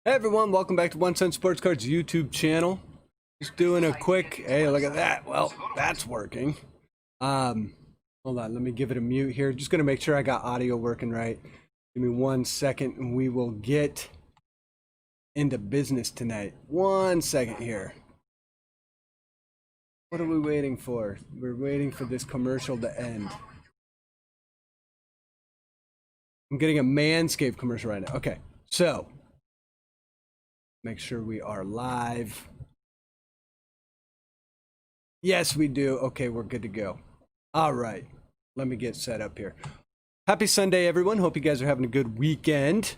Hey everyone, welcome back to 1 Cent Sports Cards YouTube channel. Just doing a quick, hey, look at that. Well, that's working. Hold on, let me give it a mute here. Just gonna make sure I got audio working right. Give me 1 second and we will get into business tonight. 1 second here. What are we waiting for? We're waiting for this commercial to end. I'm getting a Manscaped commercial right now. Okay, so make sure we are live. Yes, we do. Okay, we're good to go. All right, let me get set up here. Happy Sunday, everyone. Hope you guys are having a good weekend.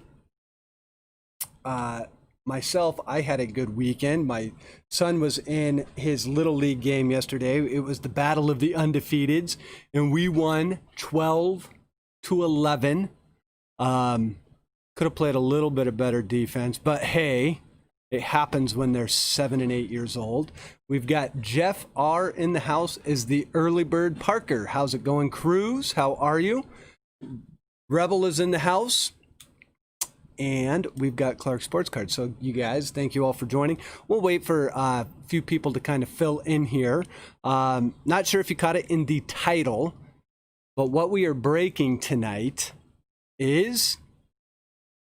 Myself, I had a good weekend. My son was in his Little League game yesterday. It was the Battle of the Undefeateds, and we won 12-11. Could have played a little bit of better defense, but hey, it happens when they're 7 and 8 years old. We've got Jeff R in the house as the early bird. Parker, how's it going? Cruz, how are you? Rebel is in the house. And we've got Clark Sports Cards. So you guys, thank you all for joining. We'll wait for a few people to kind of fill in here. Not sure if you caught it in the title, but what we are breaking tonight is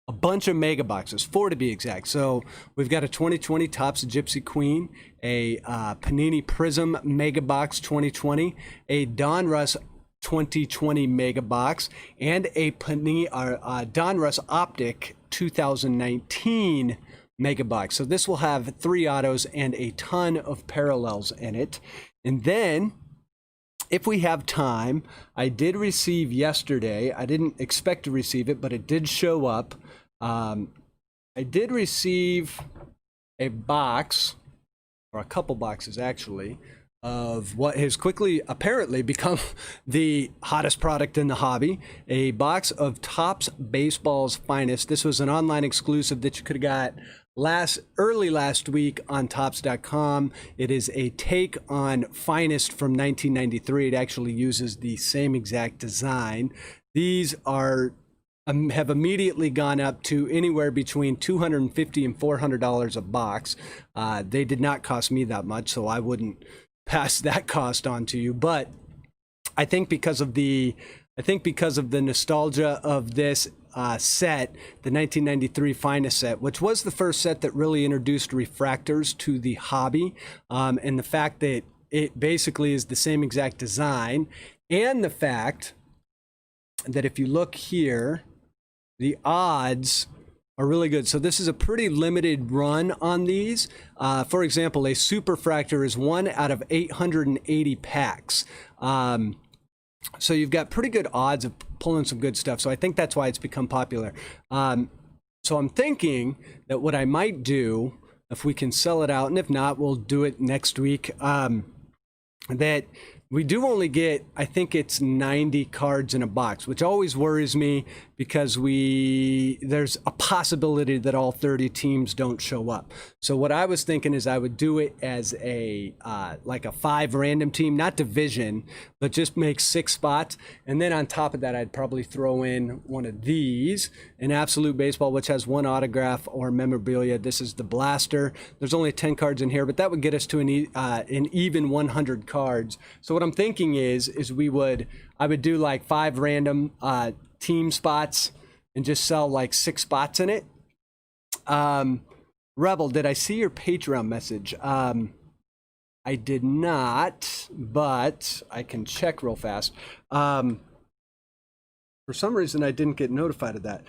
a bunch of mega boxes, 4 to be exact. So we've got a 2020 Topps Gypsy Queen, a Panini Prizm Mega Box 2020, a Donruss 2020 Mega Box, and a Panini Donruss Optic 2019 Mega Box. So this will have 3 autos and a ton of parallels in it. And then, if we have time, I did receive yesterday, I didn't expect to receive it, but it did show up. I did receive a box, or a couple boxes actually, of what has quickly apparently become the hottest product in the hobby, a box of Topps Baseball's Finest. This was an online exclusive that you could have got early last week on Topps.com. It is a take on Finest from 1993. It actually uses the same exact design. These are have immediately gone up to anywhere between $250 and $400 a box. They did not cost me that much, so I wouldn't pass that cost on to you. But I think because of the nostalgia of this set, the 1993 Finest set, which was the first set that really introduced refractors to the hobby, and the fact that it basically is the same exact design, and the fact that if you look here, the odds are really good. So this is a pretty limited run on these. For example, a superfractor is 1 out of 880 packs. So you've got pretty good odds of pulling some good stuff. So I think that's why it's become popular. So I'm thinking that what I might do, if we can sell it out, and if not, we'll do it next week, that we do only get, I think it's 90 cards in a box, which always worries me because there's a possibility that all 30 teams don't show up. So what I was thinking is I would do it as a like a 5 random team, not division, but just make 6 spots. And then on top of that, I'd probably throw in one of these, an Absolute Baseball, which has 1 autograph or memorabilia. This is the Blaster. There's only 10 cards in here, but that would get us to an even 100 cards. So what I'm thinking is I would do like 5 random team spots and just sell like 6 spots in it. Rebel, did I see your Patreon message? I did not, but I can check real fast. For some reason, I didn't get notified of that.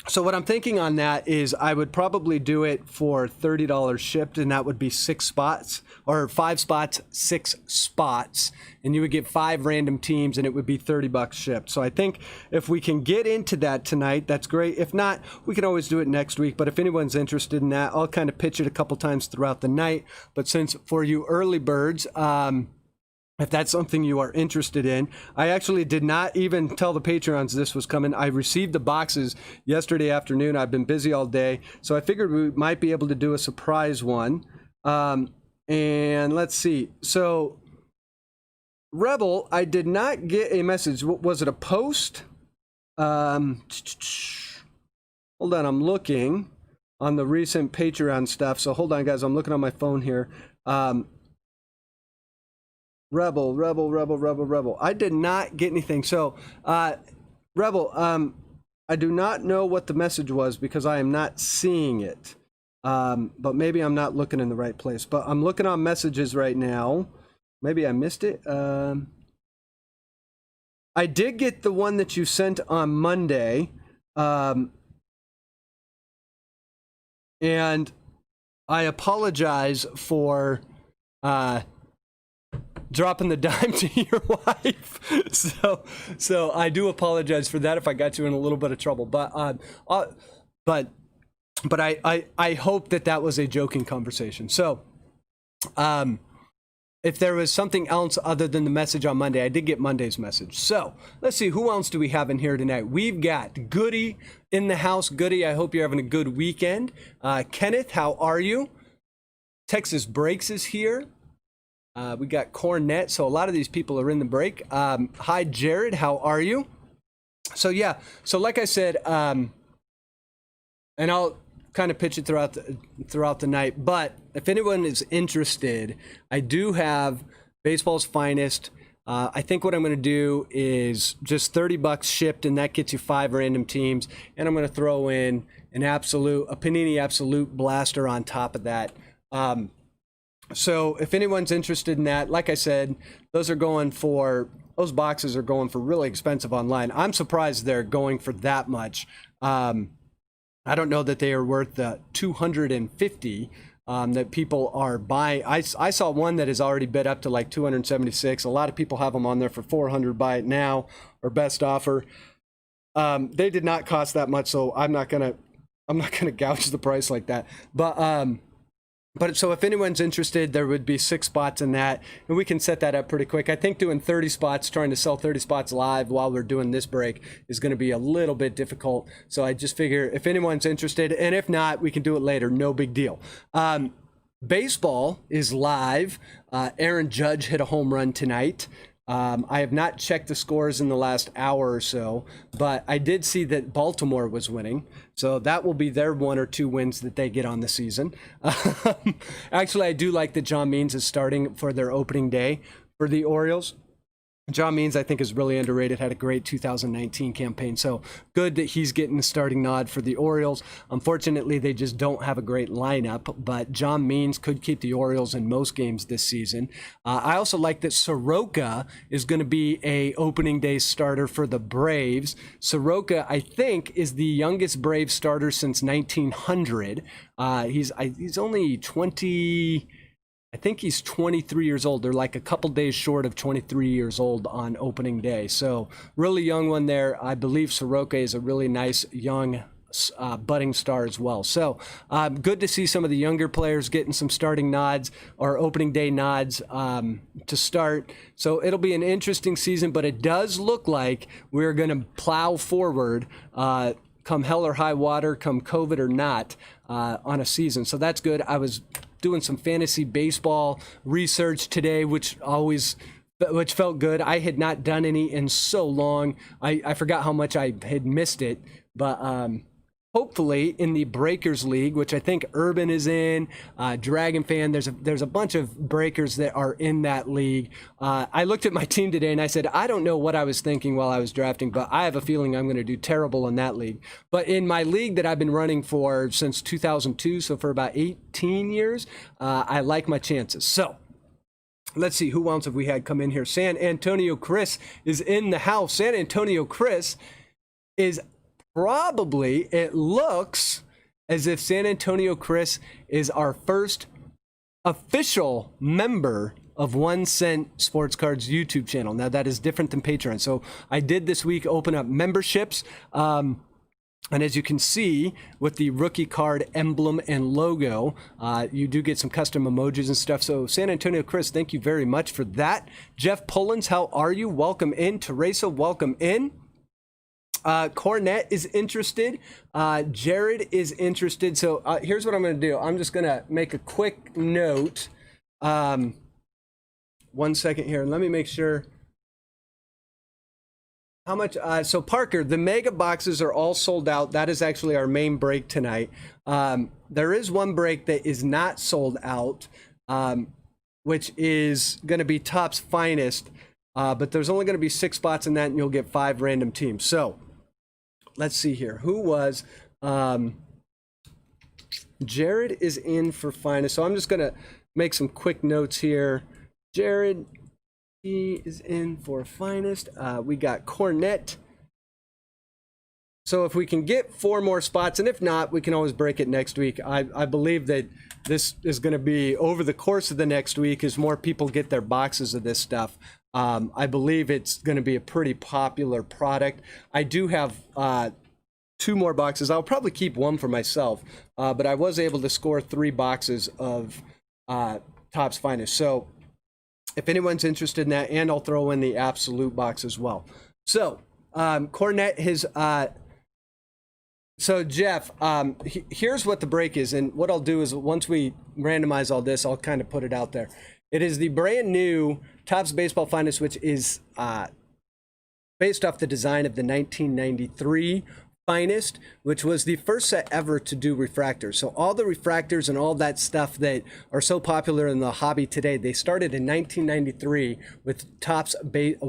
So what I'm thinking on that is I would probably do it for $30 shipped, and that would be 6 spots, or 5 spots, 6 spots, and you would get 5 random teams, and it would be $30 shipped. So I think if we can get into that tonight, that's great. If not, we can always do it next week. But if anyone's interested in that, I'll kind of pitch it a couple times throughout the night. But since for you early birds, if that's something you are interested in, I actually did not even tell the Patreons this was coming. I received the boxes yesterday afternoon. I've been busy all day, so I figured we might be able to do a surprise one. And let's see. So, Rebel, I did not get a message. Was it a post? Hold hold on, I'm looking on the recent Patreon stuff. So hold on, guys. I'm looking on my phone here. Rebel. I did not get anything. So, Rebel, I do not know what the message was because I am not seeing it. But maybe I'm not looking in the right place. But I'm looking on messages right now. Maybe I missed it. I did get the one that you sent on Monday. And I apologize for dropping the dime to your wife. So I do apologize for that if I got you in a little bit of trouble. But I hope that was a joking conversation. So if there was something else other than the message on Monday, I did get Monday's message. So let's see, who else do we have in here tonight? We've got Goody in the house. Goody, I hope you're having a good weekend. Kenneth, how are you? Texas Breaks is here. We got Cornette. So a lot of these people are in the break. Hi, Jared, how are you? So yeah, so like I said, and I'll kind of pitch it throughout the night, but if anyone is interested, I do have Baseball's Finest. I think what I'm going to do is just $30 shipped, and that gets you 5 random teams, and I'm going to throw in a Panini Absolute Blaster on top of that. So if anyone's interested in that, like I said, those boxes are going for really expensive online. I'm surprised they're going for that much. I don't know that they are worth the $250 that people are buying. I saw one that has already bid up to like $276. A lot of people have them on there for $400. Buy it now or best offer. They did not cost that much, so I'm not gonna gouge the price like that. But so if anyone's interested, there would be 6 spots in that, and we can set that up pretty quick. I think doing 30 spots, trying to sell 30 spots live while we're doing this break is going to be a little bit difficult. So I just figure if anyone's interested, and if not, we can do it later. No big deal. Baseball is live. Aaron Judge hit a home run tonight. I have not checked the scores in the last hour or so, but I did see that Baltimore was winning. So that will be their 1 or 2 wins that they get on the season. Actually, I do like that John Means is starting for their opening day for the Orioles. John Means, I think, is really underrated, had a great 2019 campaign. So good that he's getting the starting nod for the Orioles. Unfortunately, they just don't have a great lineup, but John Means could keep the Orioles in most games this season. I also like that Soroka is going to be a opening day starter for the Braves. Soroka, I think, is the youngest Braves starter since 1900. He's only 20... I think he's 23 years old. They're like a couple days short of 23 years old on opening day. So really young one there. I believe Soroka is a really nice young budding star as well. So good to see some of the younger players getting some starting nods or opening day nods to start. So it'll be an interesting season, but it does look like we're going to plow forward come hell or high water, come COVID or not, on a season. So that's good. I was doing some fantasy baseball research today, which felt good. I had not done any in so long. I forgot how much I had missed it, but hopefully in the Breakers League, which I think Urban is in, Dragon Fan, there's a bunch of breakers that are in that league. I looked at my team today and I said, I don't know what I was thinking while I was drafting, but I have a feeling I'm going to do terrible in that league. But in my league that I've been running for since 2002, so for about 18 years, I like my chances. So let's see, who else have we had come in here? San Antonio Chris is in the house. San Antonio Chris is probably, it looks as if San Antonio Chris is our first official member of 1 Cent Sports Cards YouTube channel. Now that is different than Patreon. So I did this week open up memberships. And as you can see with the rookie card emblem and logo, you do get some custom emojis and stuff. So San Antonio Chris, thank you very much for that. Jeff Pullins, how are you? Welcome in. Teresa, welcome in. Cornette is interested. Jared is interested. So here's what I'm going to do. I'm just going to make a quick note. 1 second here. Let me make sure. How much? So Parker, the mega boxes are all sold out. That is actually our main break tonight. There is one break that is not sold out, which is going to be Topps Finest. But there's only going to be 6 spots in that, and you'll get 5 random teams. So let's see here. Who was? Jared is in for Finest. So I'm just going to make some quick notes here. Jared, he is in for Finest. We got Cornette. So if we can get 4 more spots, and if not, we can always break it next week. I believe that this is going to be over the course of the next week as more people get their boxes of this stuff. I believe it's going to be a pretty popular product. I do have 2 more boxes. I'll probably keep one for myself, but I was able to score 3 boxes of Topps Finest. So if anyone's interested in that, and I'll throw in the Absolute box as well. So Cornette, so Jeff, here's what the break is, and what I'll do is once we randomize all this, I'll kind of put it out there. It is the brand new Topps Baseball Finest, which is based off the design of the 1993 Finest, which was the first set ever to do refractors. So all the refractors and all that stuff that are so popular in the hobby today, they started in 1993 with Topps. It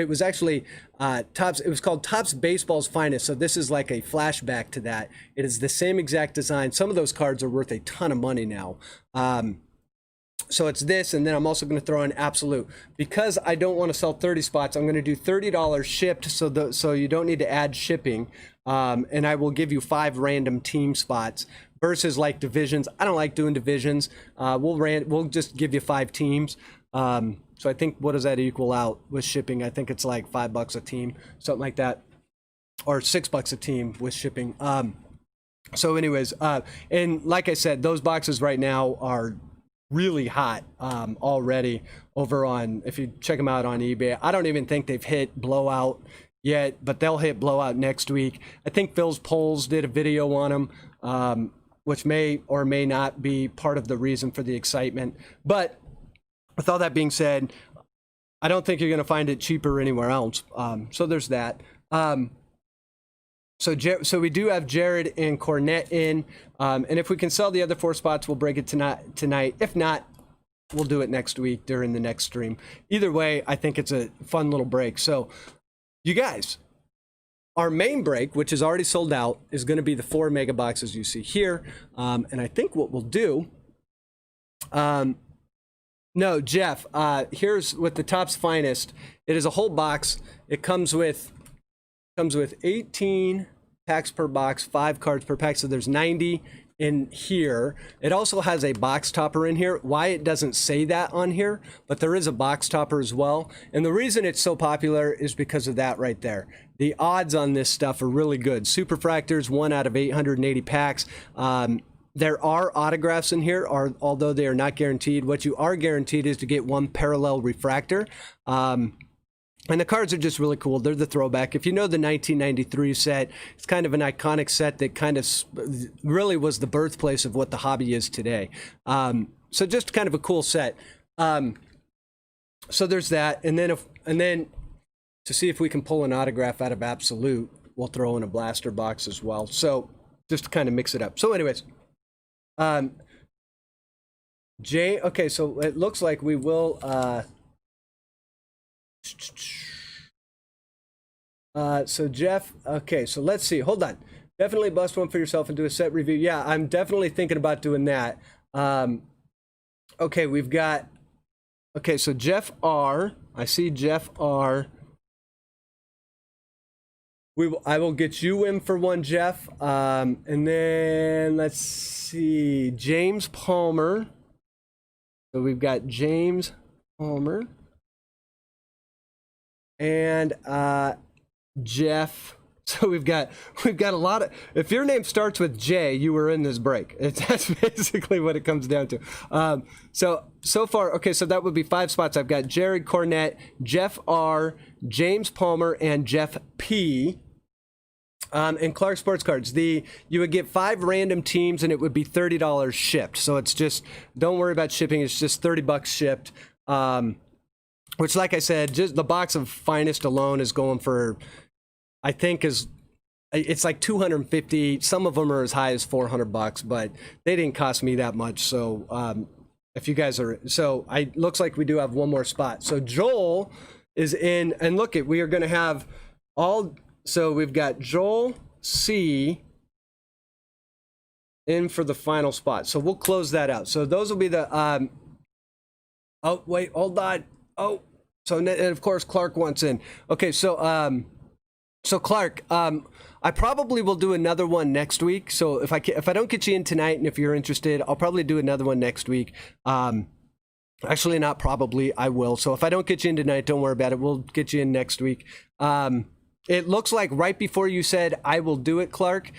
was actually Topps. It was called Topps Baseball's Finest. So this is like a flashback to that. It is the same exact design. Some of those cards are worth a ton of money now. So it's this, and then I'm also going to throw in Absolute. Because I don't want to sell 30 spots, I'm going to do $30 shipped, so you don't need to add shipping. And I will give you 5 random team spots versus like divisions. I don't like doing divisions. We'll just give you 5 teams. So I think, what does that equal out with shipping? I think it's like $5 a team, something like that, or $6 a team with shipping. So anyways, and like I said, those boxes right now are really hot already over on, if you check them out on eBay. I don't even think they've hit blowout yet, but they'll hit blowout next week. I think Phil's Polls did a video on them, which may or may not be part of the reason for the excitement. But with all that being said, I don't think you're going to find it cheaper anywhere else. So there's that. So we do have Jared and Cornette in, and if we can sell the other 4 spots, we'll break it tonight. If not, we'll do it next week during the next stream. Either way, I think it's a fun little break. So you guys, our main break, which is already sold out, is going to be the 4 mega boxes you see here. And I think what we'll do, no, Jeff, here's with the Topps Finest. It is a whole box. It comes with 18 packs per box, 5 cards per pack, so there's 90 in here. It also has a box topper in here. Why it doesn't say that on here, but there is a box topper as well. And the reason it's so popular is because of that right there. The odds on this stuff are really good. Superfractors, 1 out of 880 packs. There are autographs in here, although they are not guaranteed. What you are guaranteed is to get 1 parallel refractor. And the cards are just really cool. They're the throwback. If you know the 1993 set, it's kind of an iconic set that kind of really was the birthplace of what the hobby is today. So just kind of a cool set. So there's that. And then to see if we can pull an autograph out of Absolute, we'll throw in a blaster box as well. So just to kind of mix it up. So anyways, okay, so it looks like we will... so Jeff, okay, so let's see, hold on. Definitely bust one for yourself and do a set review. Yeah, I'm definitely thinking about doing that. Okay, we've got, okay, so Jeff R, I see Jeff R. I will get you in for one, Jeff. And then let's see, James Palmer. So we've got James Palmer. And Jeff. So we've got a lot of, if your name starts with J, you were in this break. That's basically what it comes down to. So far, okay, so that would be 5 spots. I've got Jared Cornette, Jeff R, James Palmer, and Jeff P. And Clark Sports Cards. You would get 5 random teams, and it would be $30 shipped. So it's just, don't worry about shipping. It's just $30 shipped. Which, like I said, just the box of Finest alone is going for, I think it's like 250. Some of them are as high as $400, but they didn't cost me that much. So if you guys are, so I looks like we do have one more spot. So Joel is in, and look at, we are going to have all. So we've got Joel C in for the final spot. So we'll close that out. So those will be the. Oh wait, hold on. Oh, so and of course Clark wants in. Okay, so Clark, I probably will do another one next week. So if I don't get you in tonight, and if you're interested, I'll probably do another one next week. Actually, not probably, I will. So if I don't get you in tonight, don't worry about it. We'll get you in next week. It looks like right before you said I will do it, Clark,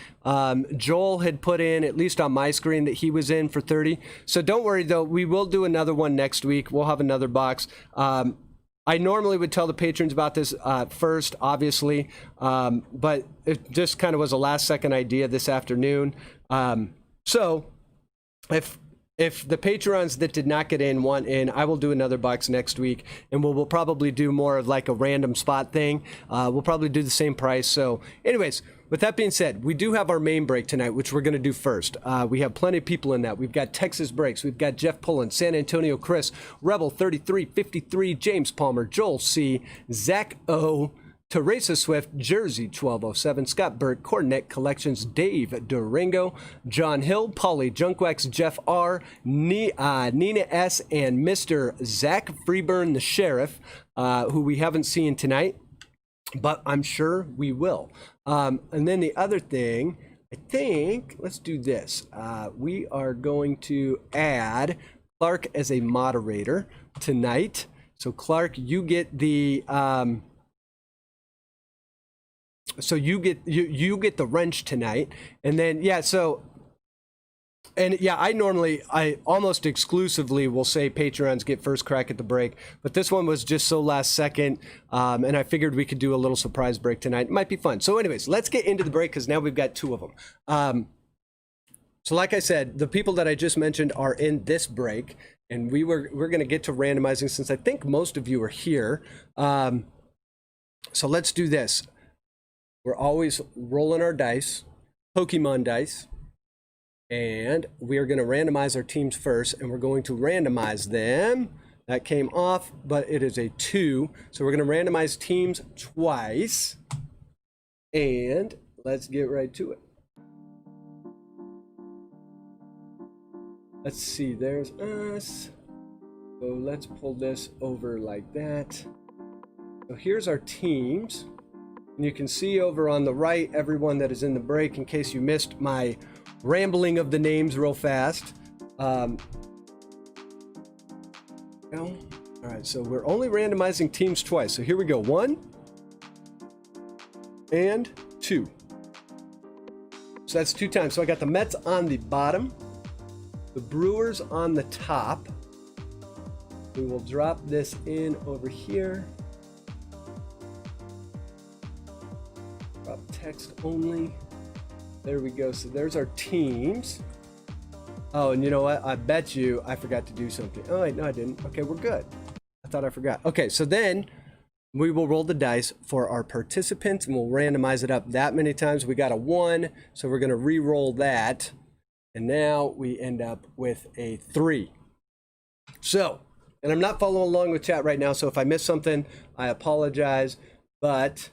Joel had put in, at least on my screen, that he was in for 30. So don't worry though, we will do another one next week. We'll have another box. I normally would tell the patrons about this first, obviously, but it just kind of was a last second idea this afternoon. So if the patrons that did not get in want in, I will do another box next week, and we'll probably do more of like a random spot thing. We'll probably do the same price. So anyways, with that being said, we do have our main break tonight, which we're going to do first. We have plenty of people in that. We've got Texas Breaks. We've got Jeff Pullins, San Antonio Chris, Rebel 3353, James Palmer, Joel C, Zach O, Teresa Swift, Jersey 1207, Scott Burke, Cornette Collections, Dave Durango, John Hill, Pauleyjunkwax, Jeff R, Nina S, and Mr. Zach Freeburn, the Sheriff, who we haven't seen tonight, but I'm sure we will. And then the other thing, I think, let's do this. We are going to add Clark as a moderator tonight. So Clark, you get the... So you get the wrench tonight, and then I almost exclusively will say patrons get first crack at the break, but this one was just so last second, and I figured we could do a little surprise break tonight. It might be fun. So anyways, let's get into the break because now we've got two of them. So like I said, the people that I just mentioned are in this break, and we're going to get to randomizing since I think most of you are here. So let's do this. We're always rolling our dice, Pokemon dice, and we are going to randomize our teams first, and we're going to randomize them. That came off, but it is a 2. So we're going to randomize teams twice, and let's get right to it. Let's see, there's us. So let's pull this over like that. So here's our teams. And you can see over on the right, everyone that is in the break, in case you missed my rambling of the names real fast. All right, so we're only randomizing teams twice. So here we go, 1 and 2. So that's 2 times. So I got the Mets on the bottom, the Brewers on the top. We will drop this in over here. Text only. There we go. So there's our teams. Oh, and you know what? I bet you I forgot to do something. Oh, wait, no, I didn't. Okay, we're good. I thought I forgot. Okay, so then we will roll the dice for our participants, and we'll randomize it up that many times. We got a 1, so we're going to re-roll that. And now we end up with a 3. So, and I'm not following along with chat right now, so if I miss something, I apologize. But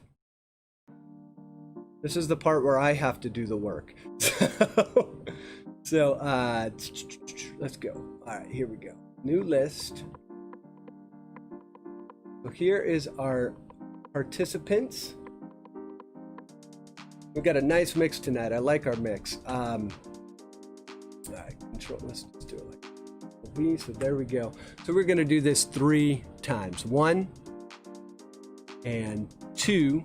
this is the part where I have to do the work. So let's go. All right, here we go. New list. So here is our participants. We've got a nice mix tonight. I like our mix. All right, control. Let's do it like we. So there we go. So we're going to do this 3 times. 1 and 2.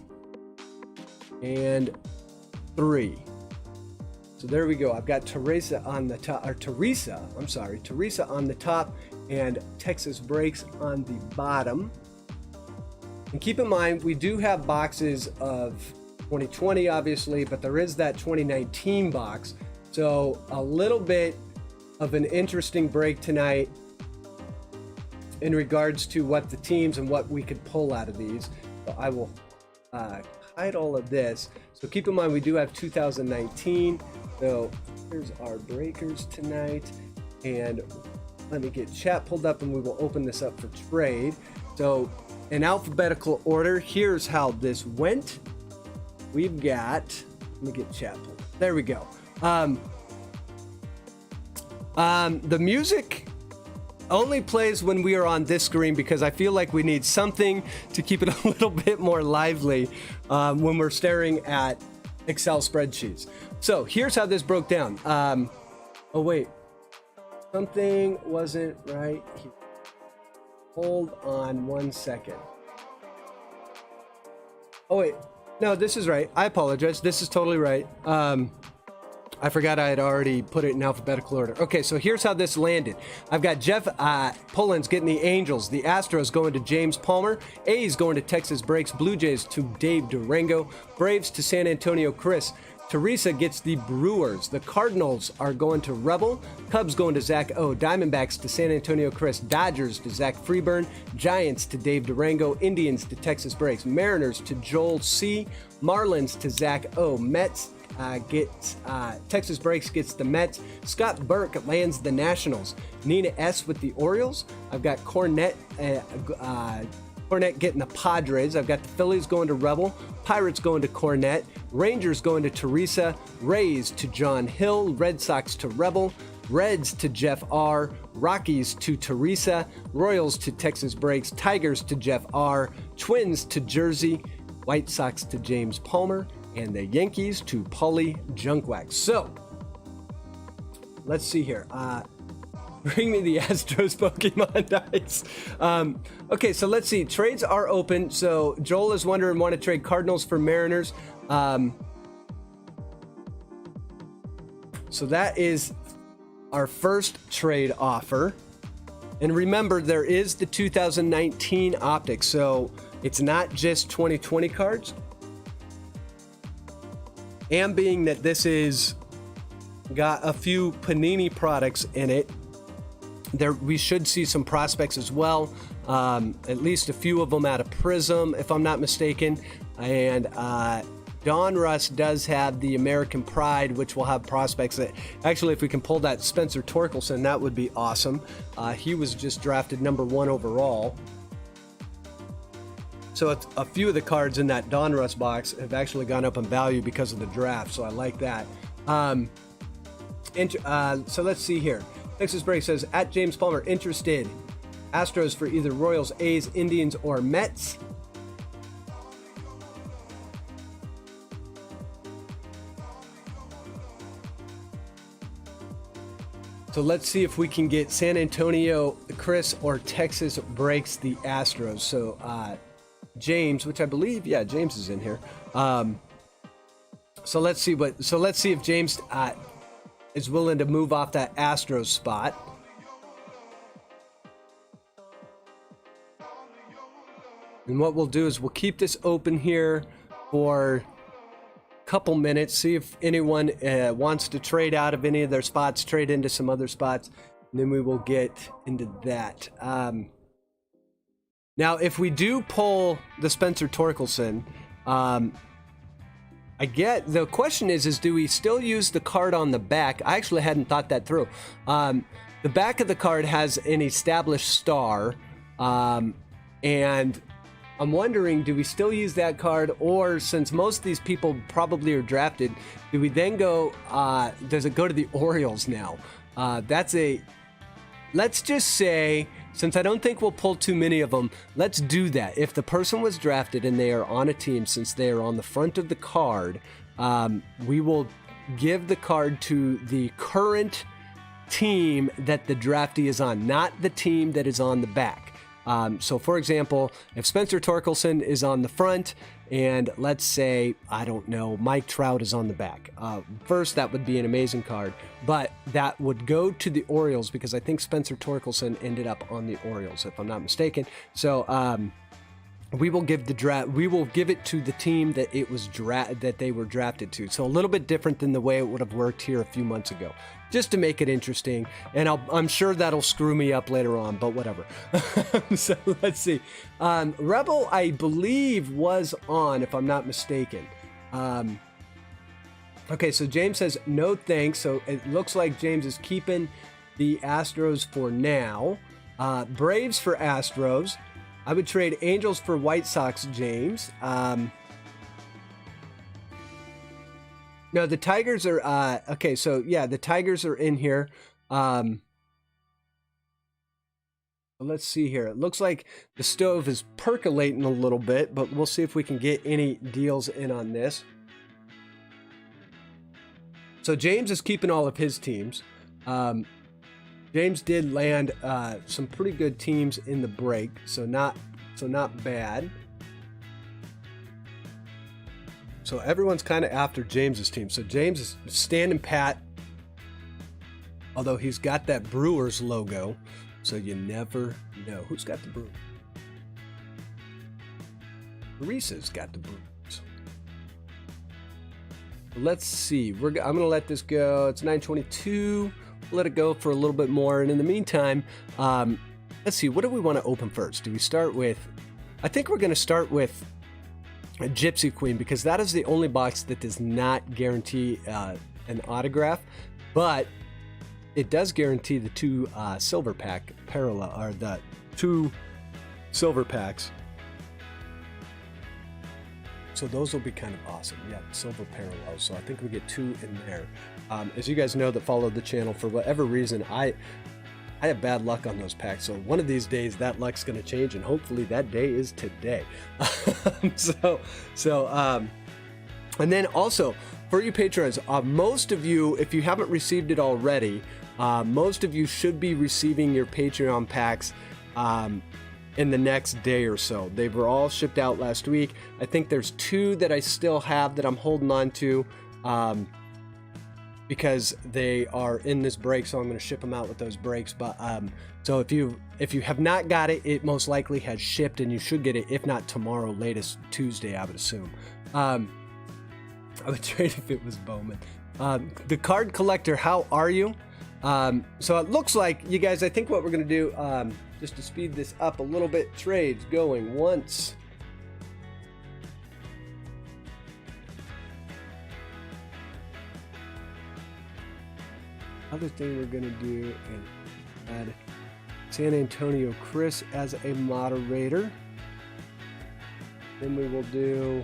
And 3. So there we go. I've got Teresa on the top, or Teresa on the top, and Texas Breaks on the bottom. And keep in mind, we do have boxes of 2020, obviously, but there is that 2019 box. So a little bit of an interesting break tonight in regards to what the teams and what we could pull out of these. So I will hide all of this. So keep in mind, we do have 2019. So here's our breakers tonight. And let me get chat pulled up and we will open this up for trade. So in alphabetical order, here's how this went. We've got, let me get chat pulled. There we go. The music only plays when we are on this screen because I feel like we need something to keep it a little bit more lively when we're staring at Excel spreadsheets. So here's how this broke down. Oh wait, something wasn't right here. Hold on 1 second. Oh wait, no, this is right. I apologize. This is totally right. I forgot I had already put it in alphabetical order. Okay, so here's how this landed. I've got Jeff Pullins getting the Angels, the Astros going to James Palmer, A's going to Texas Breaks, Blue Jays to Dave Durango, Braves to San Antonio Chris, Teresa gets the Brewers, the Cardinals are going to Rebel, Cubs going to Zach O, Diamondbacks to San Antonio Chris, Dodgers to Zach Freeburn, Giants to Dave Durango, Indians to Texas Breaks, Mariners to Joel C, Marlins to Zach O, Mets gets Texas Breaks gets the Mets. Scott Burke lands the Nationals. Nina S with the Orioles. I've got Cornette getting the Padres. I've got the Phillies going to Rebel. Pirates going to Cornette. Rangers going to Teresa. Rays to John Hill. Red Sox to Rebel. Reds to Jeff R. Rockies to Teresa. Royals to Texas Breaks. Tigers to Jeff R. Twins to Jersey. White Sox to James Palmer. And the Yankees to Pauleyjunkwax. So, let's see here. Bring me the Astros Pokemon dice. Okay, so let's see. Trades are open. So, Joel is wondering, want to trade Cardinals for Mariners. So, that is our first trade offer. And remember, there is the 2019 Optic. So, it's not just 2020 cards. And being that this is got a few Panini products in it, there we should see some prospects as well. At least a few of them out of Prizm, if I'm not mistaken. And Donruss does have the American Pride, which will have prospects that actually, if we can pull that Spencer Torkelson, that would be awesome. He was just drafted #1 overall. So a few of the cards in that Donruss box have actually gone up in value because of the draft, so I like that. So let's see here. Texas Break says, at James Palmer, interested. Astros for either Royals, A's, Indians, or Mets. So let's see if we can get San Antonio Chris or Texas Breaks the Astros. So James, which I believe, yeah, James is in here. So let's see if James is willing to move off that Astros spot. And what we'll do is we'll keep this open here for a couple minutes, see if anyone wants to trade out of any of their spots, trade into some other spots, and then we will get into that. Now, if we do pull the Spencer Torkelson, I get the question is do we still use the card on the back? I actually hadn't thought that through. The back of the card has an established star, and I'm wondering, do we still use that card, or since most of these people probably are drafted, do we then go? Does it go to the Orioles now? Let's just say, since I don't think we'll pull too many of them, let's do that. If the person was drafted and they are on a team, since they are on the front of the card, we will give the card to the current team that the draftee is on, not the team that is on the back. So for example, if Spencer Torkelson is on the front and let's say, I don't know, Mike Trout is on the back. First, that would be an amazing card, but that would go to the Orioles because I think Spencer Torkelson ended up on the Orioles, if I'm not mistaken. So we will give it to the team that that they were drafted to. So a little bit different than the way it would have worked here a few months ago, just to make it interesting. And I'm sure that'll screw me up later on, but whatever. So let's see. Rebel, I believe, was on, if I'm not mistaken. Okay, so James says no thanks. So it looks like James is keeping the Astros for now. Braves for Astros. I would trade Angels for White Sox, James. No, the Tigers are... okay, so yeah, the Tigers are in here. Let's see here. It looks like the stove is percolating a little bit, but we'll see if we can get any deals in on this. So James is keeping all of his teams. James did land some pretty good teams in the break, so not bad. So everyone's kind of after James's team. So James is standing pat, although he's got that Brewers logo, so you never know. Who's got the Brewers? Teresa's got the Brewers. Let's see. I'm going to let this go. It's 9:22. Let it go for a little bit more, and in the meantime, let's see, what do we want to open first? Do we start with... I think we're going to start with a Gypsy Queen, because that is the only box that does not guarantee an autograph, but it does guarantee the two silver pack parallel, or the two silver packs. So those will be kind of awesome. Yeah, silver parallels. So I think we get two in there. As you guys know that follow the channel, for whatever reason, I have bad luck on those packs. So one of these days that luck's going to change, and hopefully that day is today. And then also for you patrons, most of you, if you haven't received it already, most of you should be receiving your Patreon packs in the next day or so. They were all shipped out last week. I think there's two that I still have that I'm holding on to because they are in this break, so I'm going to ship them out with those breaks. But so if you have not got it, it most likely has shipped, and you should get it, if not tomorrow, latest Tuesday, I would assume. I would trade if it was Bowman. The card collector, how are you? So it looks like, you guys, I think what we're going to do, just to speed this up a little bit, trades going once. Other thing we're going to do is add San Antonio Chris as a moderator. Then we will do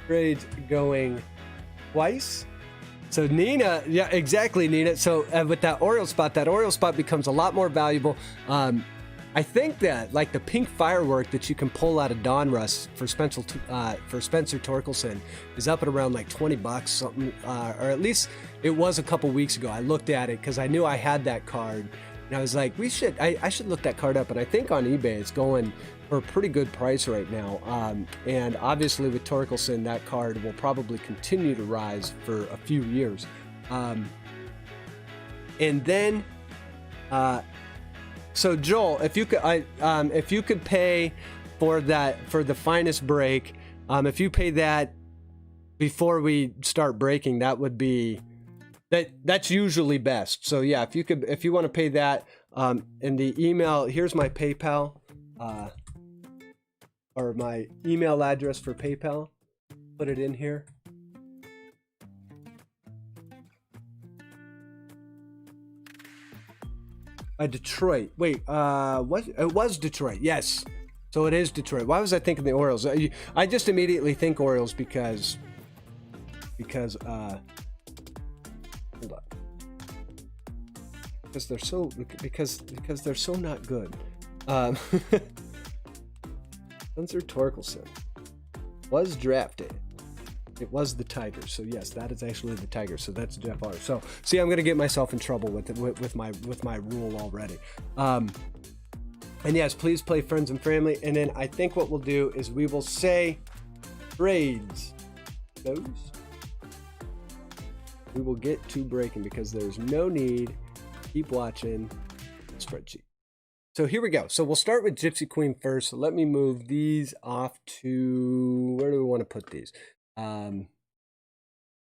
trades going twice. So Nina, yeah, exactly, Nina. So with that Oriole spot becomes a lot more valuable. I think that like the pink firework that you can pull out of Donruss for Spencer Torkelson is up at around like $20, something, or at least it was a couple weeks ago. I looked at it because I knew I had that card, and I was like, I should look that card up. And I think on eBay it's going for a pretty good price right now. And obviously with Torkelson, that card will probably continue to rise for a few years. And then, so Joel, if you could pay for the finest break, if you pay that before we start breaking, that would be that's usually best. So yeah, if you want to pay that, in the email, here's my PayPal, or my email address for PayPal. Put it in here. Detroit. Wait, what? It was Detroit. Yes. So it is Detroit. Why was I thinking the Orioles? I just immediately think Orioles because hold on. Because they're so not good. Spencer Torkelson was drafted. It was the Tigers, so yes, that is actually the Tigers. So that's Jeff R. So see, I'm gonna get myself in trouble with my rule already. And yes, please play friends and family. And then I think what we'll do is we will say trades. Those we will get to breaking because there's no need. Keep watching the spreadsheet. So here we go. So we'll start with Gypsy Queen first. So let me move these off to, where do we want to put these? There's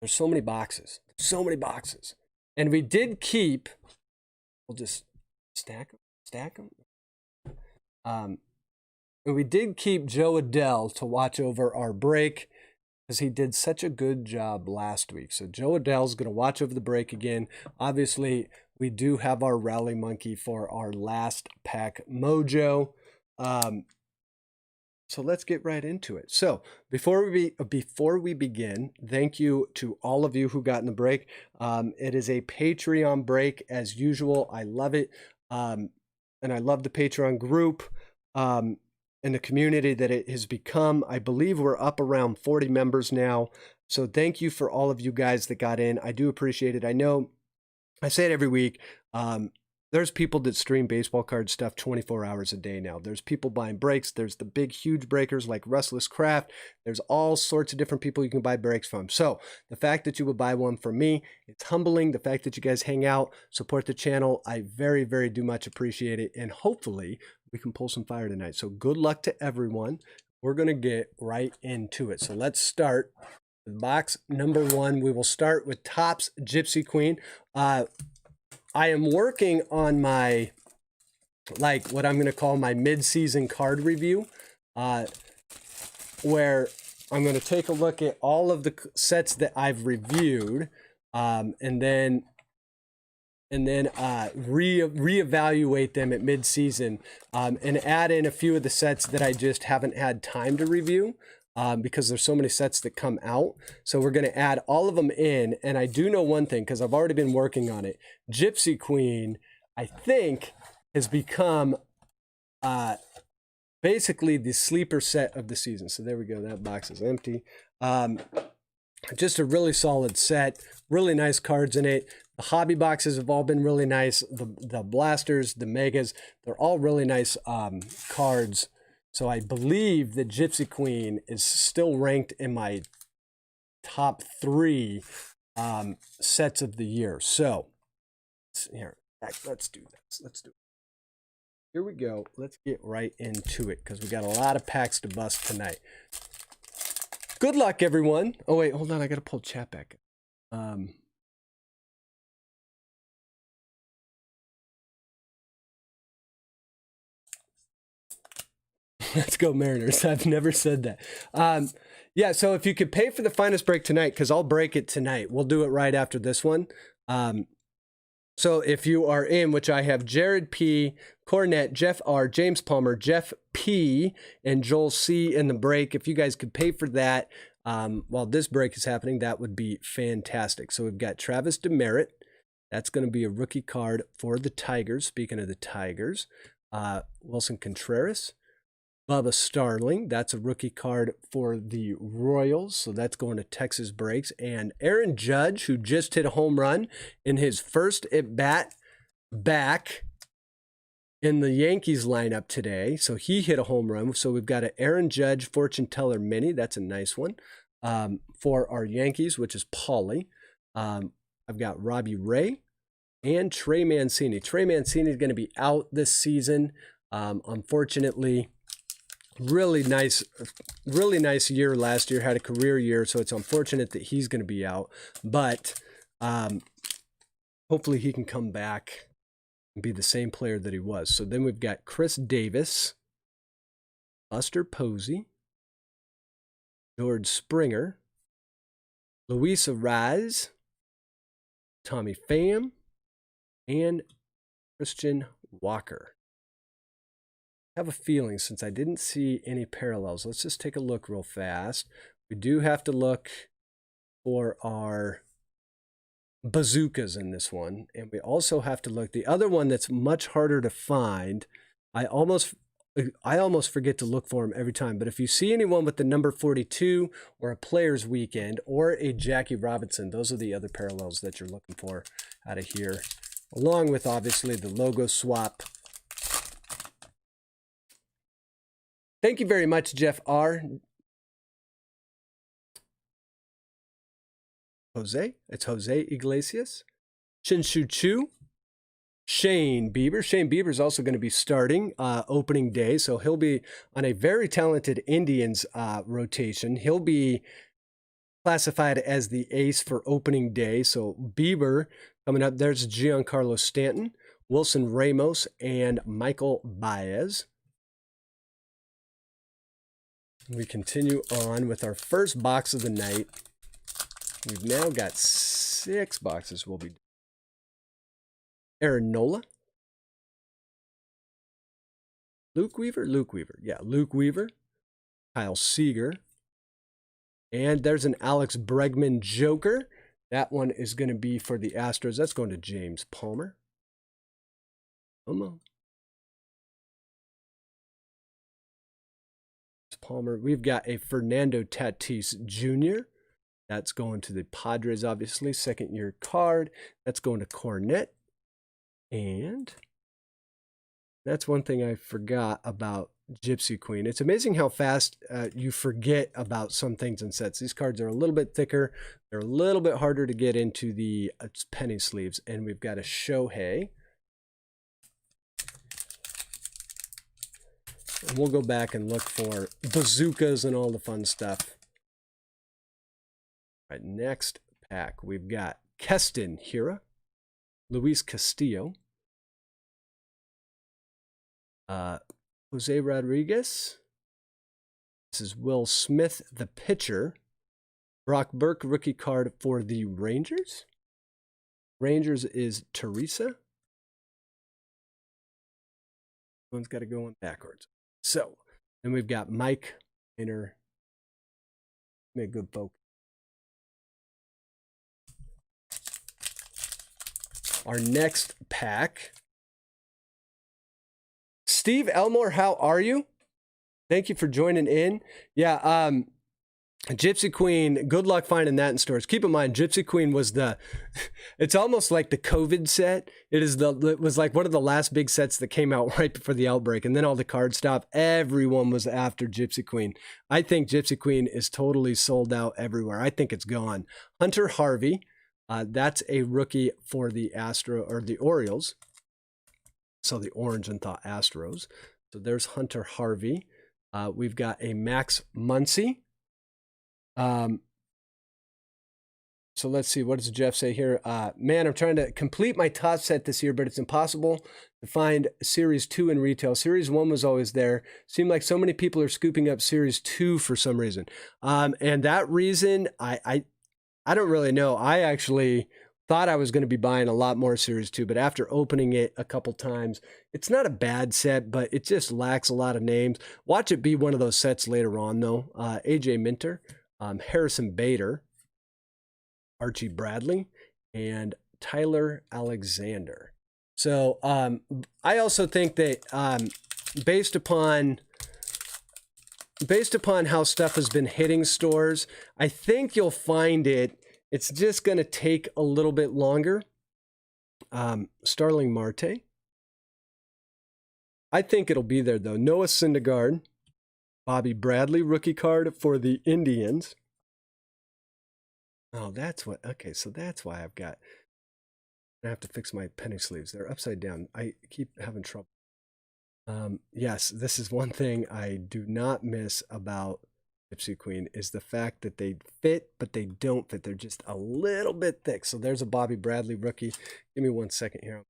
so many boxes. So many boxes. And we did keep, we'll just stack them. And we did keep Joe Adele to watch over our break because he did such a good job last week. So Joe Adele's going to watch over the break again. Obviously, we do have our Rally Monkey for our last pack mojo. So let's get right into it. So before we begin, thank you to all of you who got in the break. It is a Patreon break as usual. I love it. And I love the Patreon group and the community that it has become. I believe we're up around 40 members now. So thank you for all of you guys that got in. I do appreciate it. I know I say it every week. There's people that stream baseball card stuff 24 hours a day now. There's people buying breaks. There's the big, huge breakers like Restless Craft. There's all sorts of different people you can buy breaks from. So the fact that you would buy one from me, it's humbling. The fact that you guys hang out, support the channel, I very, very do much appreciate it. And hopefully we can pull some fire tonight. So good luck to everyone. We're going to get right into it. So let's start with box number 1. We will start with Topps Gypsy Queen. I am working on my, like, what I'm going to call my mid-season card review, where I'm going to take a look at all of the sets that I've reviewed, and then reevaluate them at mid-season, and add in a few of the sets that I just haven't had time to review. Because there's so many sets that come out. So we're going to add all of them in. And I do know one thing, because I've already been working on it. Gypsy Queen, I think, has become basically the sleeper set of the season. So there we go. That box is empty. Just a really solid set. Really nice cards in it. The hobby boxes have all been really nice. The blasters, the megas, they're all really nice cards. So I believe that Gypsy Queen is still ranked in my top 3 sets of the year. So here, let's do this. Let's do it. Here we go. Let's get right into it because we got a lot of packs to bust tonight. Good luck, everyone. Oh, wait, hold on. I got to pull chat back. Let's go Mariners. I've never said that. Yeah, so if you could pay for the finest break tonight, because I'll break it tonight. We'll do it right after this one. So if you are in, which I have Jared P., Cornette, Jeff R., James Palmer, Jeff P., and Joel C. in the break. If you guys could pay for that while this break is happening, that would be fantastic. So we've got Travis Demerit. That's going to be a rookie card for the Tigers. Speaking of the Tigers, Wilson Contreras. Bubba Starling, that's a rookie card for the Royals, so that's going to Texas Breaks. And Aaron Judge, who just hit a home run in his first at-bat back in the Yankees lineup today. So he hit a home run. So we've got an Aaron Judge Fortune Teller Mini. That's a nice one for our Yankees, which is Paulie. I've got Robbie Ray and Trey Mancini. Trey Mancini is going to be out this season, unfortunately. Really nice year last year, had a career year, so it's unfortunate that he's going to be out, but hopefully he can come back and be the same player that he was. So then we've got Chris Davis, Buster Posey, George Springer, Luis Arraez, Tommy Pham, and Christian Walker. I have a feeling, since I didn't see any parallels, let's just take a look real fast. We do have to look for our bazookas in this one, and we also have to look, the other one that's much harder to find, I almost forget to look for them every time, but if you see anyone with the number 42 or a Players Weekend or a Jackie Robinson, those are the other parallels that you're looking for out of here, along with obviously the logo swap. Thank you very much, Jeff R. Jose, it's Jose Iglesias. Shinshu Chu, Shane Bieber. Shane Bieber is also going to be starting opening day, so he'll be on a very talented Indians rotation. He'll be classified as the ace for opening day. So Bieber coming up. There's Giancarlo Stanton, Wilson Ramos, and Michael Baez. We continue on with our first box of the night. We've now got 6 boxes. We'll be Aaron Nola, Luke Weaver, yeah, Luke Weaver, Kyle Seager, and there's an Alex Bregman Joker. That one is going to be for the Astros. That's going to James Palmer. Come on. Palmer. We've got a Fernando Tatis Jr. That's going to the Padres, obviously. Second-year card. That's going to Cornette. And that's one thing I forgot about Gypsy Queen. It's amazing how fast you forget about some things in sets. These cards are a little bit thicker. They're a little bit harder to get into the penny sleeves. And we've got a Shohei. And we'll go back and look for bazookas and all the fun stuff. All right, next pack, we've got Keston Hiura, Luis Castillo, Jose Rodriguez. This is Will Smith, the pitcher. Brock Burke, rookie card for the Rangers. Rangers is Teresa. One's got to go on backwards. So, then we've got Mike Minor. Make good focus. Our next pack. Steve Elmore, how are you? Thank you for joining in. Yeah, Gypsy Queen, good luck finding that in stores. Keep in mind, Gypsy Queen was it's almost like the COVID set. It was like one of the last big sets that came out right before the outbreak, and then all the cards stopped. Everyone was after Gypsy Queen. I think Gypsy Queen is totally sold out everywhere. I think it's gone. Hunter Harvey, that's a rookie for the the Orioles. So the orange and thought Astros. So there's Hunter Harvey. We've got a Max Muncy. So let's see, what does Jeff say here? Man, I'm trying to complete my top set this year, but it's impossible to find Series 2 in retail. Series 1 was always there. Seemed like so many people are scooping up Series 2 for some reason. And that reason, I don't really know. I actually thought I was going to be buying a lot more Series 2, but after opening it a couple times, it's not a bad set, but it just lacks a lot of names. Watch it be one of those sets later on, though. AJ Minter, Harrison Bader, Archie Bradley, and Tyler Alexander. So I also think that based upon how stuff has been hitting stores, I think you'll find it's just going to take a little bit longer. Starling Marte. I think it'll be there, though. Noah Syndergaard. Bobby Bradley, rookie card for the Indians. Oh, that's what... Okay, so that's why I have to fix my penny sleeves. They're upside down. I keep having trouble. Yes, this is one thing I do not miss about Gypsy Queen is the fact that they fit, but they don't fit. They're just a little bit thick. So there's a Bobby Bradley rookie. Give me 1 second here. I'll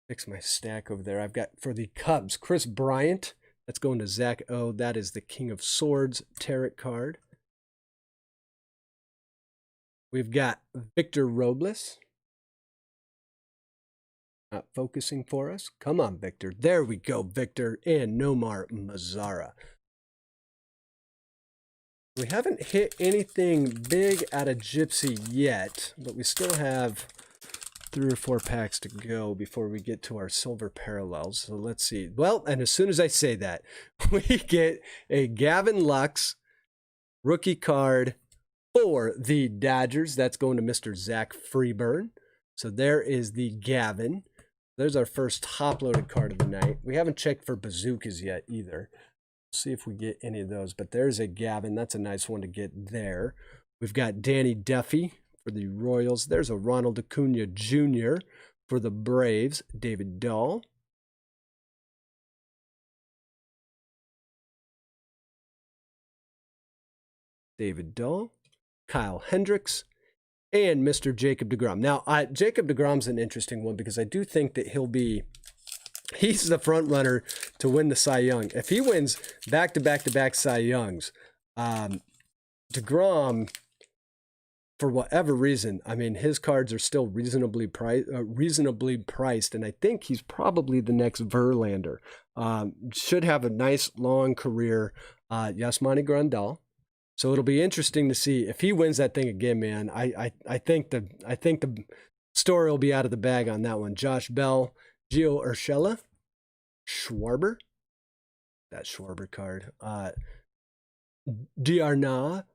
fix my stack over there. I've got for the Cubs, Chris Bryant. That's going to Zach O. That is the King of Swords tarot card. We've got Victor Robles. Not focusing for us. Come on, Victor. There we go, Victor. And Nomar Mazara. We haven't hit anything big out of Gypsy yet, but we still have 3 or 4 packs to go before we get to our silver parallels. So let's see. Well, and as soon as I say that, we get a Gavin Lux rookie card for the Dodgers. That's going to Mr. Zach Freeburn. So there is the Gavin. There's our first top-loaded card of the night. We haven't checked for bazookas yet either. See if we get any of those, but there's a Gavin. That's a nice one to get there. We've got Danny Duffy for the Royals. There's a Ronald Acuna Jr. For the Braves, David Dahl. David Dahl. Kyle Hendricks. And Mr. Jacob deGrom. Now, Jacob deGrom's an interesting one because I do think that he's the front runner to win the Cy Young. If he wins back-to-back-to-back Cy Youngs, deGrom, for whatever reason, I mean, his cards are still reasonably priced, and I think he's probably the next Verlander. Should have a nice long career. Yasmani Grandal. So it'll be interesting to see if he wins that thing again, man. I think the story will be out of the bag on that one. Josh Bell, Gio Urshela, Schwarber, that Schwarber card. D'Arnaud,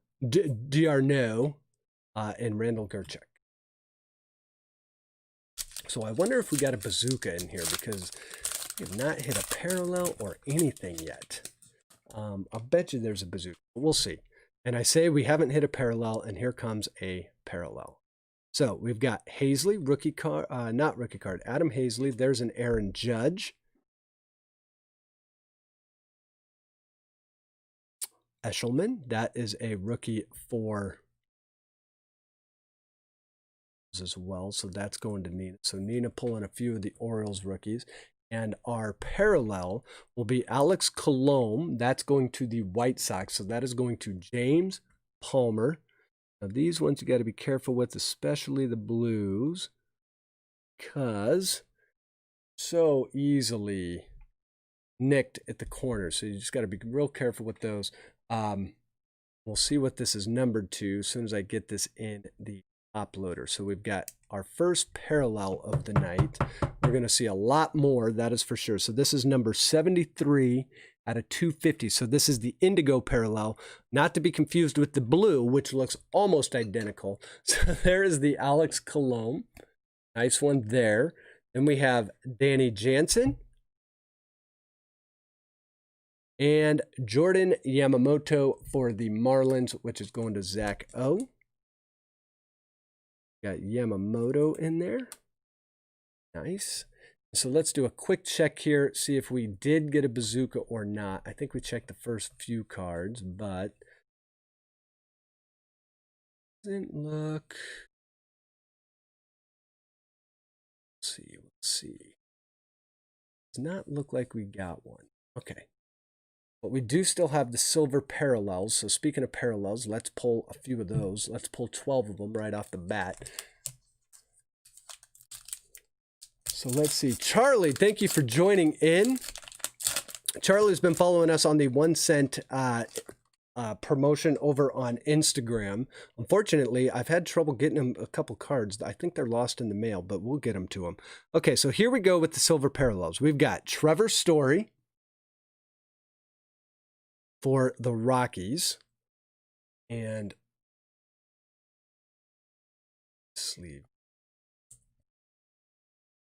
and Randall Gerchek. So I wonder if we got a bazooka in here because we have not hit a parallel or anything yet. I'll bet you there's a bazooka. We'll see. And I say we haven't hit a parallel, and here comes a parallel. So we've got Hazley, rookie card, not rookie card, Adam Hazley. There's an Aaron Judge. Eshelman, that is a rookie for as well. So that's going to Nina. So Nina pulling a few of the Orioles rookies. And our parallel will be Alex Colomb. That's going to the White Sox. So that is going to James Palmer. Now these ones you got to be careful with, especially the blues, because so easily nicked at the corner. So you just got to be real careful with those. We'll see what this is numbered to as soon as I get this in the uploader. So we've got our first parallel of the night. We're going to see a lot more, that is for sure. So this is number 73 out of 250. So this is the indigo parallel, not to be confused with the blue, which looks almost identical. So there is the Alex Colomb. Nice one there. Then we have Danny Jansen and Jordan Yamamoto for the Marlins, which is going to Zach O. Got Yamamoto in there. Nice. So let's do a quick check here, see if we did get a bazooka or not. I think we checked the first few cards, but doesn't look. Let's see. Does not look like we got one. Okay. But we do still have the silver parallels. So speaking of parallels, let's pull a few of those. Let's pull 12 of them right off the bat. So let's see. Charlie, thank you for joining in. Charlie's been following us on the 1 cent promotion over on Instagram. Unfortunately, I've had trouble getting him a couple cards. I think they're lost in the mail, but we'll get them to him. Okay, so here we go with the silver parallels. We've got Trevor Story for the Rockies, and sleeve.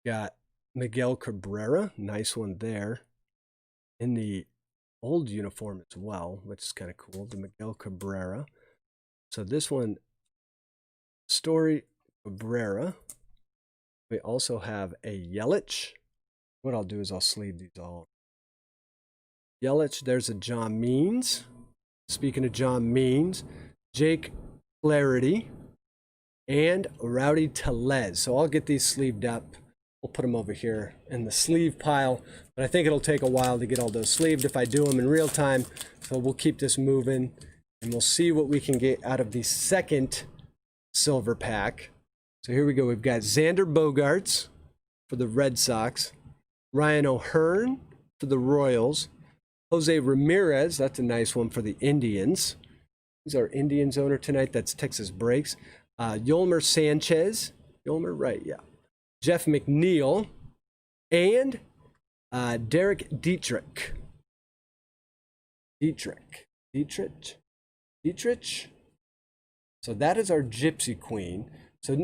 Got Miguel Cabrera, nice one there, in the old uniform as well, which is kind of cool, the Miguel Cabrera. So this one, Story Cabrera. We also have a Yelich. What I'll do is I'll sleeve these all. Yelich, there's a John Means. Speaking of John Means, Jake Flaherty, and Rowdy Tellez. So I'll get these sleeved up. We'll put them over here in the sleeve pile, but I think it'll take a while to get all those sleeved if I do them in real time. So we'll keep this moving, and we'll see what we can get out of the second silver pack. So here we go. We've got Xander Bogaerts for the Red Sox, Ryan O'Hearn for the Royals, Jose Ramirez, that's a nice one for the Indians. He's our Indians owner tonight. That's Texas Breaks. Yolmer Sanchez. Yolmer, right, yeah. Jeff McNeil. And Derek Dietrich. Dietrich. So that is our Gypsy Queen. So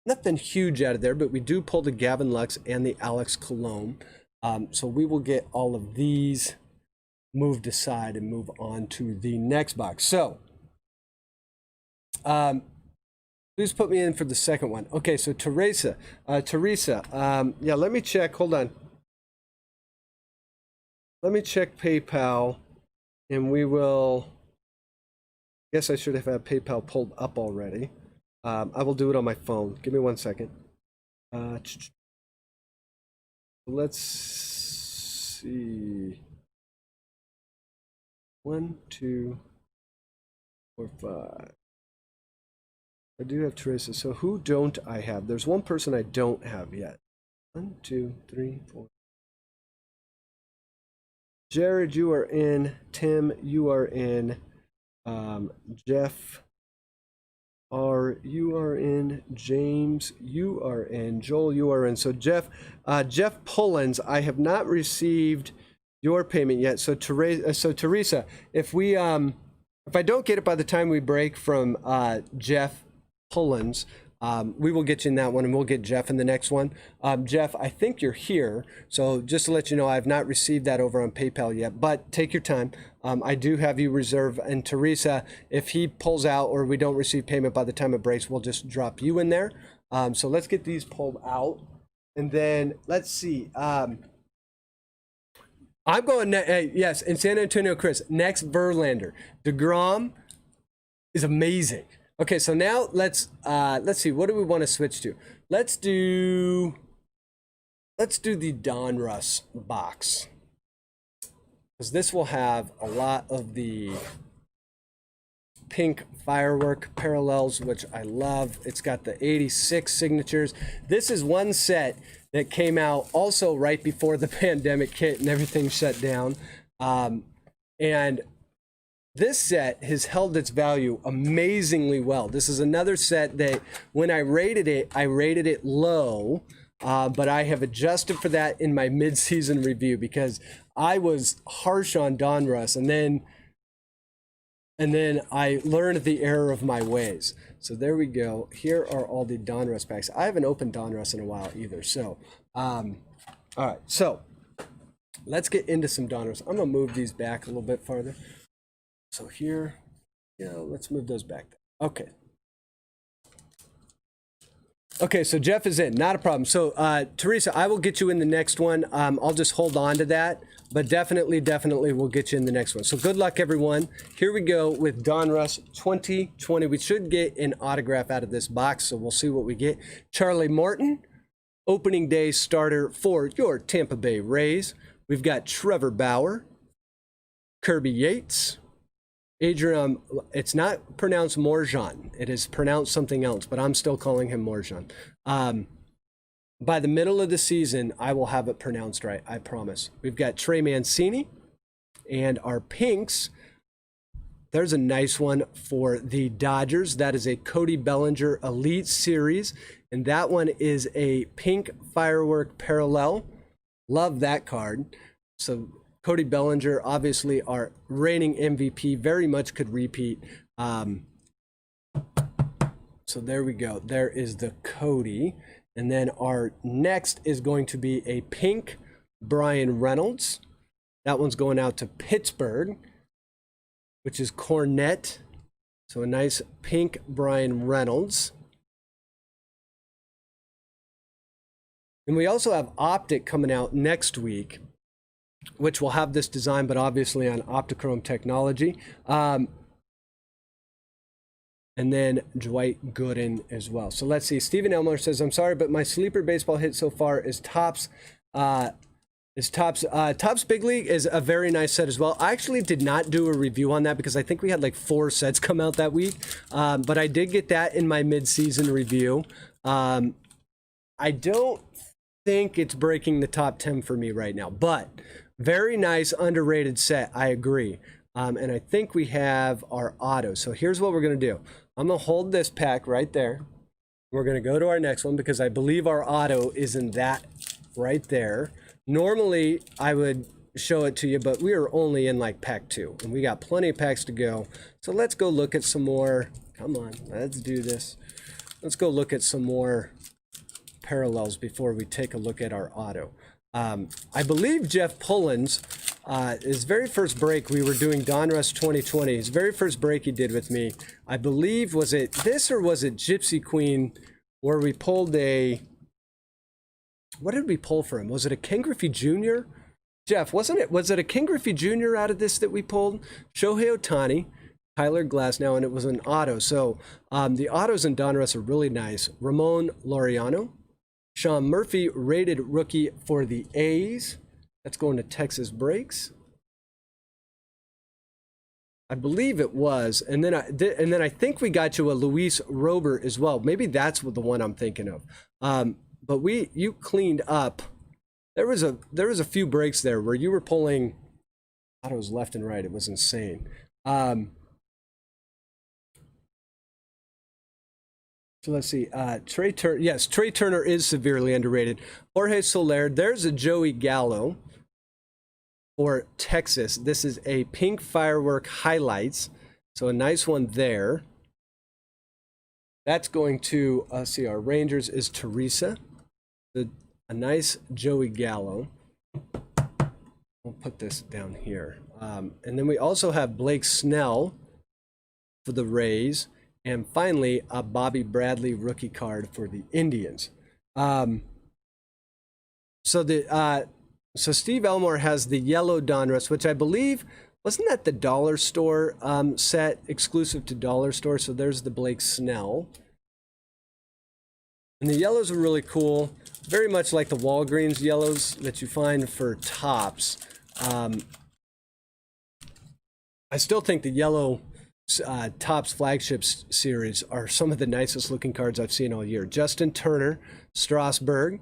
nothing huge out of there, but we do pull the Gavin Lux and the Alex Colomb. So we will get all of these moved aside and move on to the next box. So Please put me in for the second one. Okay, so Teresa, yeah, let me check. Hold on. Let me check PayPal, and we will. Guess I should have had PayPal pulled up already. I will do it on my phone. Give me 1 second. Let's see. 1, 2, 4, 5. I do have Teresa. So who don't I have? There's one person I don't have yet. 1, 2, 3, 4. Jared, you are in. Tim, you are in. Jeff R, you are in. James, you are in. Joel, you are in. So Jeff Pullins, I have not received your payment yet. So Teresa, if I don't get it by the time we break from Jeff Pullins, we will get you in that one, and we'll get Jeff in the next one. Jeff, I think you're here, so just to let you know, I have not received that over on PayPal yet, but take your time. I do have you reserved, and Teresa, if he pulls out or we don't receive payment by the time it breaks, we'll just drop you in there. So let's get these pulled out, and then let's see. I'm going, yes, in San Antonio, Chris, next Verlander. DeGrom is amazing. Okay, so now let's see, what do we want to switch to? Let's do the Donruss box, because this will have a lot of the pink Firework parallels, which I love. It's got the 86 signatures. This is one set that came out also right before the pandemic hit and everything shut down, and this set has held its value amazingly well. This is another set that when I rated it low, but I have adjusted for that in my mid-season review because I was harsh on Donruss, and then I learned the error of my ways. So there we go. Here are all the Donruss packs. I haven't opened Donruss in a while either. So, all right. So let's get into some Donruss. I'm gonna move these back a little bit farther. So here, let's move those back there. Okay. Okay, so Jeff is in, not a problem. So Teresa, I will get you in the next one. I'll just hold on to that, but definitely we'll get you in the next one. So good luck, everyone. Here we go with Donruss 2020. We should get an autograph out of this box, so we'll see what we get. Charlie Morton, opening day starter for your Tampa Bay Rays. We've got Trevor Bauer, Kirby Yates, Adrian, it's not pronounced Morjan. It is pronounced something else, but I'm still calling him Morjan. By the middle of the season, I will have it pronounced right, I promise. We've got Trey Mancini, and our pinks, there's a nice one for the Dodgers. That is a Cody Bellinger Elite Series, and that one is a pink Firework parallel. Love that card. So Cody Bellinger, obviously our reigning MVP, very much could repeat. So there we go. There is the Cody. And then our next is going to be a pink Brian Reynolds. That one's going out to Pittsburgh, which is Cornette. So a nice pink Brian Reynolds. And we also have Optic coming out next week, which will have this design, but obviously on Optichrome technology. And then Dwight Gooden as well. So let's see. Stephen Elmore says, I'm sorry, but my sleeper baseball hit so far is Topps. Topps Big League is a very nice set as well. I actually did not do a review on that because I think we had like 4 sets come out that week. But I did get that in my mid-season review. I don't think it's breaking the top 10 for me right now, but very nice, underrated set. I agree. And I think we have our auto. So here's what we're going to do. I'm going to hold this pack right there. We're going to go to our next one because I believe our auto is in that right there. Normally, I would show it to you, but we are only in like pack 2. And we got plenty of packs to go. So let's go look at some more. Come on, let's do this. Let's go look at some more parallels before we take a look at our auto. I believe Jeff Pullins His very first break, we were doing Donruss 2020. His very first break he did with me, I believe, was it this or was it Gypsy Queen, where we pulled a... What did we pull for him? Was it a Ken Griffey Jr.? Jeff, wasn't it? Was it a Ken Griffey Jr. out of this that we pulled? Shohei Ohtani, Tyler Glasnow, and it was an auto. So the autos in Donruss are really nice. Ramon Laureano, Sean Murphy, rated rookie for the A's. That's going to Texas Breaks. I believe it was, and then I think we got you a Luis Robert as well. Maybe that's the one I'm thinking of. But you cleaned up. There was a few breaks there where you were pulling autos left and right. It was insane. So let's see. Trey Turner. Yes, Trey Turner is severely underrated. Jorge Soler. There's a Joey Gallo for Texas. This is a pink Firework highlights. So a nice one there. That's going to, see, our Rangers is Teresa. A nice Joey Gallo. We'll put this down here. And then we also have Blake Snell for the Rays. And finally, a Bobby Bradley rookie card for the Indians. So Steve Elmore has the yellow Donruss, which I believe, wasn't that the Dollar Store set exclusive to Dollar Store? So there's the Blake Snell. And the yellows are really cool. Very much like the Walgreens yellows that you find for Topps. I still think the yellow Topps flagships series are some of the nicest looking cards I've seen all year. Justin Turner, Strasburg,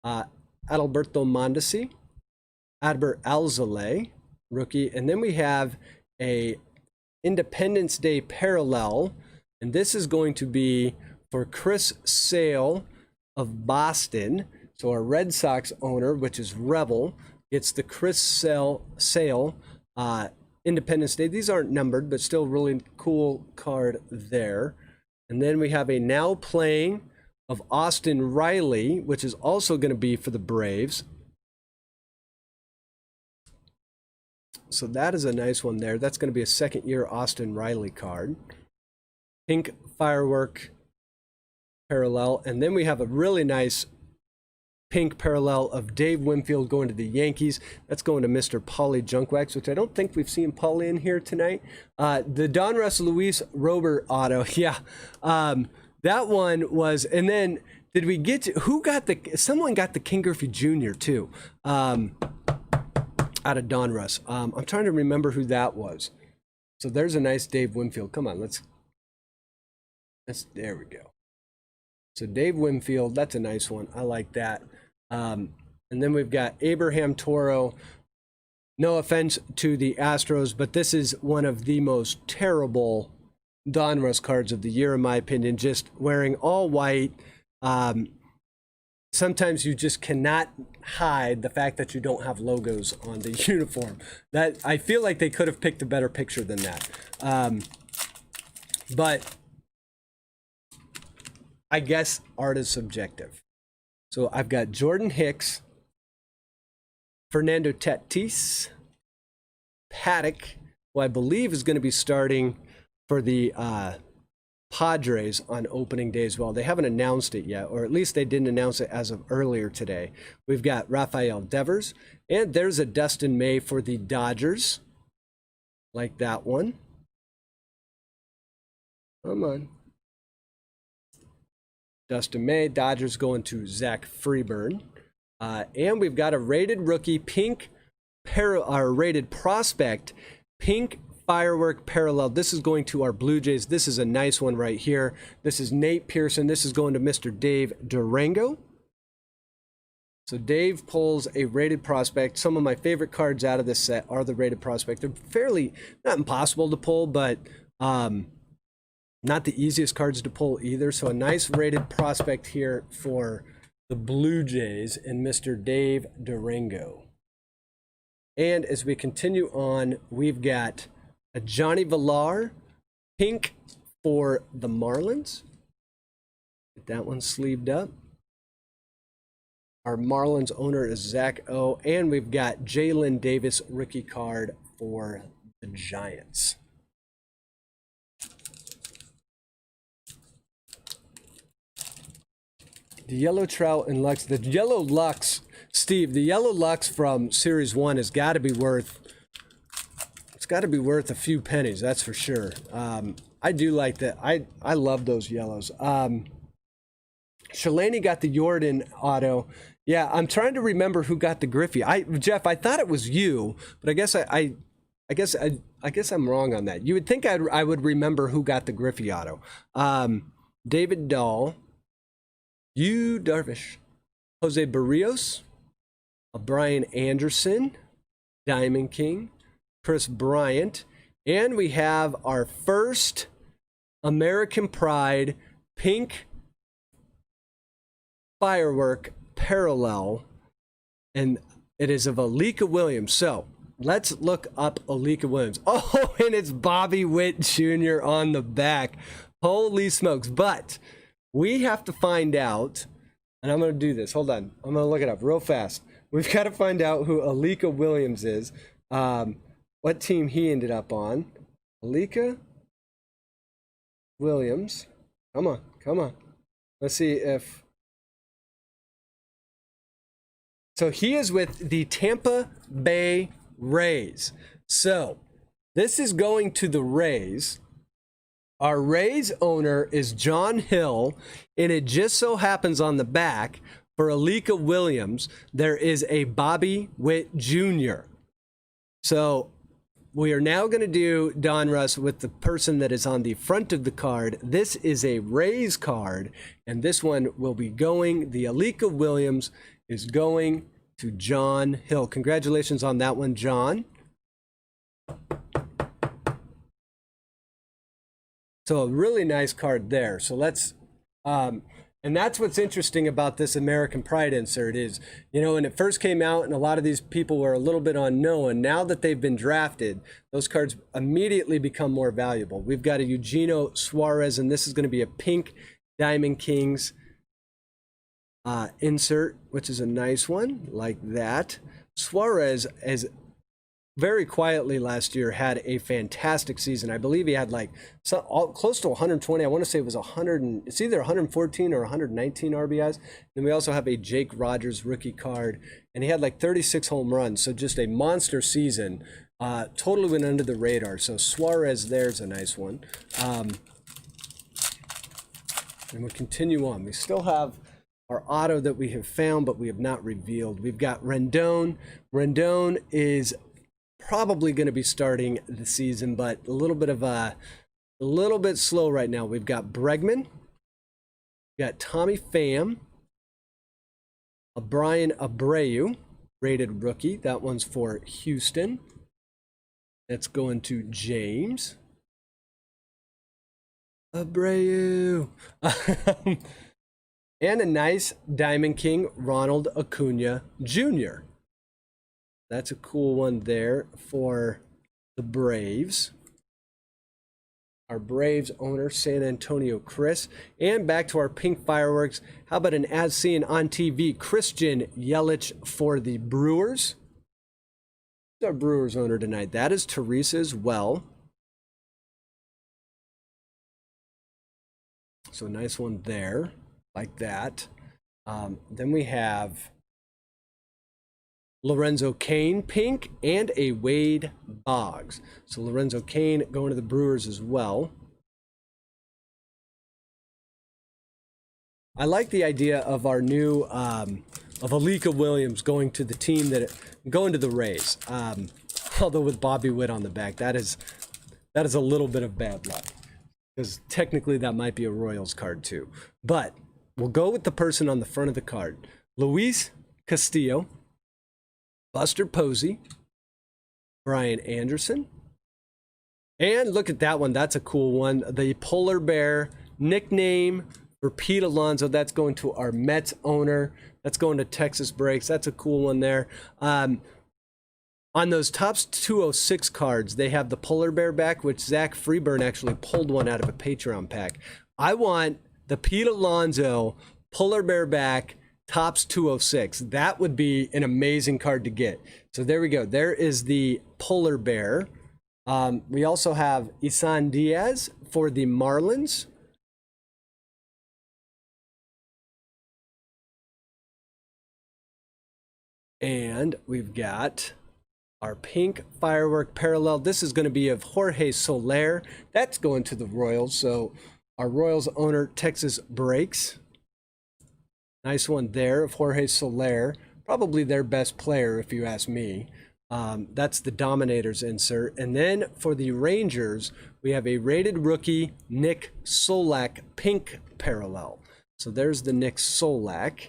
Adalberto Mondesi, Adbert Alzolay, rookie, and then we have a Independence Day parallel, and this is going to be for Chris Sale of Boston. So our Red Sox owner, which is Rebel, gets the Chris Sale Independence Day. These aren't numbered, but still really cool card there. And then we have a now playing of Austin Riley, which is also going to be for the Braves. So that is a nice one there. That's going to be a second-year Austin Riley card. Pink Firework parallel. And then we have a really nice pink parallel of Dave Winfield going to the Yankees. That's going to Mr. Pauleyjunkwax, which I don't think we've seen Paulie in here tonight. The Donruss Luis Robert auto. Yeah. That one was, and then did we get to, who got the, someone got the Ken Griffey Jr. too, out of Donruss. I'm trying to remember who that was. So there's a nice Dave Winfield. Come on, let's, there we go. So Dave Winfield, that's a nice one. I like that. And then we've got Abraham Toro. No offense to the Astros, but this is one of the most terrible Donruss cards of the year, in my opinion. Just wearing all white. Sometimes you just cannot hide the fact that you don't have logos on the uniform. That, I feel like they could have picked a better picture than that. But I guess art is subjective. So I've got Jordan Hicks, Fernando Tatis, Paddock, who I believe is going to be starting for the Padres on opening day as well. They haven't announced it yet, or at least they didn't announce it as of earlier today. We've got Rafael Devers, and there's a Dustin May for the Dodgers. Like that one. Come on. Dustin May, Dodgers going to Zach Freeburn. And we've got a rated rookie, pink, rated prospect, pink Firework parallel. This is going to our Blue Jays. This is a nice one right here. This is Nate Pearson. This is going to Mr. Dave Durango. So Dave pulls a rated prospect. Some of my favorite cards out of this set are the rated prospect. They're fairly, not impossible to pull, but not the easiest cards to pull either. So a nice rated prospect here for the Blue Jays and Mr. Dave Durango. And as we continue on, we've got a Johnny Villar, pink for the Marlins. Get that one sleeved up. Our Marlins owner is Zach O. And we've got Jalen Davis rookie card for the Giants. The yellow trout and Lux. The yellow Lux, Steve, the yellow Lux from Series 1 has got to be worth, it's got to be worth a few pennies, that's for sure. I do like that. I love those yellows. Shalani got the Jordan auto. Yeah, I'm trying to remember who got the Griffey. Jeff, I thought it was you, but I guess I guess I'm wrong on that. You would think I would remember who got the Griffey auto. David Dahl, Yu Darvish, Jose Barrios, Brian Anderson, Diamond King, Chris Bryant, and we have our first American Pride pink Firework parallel, and it is of Alika Williams. So let's look up Alika Williams. Oh, and it's Bobby Witt Jr. on the back. Holy smokes. But we have to find out, and I'm going to do this. Hold on. I'm going to look it up real fast. We've got to find out who Alika Williams is, what team he ended up on. Alika Williams. Come on. Come on. Let's see if... So he is with the Tampa Bay Rays. So this is going to the Rays. Our Rays owner is John Hill, and it just so happens on the back for Alika Williams, there is a Bobby Witt Jr. So we are now going to do Donruss with the person that is on the front of the card. This is a Rays card, and this one will be going, the Alika Williams is going to John Hill. Congratulations on that one, John. So a really nice card there. So let's, and that's what's interesting about this American Pride insert is, you know, when it first came out and a lot of these people were a little bit unknown, now that they've been drafted, those cards immediately become more valuable. We've got a Eugenio Suarez, and this is going to be a pink Diamond Kings insert, which is a nice one, like that. Suarez has very quietly last year had a fantastic season. I believe he had like close to 120. I want to say it was 100. It's either 114 or 119 RBIs. Then we also have a Jake Rogers rookie card, and he had like 36 home runs. So just a monster season. Totally went under the radar. So Suarez, there's a nice one. And we'll continue on. We still have our auto that we have found, but we have not revealed. We've got Rendon. Rendon is probably going to be starting the season, but a little bit slow right now. We've got Bregman, we've got Tommy Pham, a Brian Abreu, rated rookie. That one's for Houston. That's going to James Abreu. And a nice Diamond King, Ronald Acuna Jr. That's a cool one there for the Braves. Our Braves owner, San Antonio Chris. And back to our pink Fireworks. How about an as seen on TV, Christian Yelich for the Brewers? Our Brewers owner tonight. That is Teresa as well. So nice one there, like that. Then we have Lorenzo Cain pink and a Wade Boggs. So Lorenzo Cain going to the Brewers as well. I like the idea of our new of Alika Williams going to the team going to the Rays. Although with Bobby Witt on the back, that is a little bit of bad luck, because technically that might be a Royals card too. But we'll go with the person on the front of the card. Luis Castillo, Buster Posey, Brian Anderson, and look at that one. That's a cool one. The Polar Bear nickname for Pete Alonso. That's going to our Mets owner. That's going to Texas Breaks. That's a cool one there. On those Topps 206 cards, they have the Polar Bear back, which Zach Freeburn actually pulled one out of a Patreon pack. I want the Pete Alonso Polar Bear back Topps 206. That would be an amazing card to get. So there we go. There is the polar bear. We also have Isan Diaz for the Marlins. And we've got our pink Firework parallel. This is going to be of Jorge Soler. That's going to the Royals. So our Royals owner, Texas Breaks. Nice one there of Jorge Soler. Probably their best player, if you ask me. That's the Dominators insert. And then for the Rangers, we have a rated rookie, Nick Solak pink parallel. So there's the Nick Solak.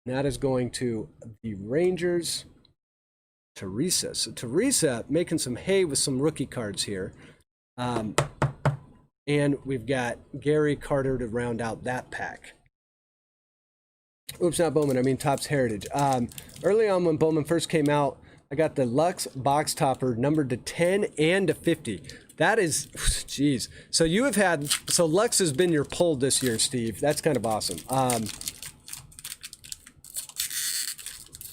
That is going to the Rangers. Teresa. So Teresa making some hay with some rookie cards here. And we've got Gary Carter to round out that pack. Oops, not Bowman. I mean Topps Heritage. Early on when Bowman first came out, I got the Lux box topper numbered to 10 and to 50. That is, geez. So you have had, so Lux has been your pull this year, Steve. That's kind of awesome.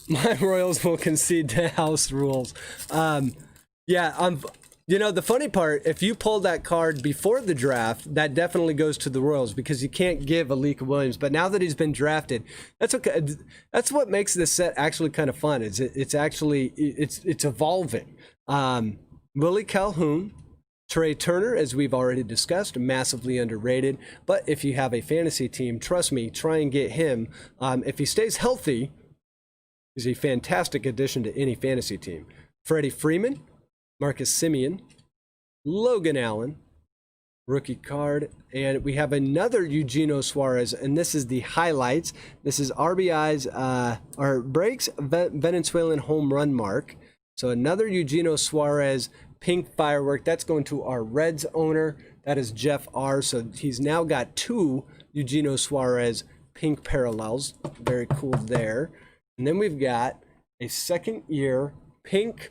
My Royals will concede to house rules. Yeah, you know, the funny part, if you pull that card before the draft, that definitely goes to the Royals because you can't give Alika Williams. But now that he's been drafted, that's okay. That's what makes this set actually kind of fun. It's actually evolving. Willie Calhoun, Trey Turner, as we've already discussed, massively underrated. But if you have a fantasy team, trust me, try and get him. If he stays healthy, he's a fantastic addition to any fantasy team. Freddie Freeman, Marcus Semien, Logan Allen, rookie card, and we have another Eugenio Suarez, and this is the highlights. This is RBI's or breaks Venezuelan home run mark. So another Eugenio Suarez pink Firework. That's going to our Reds owner. That is Jeff R. So he's now got two Eugenio Suarez pink parallels. Very cool there. And then we've got a second year pink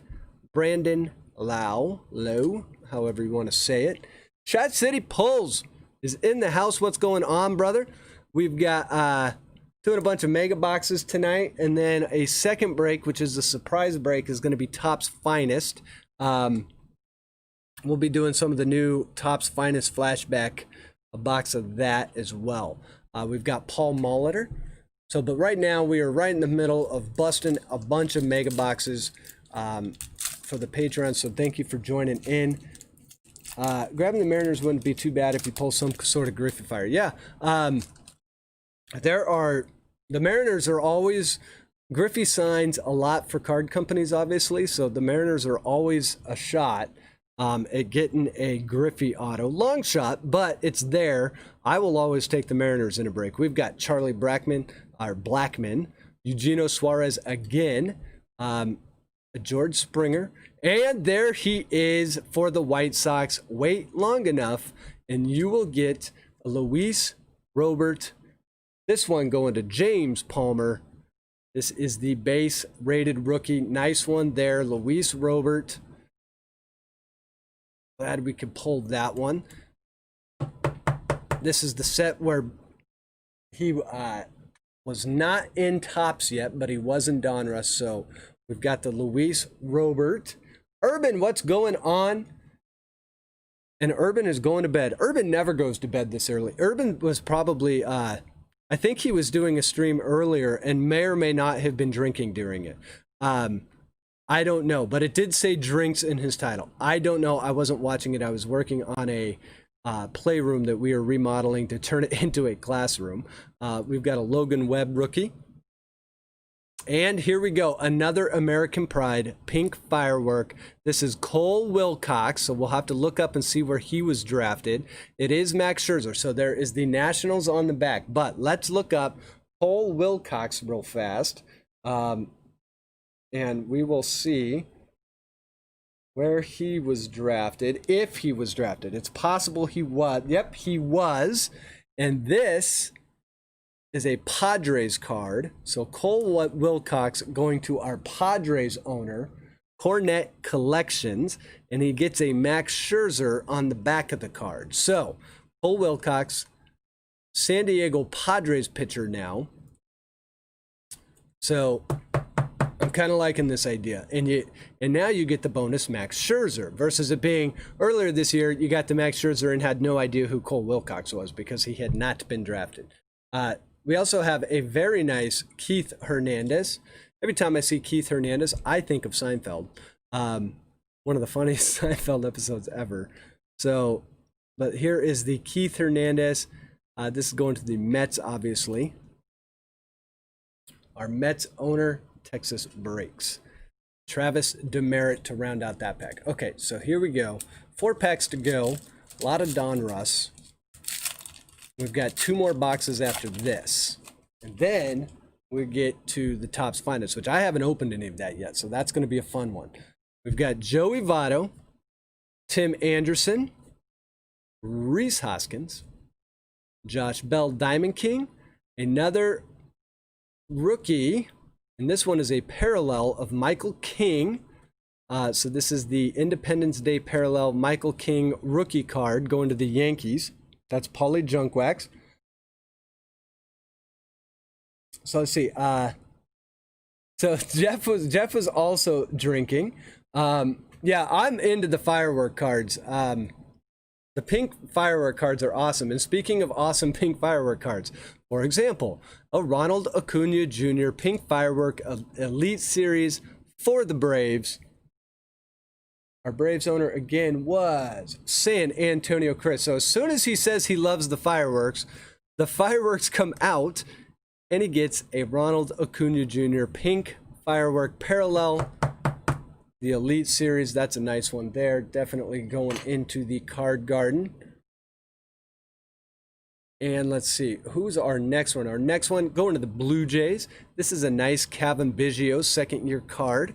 Brandon Lowe, however you want to say it. Shot City Pulls is in the house. What's going on, brother? We've got doing a bunch of mega boxes tonight, and then a second break, which is the surprise break, is going to be Topps Finest. We'll be doing some of the new Topps Finest flashback, a box of that as well. We've got Paul Molitor. So, but right now we are right in the middle of busting a bunch of mega boxes for the Patreon. So thank you for joining in. Grabbing the Mariners wouldn't be too bad if you pull some sort of Griffey Fire. Yeah. The Mariners are always, Griffey signs a lot for card companies, obviously. So the Mariners are always a shot at getting a Griffey auto. Long shot, but it's there. I will always take the Mariners in a break. We've got Charlie Blackman, Eugenio Suarez again, George Springer, and there he is for the White Sox. Wait long enough, and you will get Luis Robert. This one going to James Palmer. This is the base rated rookie. Nice one there, Luis Robert. Glad we could pull that one. This is the set where he was not in Topps yet, but he was in Donruss. So we've got the Luis Robert. Urban, what's going on? And Urban is going to bed. Urban never goes to bed this early. Urban was probably, I think he was doing a stream earlier and may or may not have been drinking during it. I don't know, but it did say drinks in his title. I don't know. I wasn't watching it. I was working on a playroom that we are remodeling to turn it into a classroom. We've got a Logan Webb rookie. And here we go. Another American Pride pink Firework. This is Cole Wilcox. So we'll have to look up and see where he was drafted. It is Max Scherzer. So there is the Nationals on the back. But let's look up Cole Wilcox real fast. And we will see where he was drafted, if he was drafted. It's possible he was. Yep, he was. And this is a Padres card. So Cole Wilcox going to our Padres owner, Cornette Collections, and he gets a Max Scherzer on the back of the card. So Cole Wilcox, San Diego Padres pitcher now. So I'm kind of liking this idea. And now you get the bonus Max Scherzer versus it being earlier this year, you got the Max Scherzer and had no idea who Cole Wilcox was because he had not been drafted. We also have a very nice Keith Hernandez. Every time I see Keith Hernandez, I think of Seinfeld. One of the funniest Seinfeld episodes ever. So, but here is the Keith Hernandez. This is going to the Mets, obviously. Our Mets owner, Texas Breaks. Travis Demerit to round out that pack. Okay, so here we go. 4 packs to go. A lot of Donruss. We've got 2 more boxes after this. And then we get to the Topps Finest, which I haven't opened any of that yet, so that's going to be a fun one. We've got Joey Votto, Tim Anderson, Rhys Hoskins, Josh Bell Diamond King, another rookie, and this one is a parallel of Michael King. So this is the Independence Day parallel Michael King rookie card going to the Yankees. That's Pauleyjunkwax. So let's see. So Jeff was also drinking. Yeah, I'm into the Firework cards. The pink Firework cards are awesome. And speaking of awesome pink Firework cards, for example, a Ronald Acuna Jr. pink Firework Elite Series for the Braves. Our Braves owner again was San Antonio Chris. So as soon as he says he loves the fireworks come out, and he gets a Ronald Acuna Jr. pink Firework parallel. The Elite Series, that's a nice one there. Definitely going into the card garden. And let's see, who's our next one? Our next one, going to the Blue Jays. This is a nice Kevin Biggio second-year card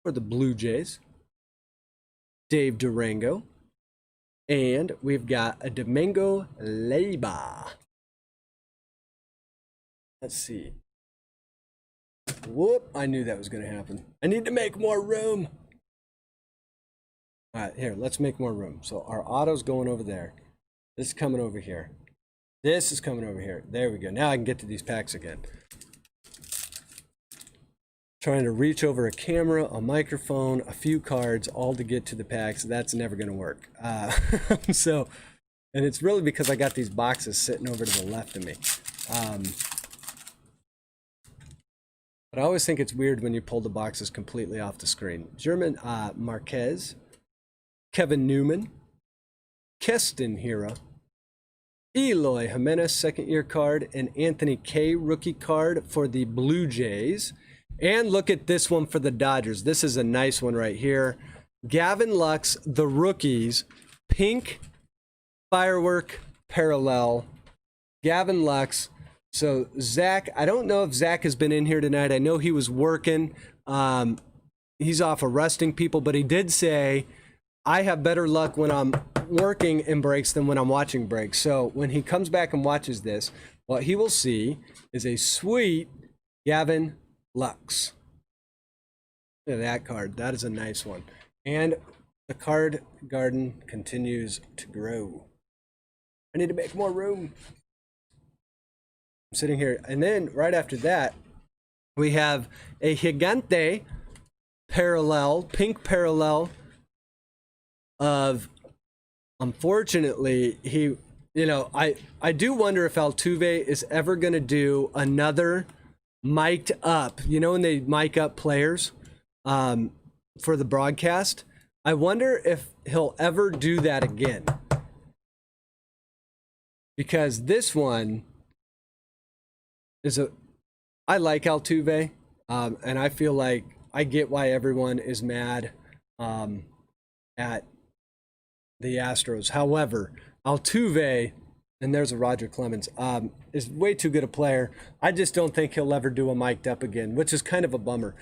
for the Blue Jays. Dave Durango. And we've got a Domingo Leyba. Let's see. Whoop, I knew that was going to happen. I need to make more room. All right, here, let's make more room. So our auto's going over there. This is coming over here. This is coming over here. There we go. Now I can get to these packs again. Trying to reach over a camera, a microphone, a few cards, all to get to the packs. That's never going to work. So, and it's really because I got these boxes sitting over to the left of me. But I always think it's weird when you pull the boxes completely off the screen. German Marquez, Kevin Newman, Keston Hira, Eloy Jimenez second-year card, and Anthony K rookie card for the Blue Jays. And look at this one for the Dodgers. This is a nice one right here. Gavin Lux, the rookies, pink Firework parallel. Gavin Lux. So Zach, I don't know if Zach has been in here tonight. I know he was working. He's off arresting people, but he did say, I have better luck when I'm working in breaks than when I'm watching breaks. So when he comes back and watches this, what he will see is a sweet Gavin Lux. Look at that card. That is a nice one. And the card garden continues to grow. I need to make more room. I'm sitting here. And then right after that, we have a Gigante parallel, pink parallel of, unfortunately, I do wonder if Altuve is ever going to do another mic'd up, when they mic up players for the broadcast. I wonder if he'll ever do that again. Because this one is I like Altuve, and I feel like I get why everyone is mad at the Astros. However, Altuve, and there's a Roger Clemens, is way too good a player. I just don't think he'll ever do a mic'd up again, which is kind of a bummer.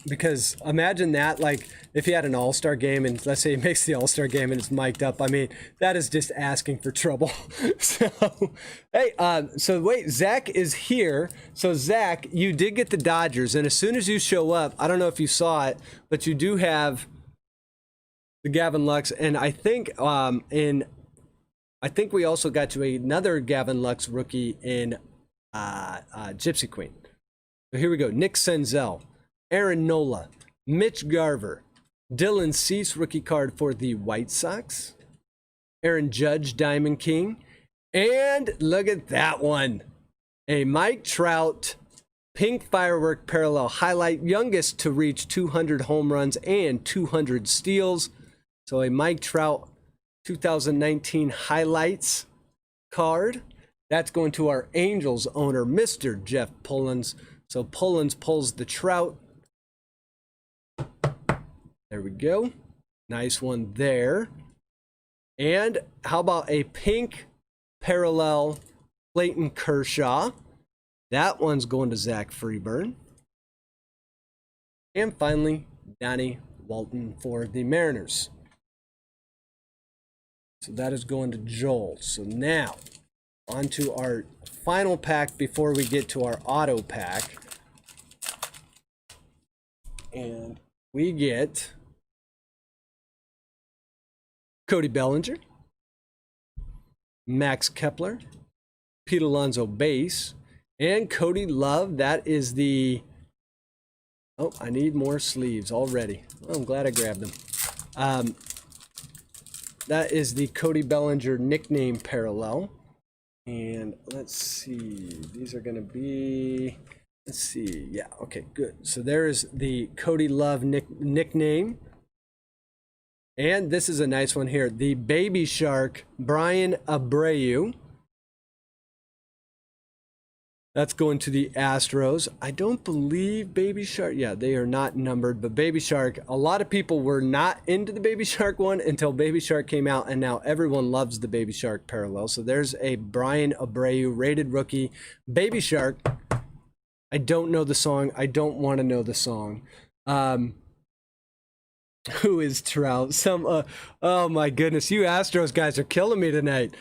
Because imagine that, like, if he had an all-star game and let's say he makes the all-star game and it's mic'd up, I mean, that is just asking for trouble. So, hey, so wait, Zach is here. So Zach, you did get the Dodgers, and as soon as you show up, I don't know if you saw it, but you do have the Gavin Lux, and I think I think we also got you another Gavin Lux rookie in Gypsy Queen. So here we go. Nick Senzel, Aaron Nola, Mitch Garver, Dylan Cease, rookie card for the White Sox, Aaron Judge, Diamond King, and look at that one. A Mike Trout pink firework parallel highlight, youngest to reach 200 home runs and 200 steals. So a Mike Trout 2019 highlights card. That's going to our Angels owner, Mr. Jeff Pullins. So Pullins pulls the Trout. There we go. Nice one there. And how about a pink parallel Clayton Kershaw? That one's going to Zach Freeburn. And finally, Donnie Walton for the Mariners. So that is going to Joel. So now, on to our final pack before we get to our auto pack. And we get Cody Bellinger, Max Kepler, Pete Alonso base, and Cody Love. That is the... Oh, I need more sleeves already. Oh, I'm glad I grabbed them. That is the Cody Bellinger nickname parallel. And let's see. These are going to be... Let's see. Yeah, okay, good. So there is the Cody Love nickname. And this is a nice one here. The Baby Shark, Brian Abreu. That's going to the Astros. I don't believe Baby Shark. Yeah, they are not numbered. But Baby Shark, a lot of people were not into the Baby Shark one until Baby Shark came out. And now everyone loves the Baby Shark parallel. So there's a Brian Abreu rated rookie. Baby Shark. I don't know the song. I don't want to know the song. Who is Trout? Oh my goodness, you Astros guys are killing me tonight.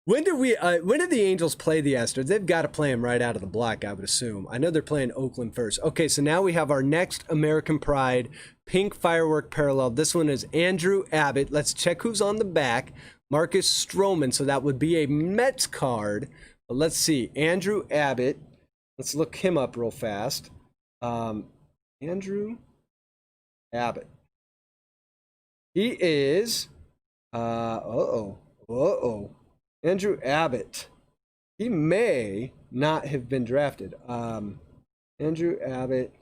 When did the Angels play the Astros? They've got to play them right out of the block, I would assume. I know they're playing Oakland first. Okay, so now we have our next American Pride pink firework parallel. This one is Andrew Abbott. Let's check who's on the back. Marcus Stroman, so that would be a Mets card. But let's see, Andrew Abbott. Let's look him up real fast. Andrew Abbott. He is Andrew Abbott. He may not have been drafted. Andrew Abbott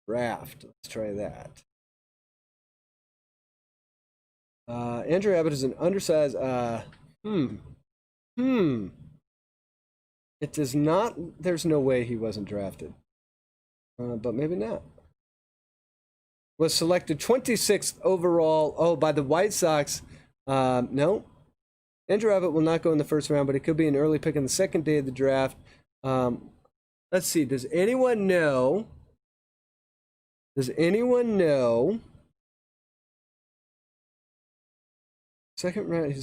draft. Let's try that. Andrew Abbott is an undersized It does not, there's no way he wasn't drafted. But maybe not. Was selected 26th overall. By the White Sox. No. Andrew Abbott will not go in the first round, but it could be an early pick on the second day of the draft. Let's see. Does anyone know? Second round.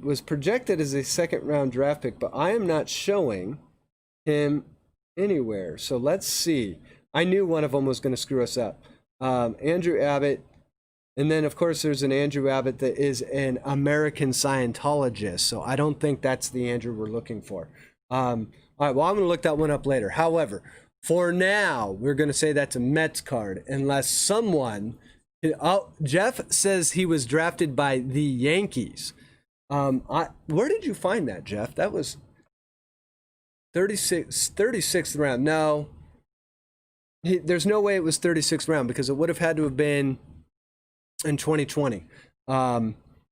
Was projected as a second round draft pick, but I am not showing him anywhere. So let's see. I knew one of them was going to screw us up. Andrew Abbott. And then, of course, there's an Andrew Abbott that is an American Scientologist. So I don't think that's the Andrew we're looking for. All right, well, I'm going to look that one up later. However, for now, we're going to say that's a Mets card. Unless someone... Jeff says he was drafted by the Yankees. Where did you find that, Jeff? That was 36th round. No. There's no way it was 36th round because it would have had to have been... in 2020.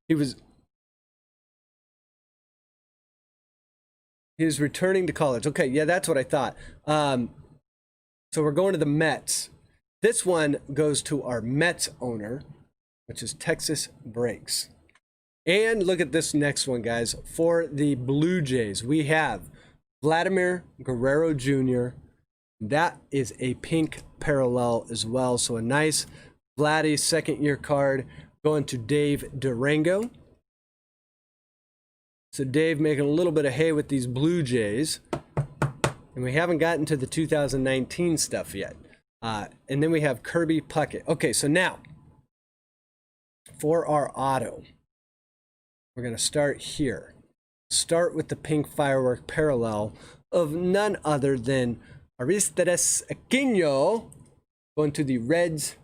He was returning to college. Okay, yeah, that's what I thought. So we're going to the Mets. This one goes to our Mets owner, which is Texas Breaks. And look at this next one, guys. For the Blue Jays, we have Vladimir Guerrero Jr. That is a pink parallel as well. So a nice Vladdy second-year card going to Dave Durango. So Dave making a little bit of hay with these Blue Jays. And we haven't gotten to the 2019 stuff yet. And then we have Kirby Puckett. Okay, so now, for our auto, we're going to start here. start with the pink Firework parallel of none other than Aristides Aquino, going to the Reds.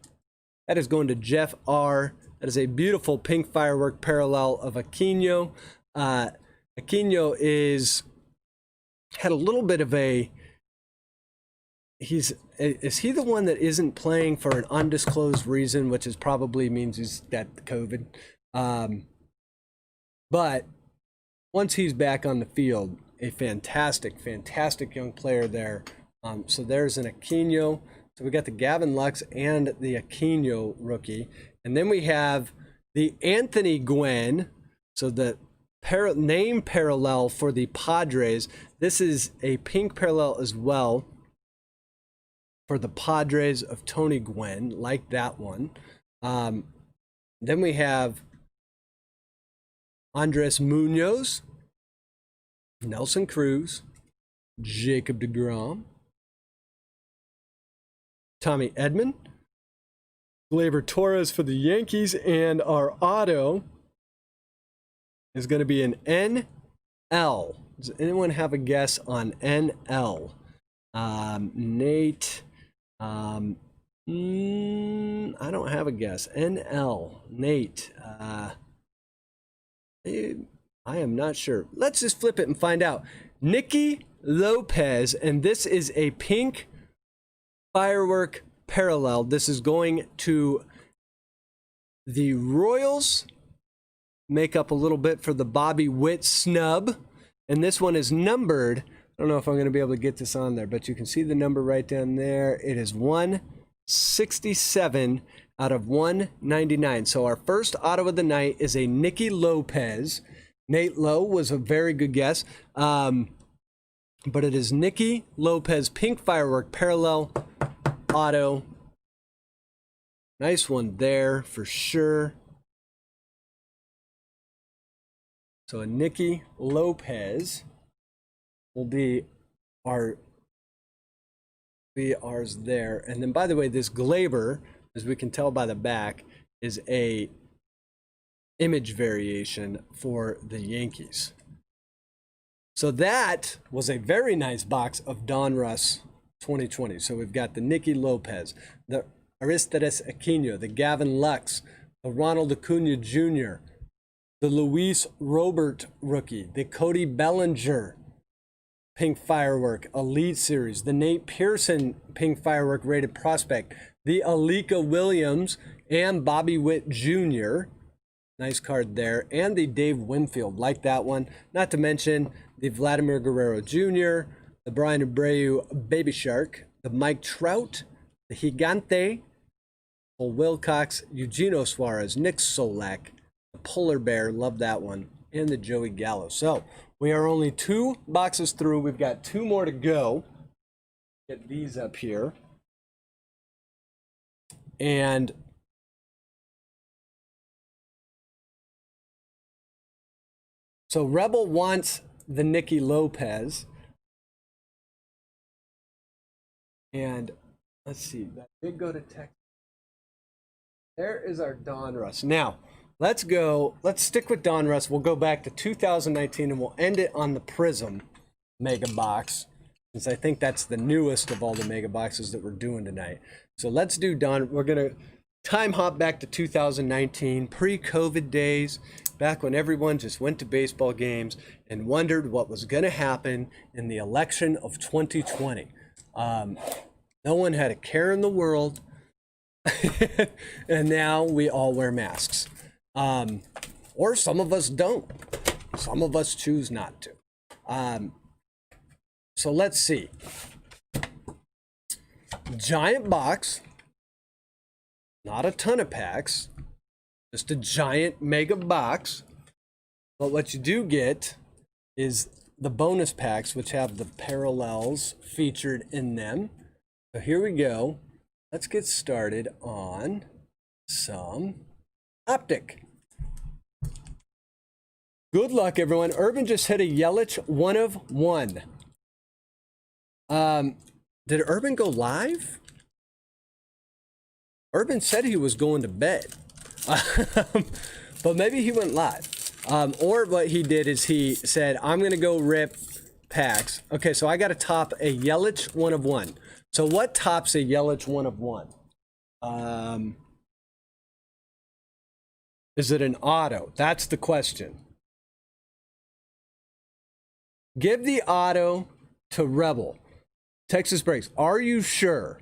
That is going to Jeff R. That is a beautiful pink Firework parallel of Aquino. Aquino had a little bit of a... Is he the one that isn't playing for an undisclosed reason, which is probably means he's got COVID? But once he's back on the field, a fantastic young player there. So there's an Aquino. So we got the Gavin Lux and the Aquino rookie. And then we have the Anthony Gwynn. So the name parallel for the Padres. This is a pink parallel as well for the Padres of Tony Gwynn, like that one. Then we have Andres Munoz, Nelson Cruz, Jacob deGrom, Tommy Edman, Gleyber Torres for the Yankees, and our auto is going to be an NL. Does anyone have a guess on NL? Nate, I don't have a guess. NL, Nate, I am not sure. Let's just flip it and find out. Nicky Lopez, and this is a pink Firework parallel. This is going to the Royals. Make up a little bit for the Bobby Witt snub. And this one is numbered. I don't know if I'm going to be able to get this on there, but you can see the number right down there. It is 167 out of 199. So our first auto of the night is a Nicky Lopez. Nate Lowe was a very good guess. But it is Nicky Lopez pink Firework parallel auto. Nice one there for sure. So a Nicky Lopez will be ours there. And then, by the way, this Gleyber, as we can tell by the back, is a image variation for the Yankees. So that was a very nice box of Donruss 2020. So we've got the Nicky Lopez, the Aristides Aquino, the Gavin Lux, the Ronald Acuna Jr., the Luis Robert rookie, the Cody Bellinger pink Firework Elite Series, the Nate Pearson pink Firework rated prospect, the Alika Williams and Bobby Witt Jr. Nice card there. And the Dave Winfield, like that one. Not to mention the Vladimir Guerrero Jr., the Brian Abreu Baby Shark, the Mike Trout, the Gigante, Paul Wilcox, Eugenio Suarez, Nick Solak, the Polar Bear, love that one, and the Joey Gallo. So we are only 2 boxes through. We've got 2 more to go. Get these up here. And so Rebel wants the Nicky Lopez. And let's see, that did go to Texas. There is our Donruss. Now, let's stick with Donruss. We'll go back to 2019 and we'll end it on the Prizm Mega Box, since I think that's the newest of all the Mega Boxes that we're doing tonight. So let's do we're going to time hop back to 2019, pre-COVID days, back when everyone just went to baseball games and wondered what was going to happen in the election of 2020. No one had a care in the world, and now we all wear masks. Or some of us don't. Some of us choose not to. So let's see. Giant box. Not a ton of packs. Just a giant mega box. But what you do get is the bonus packs, which have the parallels featured in them. So here we go. Let's get started on some Optic. Good luck, everyone. Urban just hit a Yelich 1 of 1. Did Urban go live? Urban said he was going to bed. But maybe he went live. Or what he did is he said, I'm going to go rip packs. Okay, so I got to top a Yelich 1 of 1. So what tops a Yelich 1 of 1? Is it an auto? That's the question. Give the auto to Rebel. Texas Breaks. Are you sure?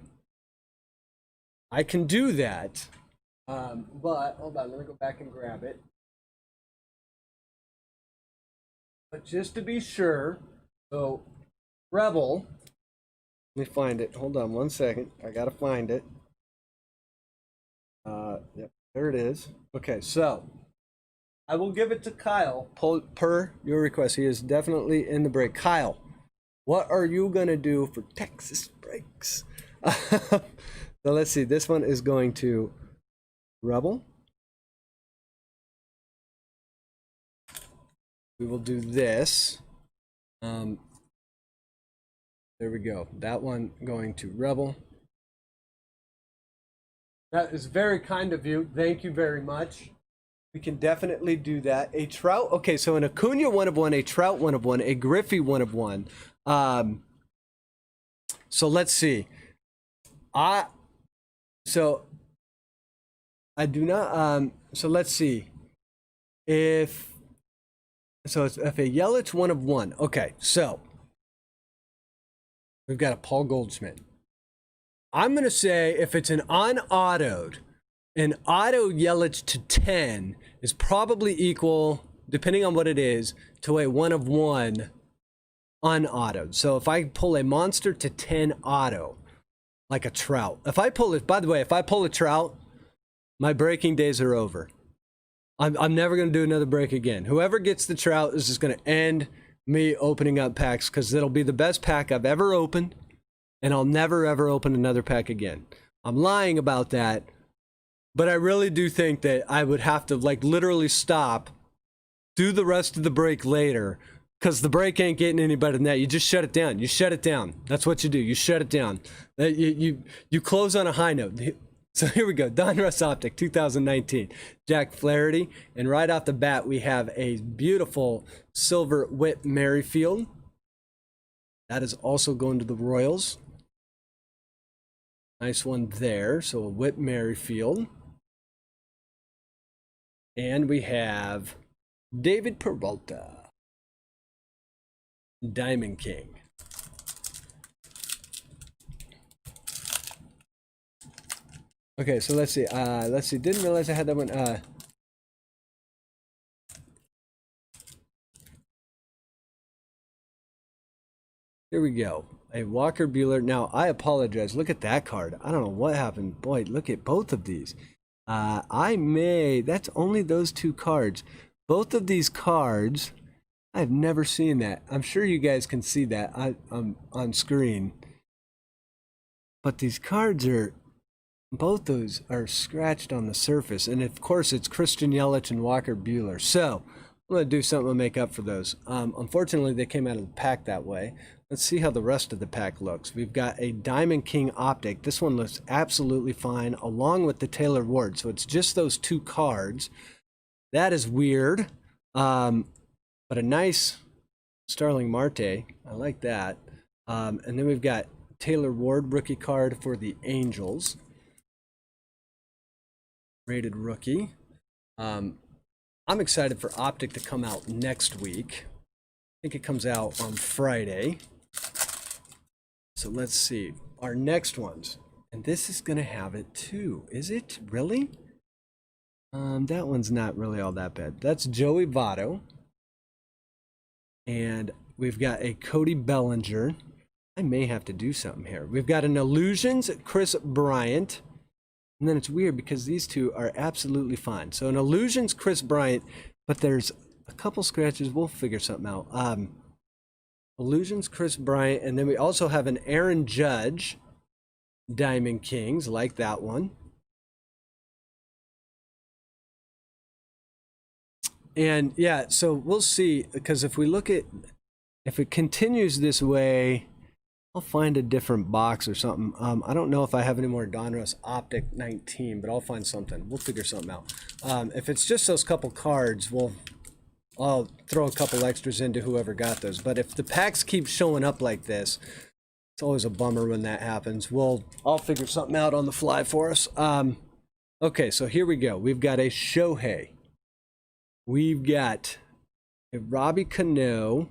I can do that. But, hold on, let me go back and grab it. But just to be sure, so Rebel, let me find it. Hold on 1 second. I gotta find it. Yep, there it is. Okay, so I will give it to Kyle per your request. He is definitely in the break. Kyle, what are you gonna do for Texas Breaks? So let's see. This one is going to Rebel. We will do this. There we go. That one going to Rebel. That is very kind of you. Thank you very much. We can definitely do that. A Trout. Okay, so an Acuna 1 of 1, a Trout 1 of 1, a Griffey 1 of 1. So let's see. So I do not. So let's see. If it's a Yelich 1 of 1. Okay, so we've got a Paul Goldschmidt. I'm going to say if it's an unautoed, an auto Yelich to 10 is probably equal, depending on what it is, to a 1 of 1 unautoed. So if I pull a monster to 10 auto, like a Trout. If I pull it, by the way, if I pull a Trout, my breaking days are over. I'm never going to do another break again. Whoever gets the Trout is just going to end me opening up packs because it'll be the best pack I've ever opened. And I'll never, ever open another pack again. I'm lying about that. But I really do think that I would have to, like, literally stop, do the rest of the break later, because the break ain't getting any better than that. You just shut it down. You shut it down. That's what you do. You shut it down. You close on a high note. So here we go. Donruss Optic 2019. Jack Flaherty. And right off the bat, we have a beautiful silver Whit Merrifield. That is also going to the Royals. Nice one there. So a Whit Merrifield. And we have David Peralta. Diamond King. Okay, so let's see. Didn't realize I had that one. Here we go. A Walker Buehler. Now, I apologize. Look at that card. I don't know what happened. Boy, look at both of these. That's only those two cards. Both of these cards, I've never seen that. I'm sure you guys can see that on screen. But these cards are, both those are scratched on the surface. And of course, it's Christian Yelich and Walker Buehler. So, I'm going to do something to make up for those. Unfortunately, they came out of the pack that way. Let's see how the rest of the pack looks. We've got a Diamond King Optic. This one looks absolutely fine, along with the Taylor Ward. So it's just those two cards. That is weird. But a nice Starling Marte. I like that. And then we've got Taylor Ward rookie card for the Angels. Rated rookie. I'm excited for Optic to come out next week. I think it comes out on Friday. So let's see. Our next ones. And this is going to have it too. Is it really? That one's not really all that bad. That's Joey Votto. And we've got a Cody Bellinger. I may have to do something here. We've got an Illusions Chris Bryant. And then it's weird because these two are absolutely fine. So an Illusions Chris Bryant, but there's a couple scratches. We'll figure something out. Illusions Chris Bryant, and then we also have an Aaron Judge Diamond Kings, like that one. And yeah, so we'll see, because if it continues this way, I'll find a different box or something. I don't know if I have any more Donruss Optic 19, but I'll find something. We'll figure something out. If it's just those couple cards, we'll I'll throw a couple extras into whoever got those. But if the packs keep showing up like this, it's always a bummer when that happens. I'll figure something out on the fly for us. Okay, so here we go. We've got a Shohei. We've got a Robbie Cano.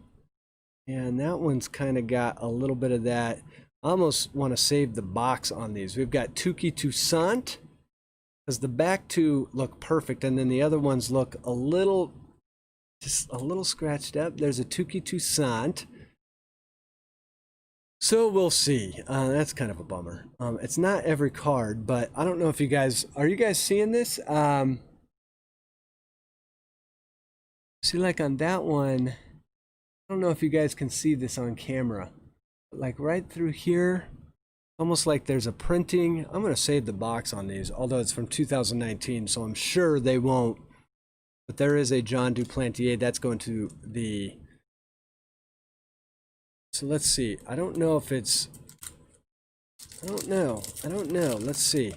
And that one's kind of got a little bit of that. I almost want to save the box on these. We've got Tuki Toussaint, because the back two look perfect, and then the other ones look just a little scratched up. There's a Tuki Toussaint. So we'll see. That's kind of a bummer. It's not every card, but I don't know if are you guys seeing this? See, like on that one, I don't know if you guys can see this on camera. But like right through here, almost like there's a printing. I'm going to save the box on these, although it's from 2019, so I'm sure they won't. But there is a John Duplantier. That's going to the... So let's see. I don't know if it's... I don't know. Let's see.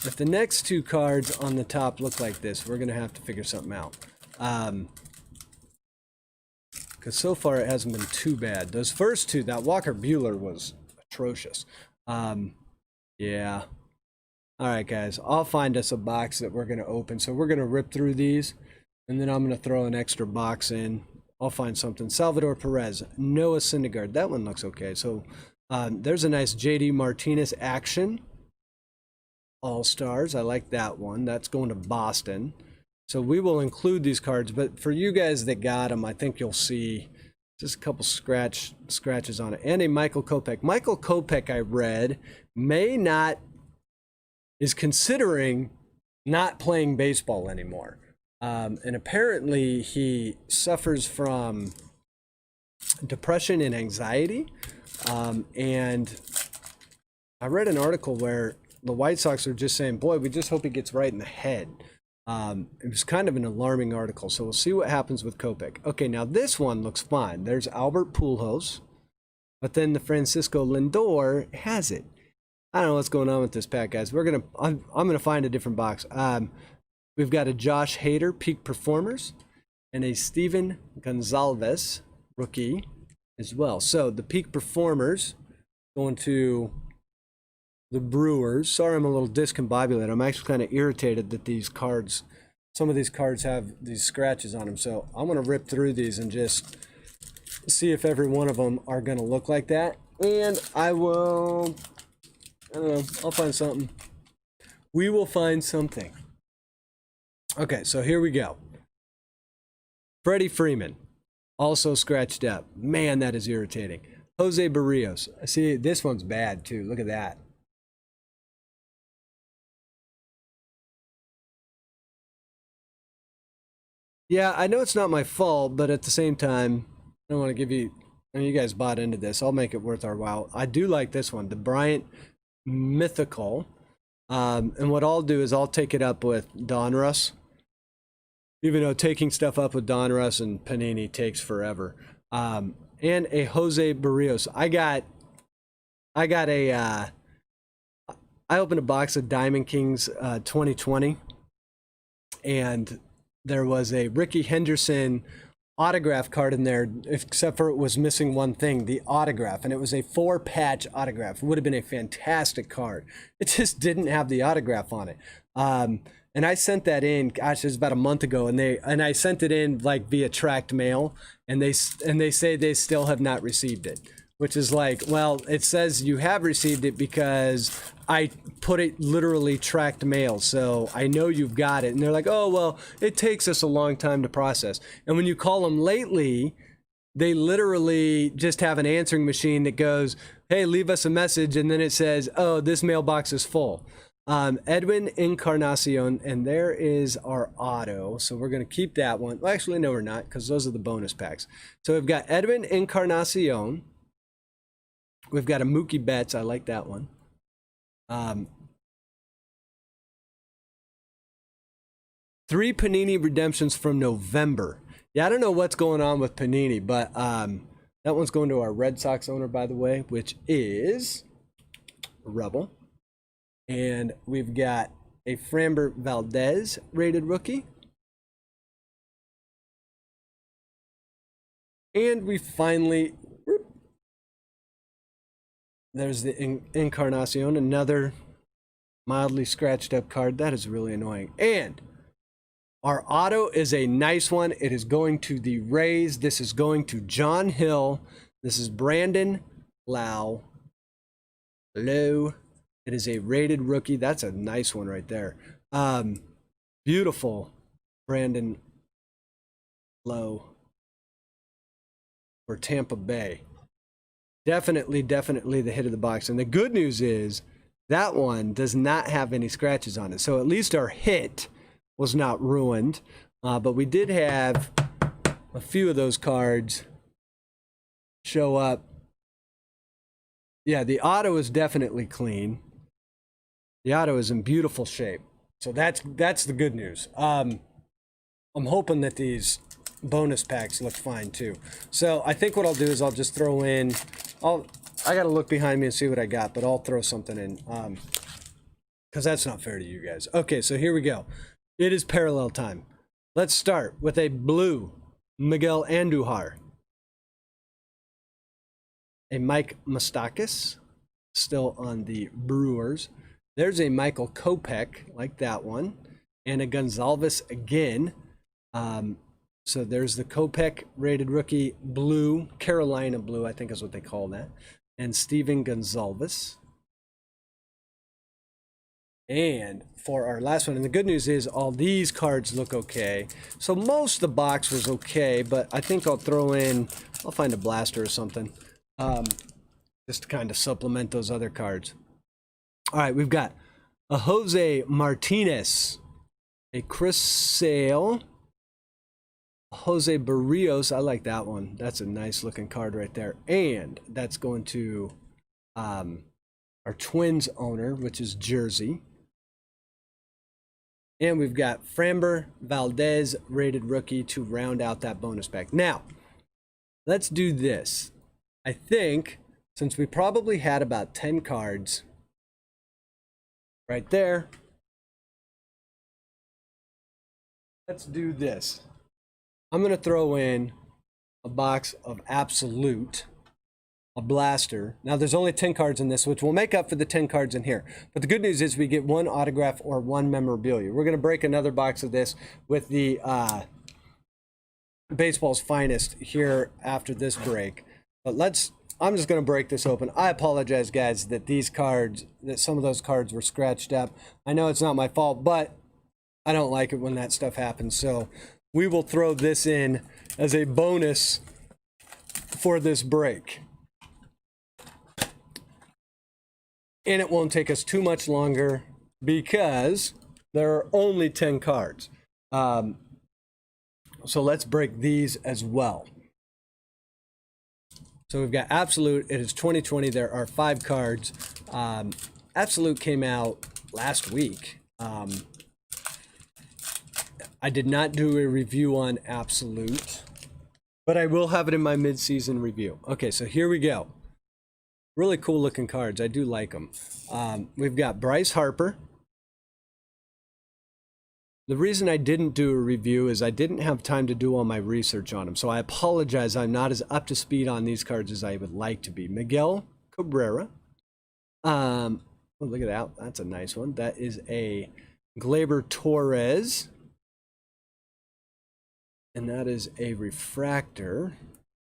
If the next two cards on the top look like this, we're going to have to figure something out. Because so far it hasn't been too bad. Those first two, that Walker Buehler was atrocious. Yeah. All right, guys. I'll find us a box that we're going to open. So we're going to rip through these, and then I'm going to throw an extra box in. I'll find something. Salvador Perez, Noah Syndergaard. That one looks okay. So there's a nice JD Martinez action. All-Stars. I like that one. That's going to Boston. So we will include these cards. But for you guys that got them, I think you'll see just a couple scratches on it. And a Michael Kopech. Michael Kopech, I read, is considering not playing baseball anymore. And apparently he suffers from depression and anxiety. And I read an article where the White Sox are just saying, boy, we just hope he gets right in the head. It was kind of an alarming article. So we'll see what happens with Kopech. Okay, now this one looks fine. There's Albert Pujols. But then the Francisco Lindor has it. I don't know what's going on with this pack, guys. I'm gonna find a different box. We've got a Josh Hader, Peak Performers, and a Steven Gonzalez, rookie, as well. So the Peak Performers going to the Brewers. Sorry, I'm a little discombobulated. I'm actually kind of irritated that some of these cards have these scratches on them. So I'm gonna rip through these and just see if every one of them are gonna look like that. And I don't know, I'll find something. We will find something. Okay, so here we go. Freddie Freeman, also scratched up. Man, that is irritating. Jose Barrios. See, this one's bad too. Look at that. Yeah, I know it's not my fault, but at the same time, I don't want to give you... I mean, you guys bought into this. I'll make it worth our while. I do like this one, the Bryant Mythical. And what I'll do is I'll take it up with Donruss. Even though taking stuff up with Donruss and Panini takes forever. And a Jose Barrios. I opened a box of Diamond Kings 2020. And there was a Ricky Henderson autograph card in there, except for it was missing one thing, the autograph, and it was a 4-patch autograph. It would have been a fantastic card. It just didn't have the autograph on it. And I sent that in, gosh, it was about a month ago, and I sent it in like via tracked mail, and they say they still have not received it, which is like, well, it says you have received it because I put it literally tracked mail, so I know you've got it. And they're like, oh, well, it takes us a long time to process. And when you call them lately, they literally just have an answering machine that goes, hey, leave us a message, and then it says, oh, this mailbox is full. Edwin Encarnacion, and there is our auto, so we're going to keep that one. Well, actually, no, we're not, because those are the bonus packs. So we've got Edwin Encarnacion. We've got a Mookie Betts. I like that one. 3 Panini redemptions from November. Yeah, I don't know what's going on with Panini, but that one's going to our Red Sox owner, by the way, which is Rebel. And we've got a Framber Valdez rated rookie. And we finally, there's the Encarnacion, another mildly scratched up card. That is really annoying. And our auto is a nice one. It is going to the Rays. This is going to John Hill. This is Brandon Lowe. It is a rated rookie. That's a nice one right there. Beautiful Brandon Lowe for Tampa Bay. Definitely the hit of the box. And the good news is that one does not have any scratches on it. So at least our hit was not ruined. But we did have a few of those cards show up. Yeah, the auto is definitely clean. The auto is in beautiful shape. So that's the good news. I'm hoping that these bonus packs look fine too. So I think what I'll do is I'll just throw in, I gotta look behind me and see what I got, but I'll throw something in because that's not fair to you guys. Okay, so here we go. It is parallel time. Let's start with a blue Miguel Andujar, a Mike Moustakas, still on the Brewers. There's a Michael Kopech, like that one, and a Gonzalez again. So there's the Kopech rated rookie blue, Carolina blue, I think is what they call that, and Steven Gonzalez. And for our last one, and the good news is all these cards look okay. So most of the box was okay, but I think I'll throw in, I'll find a blaster or something, just to kind of supplement those other cards. All right, we've got a Jose Martinez, a Chris Sale, Jose Barrios. I like that one. That's a nice looking card right there. And that's going to our Twins owner, which is Jersey. And we've got Framber Valdez, rated rookie, to round out that bonus pack. Now, let's do this. I think, since we probably had about 10 cards right there, let's do this. I'm going to throw in a box of Absolute, a blaster. Now, there's only 10 cards in this, which will make up for the 10 cards in here. But the good news is we get one autograph or one memorabilia. We're going to break another box of this with the Baseball's Finest here after this break. But I'm just going to break this open. I apologize, guys, that some of those cards were scratched up. I know it's not my fault, but I don't like it when that stuff happens. So we will throw this in as a bonus for this break. And it won't take us too much longer because there are only 10 cards. So let's break these as well. So we've got Absolute. It is 2020. There are 5 cards. Absolute came out last week. I did not do a review on Absolute, but I will have it in my mid-season review. Okay, so here we go. Really cool looking cards. I do like them. We've got Bryce Harper. The reason I didn't do a review is I didn't have time to do all my research on them. So I apologize. I'm not as up to speed on these cards as I would like to be. Miguel Cabrera. Oh, look at that. That's a nice one. That is a Gleyber Torres. And that is a refractor.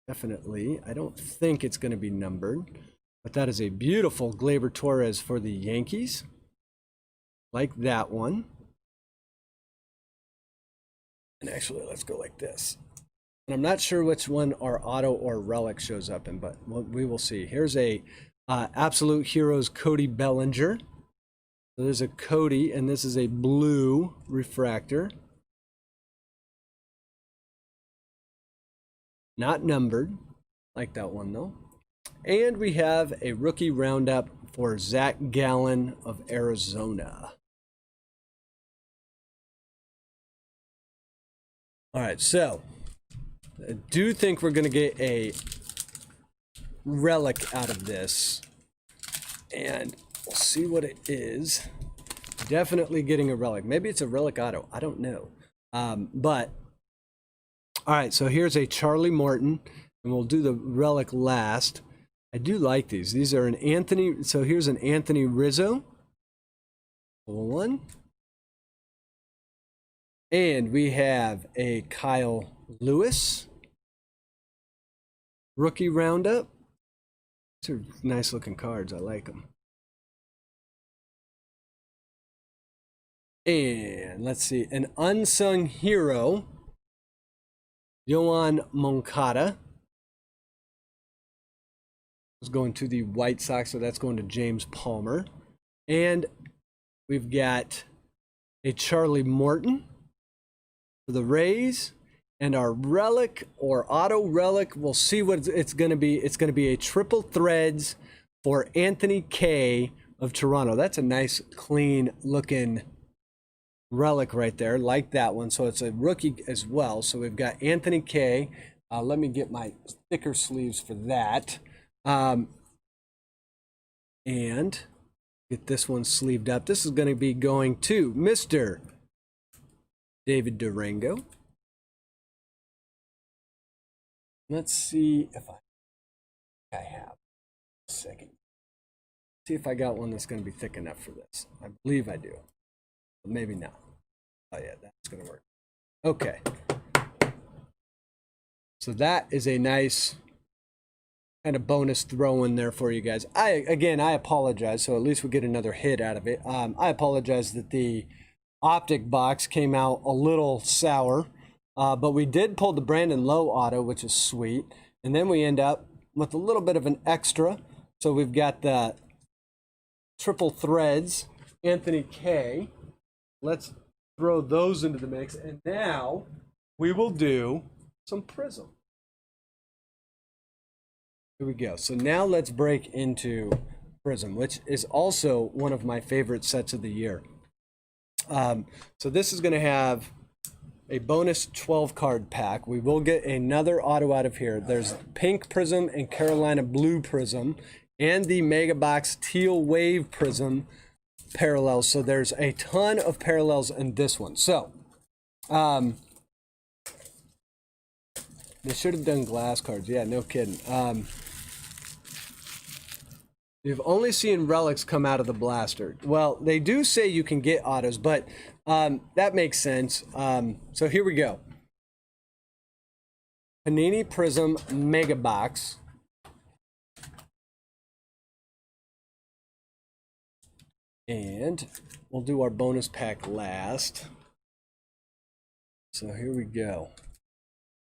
Definitely. I don't think it's going to be numbered. But that is a beautiful Gleyber Torres for the Yankees. Like that one. And actually, let's go like this. And I'm not sure which one our auto or relic shows up in, but we will see. Here's a Absolute Heroes Cody Bellinger. So there's a Cody, and this is a blue refractor. Not numbered. Like that one, though. And we have a rookie roundup for Zach Gallen of Arizona. All right, so I do think we're going to get a relic out of this. And we'll see what it is. Definitely getting a relic. Maybe it's a relic auto. I don't know. But, all right, so here's a Charlie Morton. and we'll do the relic last. I do like these. These are an Anthony. So here's an Anthony Rizzo. One. And we have a Kyle Lewis rookie roundup. These are nice looking cards. I like them. And let's see, an unsung hero, Yoan Moncada. Is going to the White Sox, so that's going to James Palmer. And we've got a Charlie Morton for the Rays. And our relic or auto relic, we'll see what it's going to be. It's going to be a triple threads for Anthony K of Toronto. That's a nice, clean looking relic right there, like that one. So it's a rookie as well. So we've got Anthony K. Let me get my thicker sleeves for that. And get this one sleeved up. This is going to be going to Mr. David Durango. Let's see if I have a second. See if I got one that's going to be thick enough for this. I believe I do, but maybe not. Oh yeah, that's going to work. Okay. So that is a nice kind of bonus throw in there for you guys. I apologize. So at least we get another hit out of it. I apologize that the Optic box came out a little sour. But we did pull the Brandon Lowe auto, which is sweet. And then we end up with a little bit of an extra. So we've got the triple threads, Anthony K. Let's throw those into the mix. And now we will do some Prizm. Here we go. So now let's break into Prizm, which is also one of my favorite sets of the year. So this is going to have a bonus 12 card pack. We will get another auto out of here. There's pink Prizm and Carolina blue Prizm and the Mega Box Teal Wave Prizm parallels. So there's a ton of parallels in this one. So they should have done glass cards. Yeah, no kidding. You've only seen relics come out of the blaster. Well, they do say you can get autos, but that makes sense. So here we go. Panini Prizm Mega Box. And we'll do our bonus pack last. So here we go.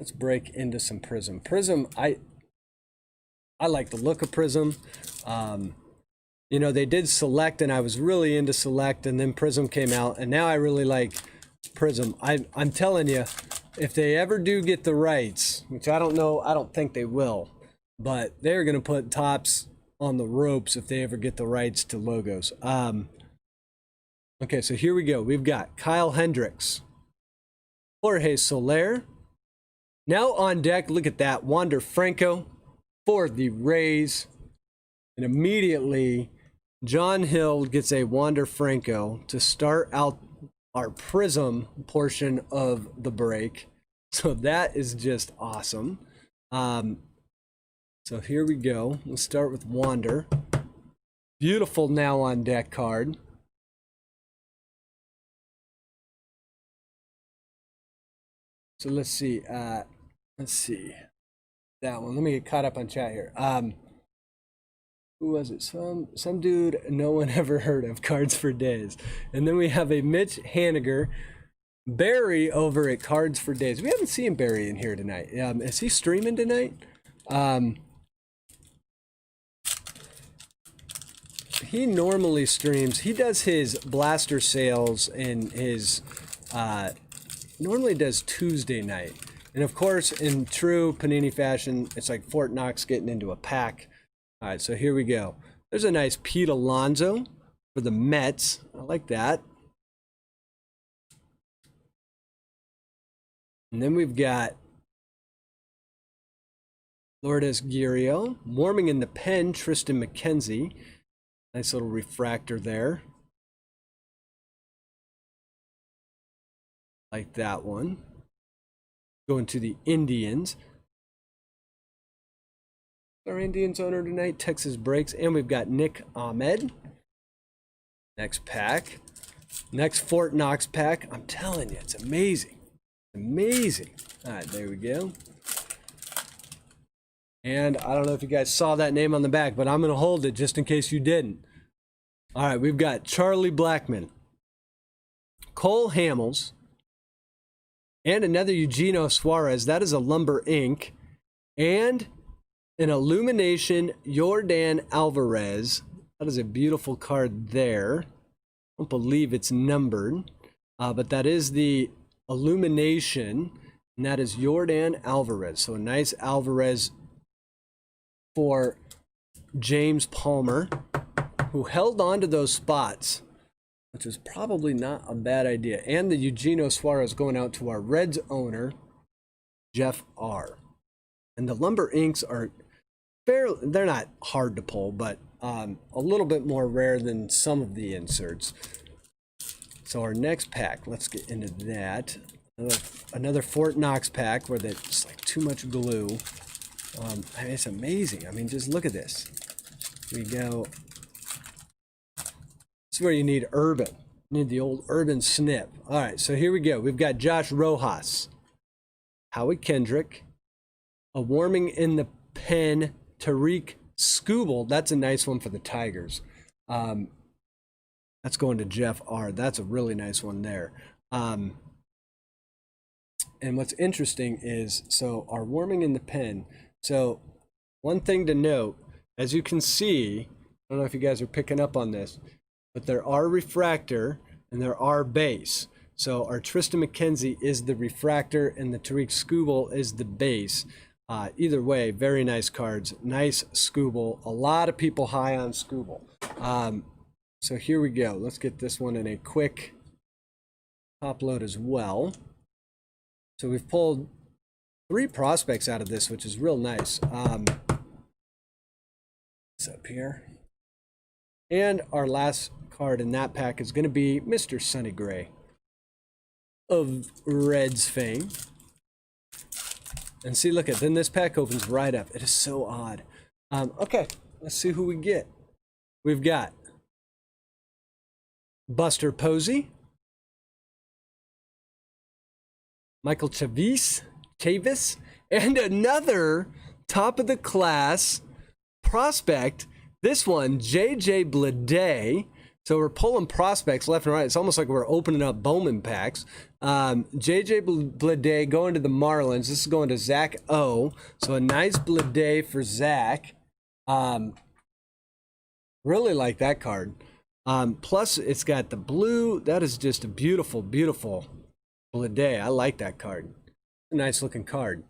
Let's break into some Prizm. Prizm, I like the look of Prizm. You know, they did Select, and I was really into Select, and then Prizm came out, and now I really like Prizm. I'm telling you, if they ever do get the rights, which I don't know, I don't think they will, but they're going to put Topps on the ropes if they ever get the rights to logos. Okay, so here we go. We've got Kyle Hendricks, Jorge Soler. Now on deck, look at that, Wander Franco for the Rays. And immediately, John Hill gets a Wander Franco to start out our Prizm portion of the break. So that is just awesome. So here we go. Let's start with Wander. Beautiful now on deck card. So let's see. That one. Let me get caught up on chat here. Who was it? Some dude no one ever heard of. Cards for Days. And then we have a Mitch Haniger, Barry over at Cards for Days. We haven't seen Barry in here tonight. Is he streaming tonight? He normally streams. He does his blaster sales and his normally does Tuesday night. And of course, in true Panini fashion, it's like Fort Knox getting into a pack. All right, so here we go. There's a nice Pete Alonso for the Mets. I like that. And then we've got Lourdes Guerrero, warming in the pen, Tristan McKenzie. Nice little refractor there. Like that one. Going to the Indians. Our Indians owner tonight, Texas Breaks, and we've got Nick Ahmed. Next pack. Next Fort Knox pack. I'm telling you, it's amazing. Amazing. All right, there we go. And I don't know if you guys saw that name on the back, but I'm going to hold it just in case you didn't. All right, we've got Charlie Blackmon, Cole Hamels, and another Eugenio Suarez. That is a Lumber Ink. And an Illumination Yordan Alvarez. That is a beautiful card there. I don't believe it's numbered, but that is the Illumination, and that is Yordan Alvarez. So a nice Alvarez for James Palmer, who held on to those spots, which is probably not a bad idea. And the Eugenio Suarez going out to our Reds owner, Jeff R. And the Lumber Inks are they're not hard to pull, but a little bit more rare than some of the inserts. So our next pack, let's get into that. Another Fort Knox pack where there's like too much glue. I mean, it's amazing. I mean, just look at this. We go. This is where you need urban. You need the old urban snip. All right, so here we go. We've got Josh Rojas, Howie Kendrick, a Warming in the Pen, Tariq Skubal. That's a nice one for the Tigers. That's going to Jeff R. That's a really nice one there. And what's interesting is, so our Warming in the Pen. So one thing to note, as you can see, I don't know if you guys are picking up on this, but there are refractor and there are base. So our Tristan McKenzie is the refractor and the Tariq Skubal is the base. Either way, very nice cards. Nice Skubal. A lot of people high on Skubal. So here we go. Let's get this one in a quick top load as well. So we've pulled 3 prospects out of this, which is real nice. It's up here. And our last card in that pack is going to be Mr. Sonny Gray of Reds fame. And see, look at, then this pack opens right up. It is so odd. Okay, let's see who we get. We've got Buster Posey, Michael Chavis, and another top of the class prospect. This one, JJ Bleday. So we're pulling prospects left and right. It's almost like we're opening up Bowman packs. JJ Bleday going to the Marlins. This is going to Zach O. So a nice Bleday for Zach. Really like that card. Plus, it's got the blue. That is just a beautiful, beautiful Bleday. I like that card. A nice looking card.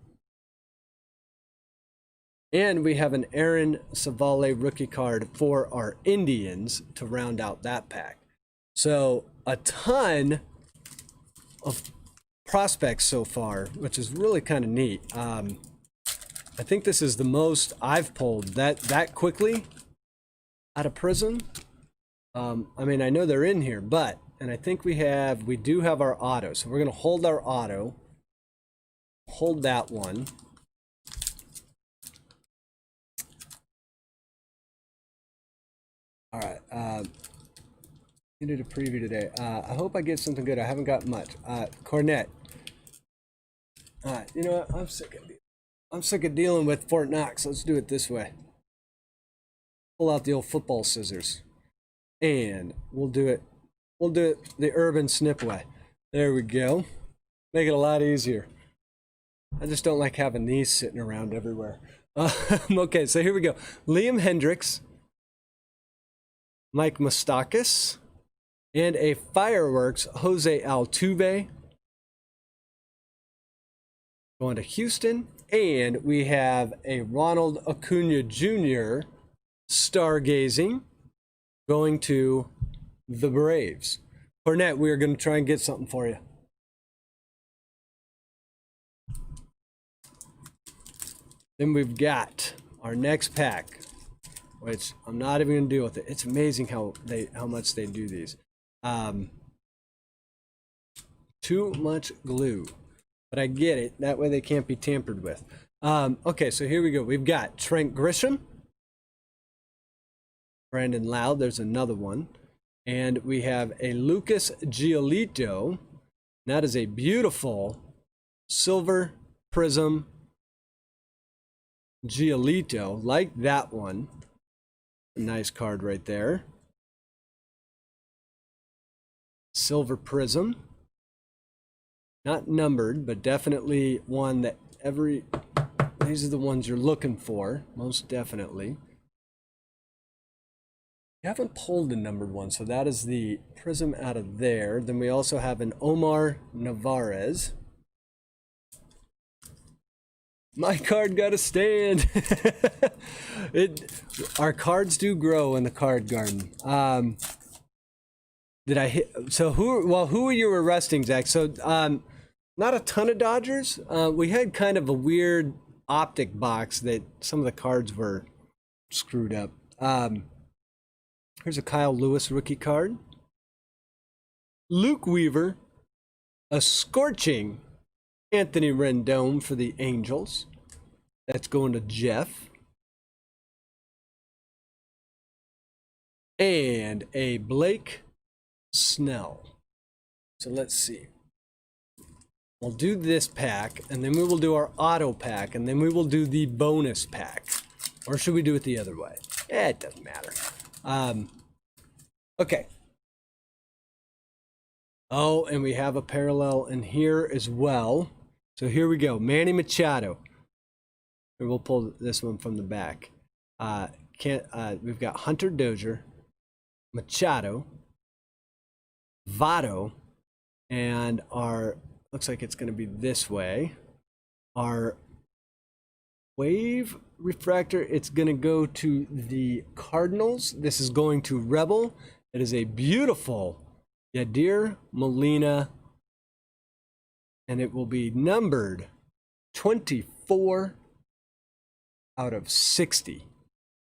And we have an Aaron Savale rookie card for our Indians to round out that pack. So a ton of prospects so far, which is really kind of neat. I think this is the most I've pulled that quickly out of Prizm. I mean, I know they're in here, but, and I think we do have our auto. So we're going to hold our auto. Hold that one. All right, you did a preview today. I hope I get something good. I haven't got much. Cornette. All right, you know what? I'm sick of dealing with Fort Knox. Let's do it this way. Pull out the old football scissors, and we'll do it the urban snip way. There we go. Make it a lot easier. I just don't like having these sitting around everywhere. Okay, so here we go. Liam Hendricks, Mike Moustakas, and a Fireworks Jose Altuve going to Houston. And we have a Ronald Acuna Jr. stargazing going to the Braves. Cornette, we are going to try and get something for you. Then we've got our next pack, which I'm not even going to deal with it. It's amazing how much they do these. Too much glue. But I get it. That way they can't be tampered with. Okay, so here we go. We've got Trent Grisham, Brandon Loud. There's another one. And we have a Lucas Giolito. That is a beautiful silver Prizm Giolito. Like that one. Nice card right there. Silver Prizm. Not numbered, but definitely one that these are the ones you're looking for, most definitely. You haven't pulled the numbered one, so that is the Prizm out of there. Then we also have an Omar Narvaez. My card got a stand. Our cards do grow in the card garden. Did I hit? So who are you arresting, Zach? So not a ton of Dodgers. We had kind of a weird Optic box that some of the cards were screwed up. Here's a Kyle Lewis rookie card. Luke Weaver, a scorching Anthony Rendon for the Angels. That's going to Jeff. And a Blake Snell. So let's see. We'll do this pack, and then we will do our auto pack, and then we will do the bonus pack. Or should we do it the other way? It doesn't matter. Okay. Oh, and we have a parallel in here as well. So here we go. Manny Machado. And we'll pull this one from the back. We've got Hunter Dozier, Machado, Votto, and our, looks like it's going to be this way. Our wave refractor, it's going to go to the Cardinals. This is going to Rebel. It is a beautiful Yadier Molina, and it will be numbered 24 out of 60.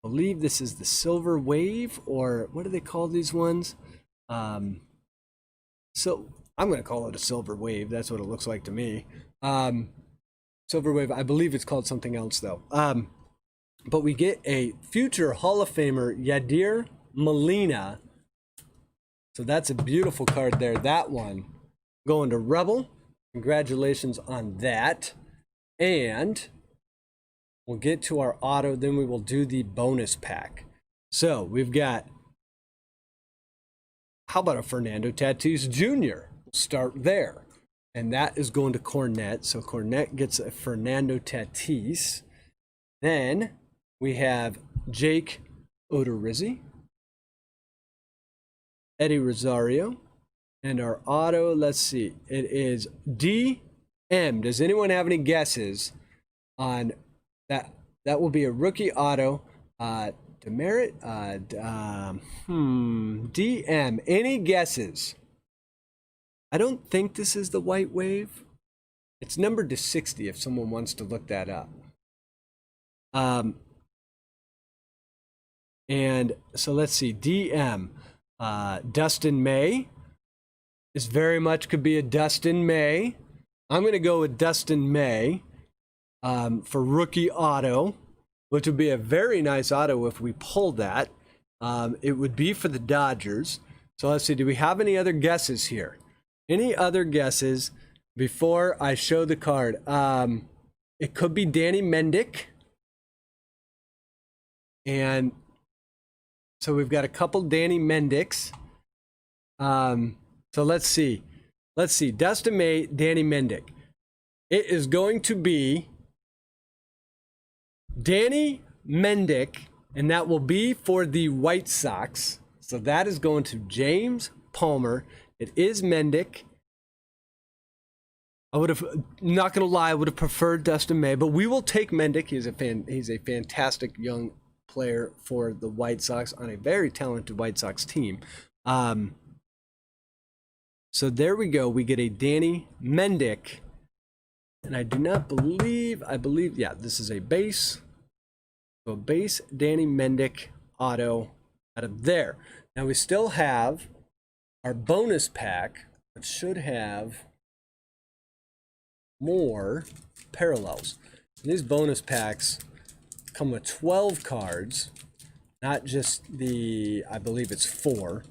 I believe this is the Silver Wave, or what do they call these ones? So I'm going to call it a Silver Wave. That's what it looks like to me. Silver Wave, I believe it's called something else though. But we get a future Hall of Famer, Yadier Molina. So that's a beautiful card there. That one going to Rebel. Congratulations on that. And we'll get to our auto, then we will do the bonus pack. So we've got, how about a Fernando Tatis Jr.? We'll start there. And that is going to Cornette. So Cornette gets a Fernando Tatis. Then we have Jake Odorizzi, Eddie Rosario, and our auto, let's see, it is DM. Does anyone have any guesses on that? That will be a rookie auto. Demerit, DM. Any guesses? I don't think this is the White Wave. It's numbered to 60 if someone wants to look that up. And so let's see, DM. Dustin May is very much could be a Dustin May. I'm going to go with Dustin May for rookie auto, which would be a very nice auto if we pull that. It would be for the Dodgers. So let's see, do we have any other guesses here? Any other guesses before I show the card? It could be Danny Mendick. And so we've got a couple Danny Mendicks. So let's see. Let's see. Dustin May, Danny Mendick. It is going to be Danny Mendick, and that will be for the White Sox. So that is going to James Palmer. It is Mendick. I would have, not going to lie, I would have preferred Dustin May, but we will take Mendick. He's a fantastic young player for the White Sox on a very talented White Sox team. So there we go. We get a Danny Mendick. And I do not believe, yeah, this is a base. So a base Danny Mendick auto out of there. Now we still have our bonus pack, which should have more parallels. These bonus packs come with 12 cards, not just the, I believe it's 4.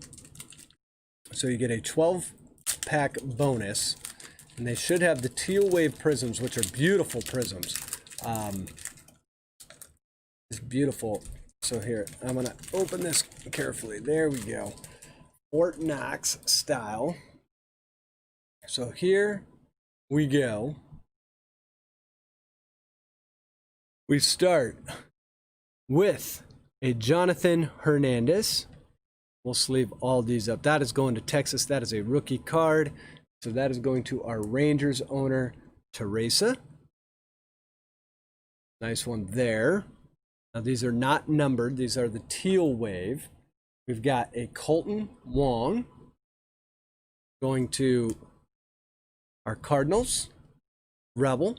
So you get a 12-pack bonus, and they should have the Teal Wave Prizms, which are beautiful Prizms. It's beautiful. So here, I'm going to open this carefully. There we go. Fort Knox style. So here we go. We start with a Jonathan Hernandez. We'll sleeve all these up. That is going to Texas. That is a rookie card. So that is going to our Rangers owner, DeRosa. Nice one there. Now these are not numbered. These are the Teal Wave. We've got a Colton Wong going to our Cardinals, Rebel.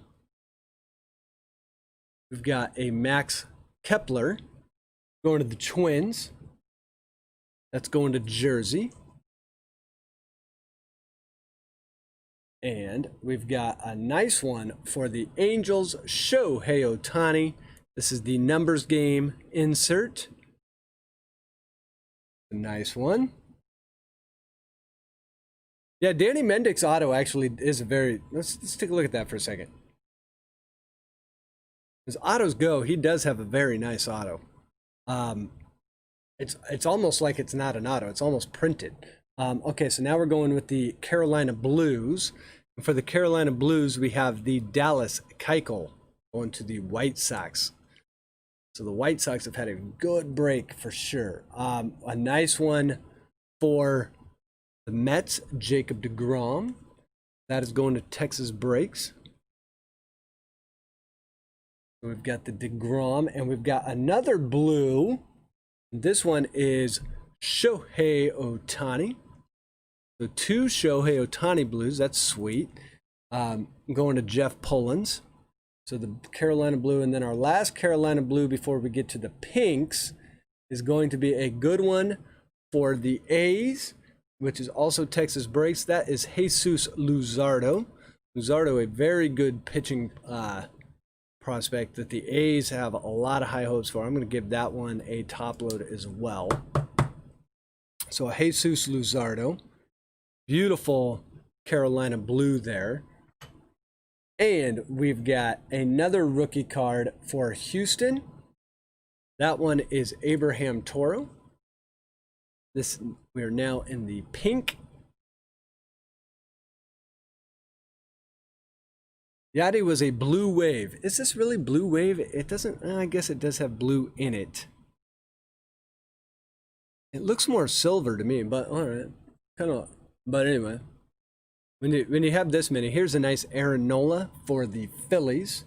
We've got a Max Kepler going to the Twins. That's going to Jersey. And we've got a nice one for the Angels, Shohei Ohtani. This is the numbers game insert. A nice one. Yeah, Danny Mendick's auto actually is a very... Let's take a look at that for a second. As autos go, he does have a very nice auto. It's almost like it's not an auto. It's almost printed. Okay, so now we're going with the Carolina Blues. And for the Carolina Blues, we have the Dallas Keuchel going to the White Sox. So the White Sox have had a good break for sure. A nice one for the Mets, Jacob deGrom. That is going to Texas Breaks. We've got the deGrom, and we've got another blue. This one is Shohei Ohtani. So 2 Shohei Ohtani blues. That's sweet. Going to Jeff Pullins. So the Carolina blue, and then our last Carolina blue before we get to the pinks is going to be a good one for the A's, which is also Texas Breaks. That is Jesus Luzardo. Luzardo, a very good pitching prospect that the A's have a lot of high hopes for. I'm going to give that one a top load as well. So a Jesus Luzardo. Beautiful Carolina blue there. And we've got another rookie card for Houston. That one is Abraham Toro. This, we are now in the pink. Yadi was a blue wave. Is this really blue wave? It doesn't, I guess it does have blue in it. It looks more silver to me, but all right. Kind of, but anyway. When you have this many, here's a nice Aaron Nola for the Phillies.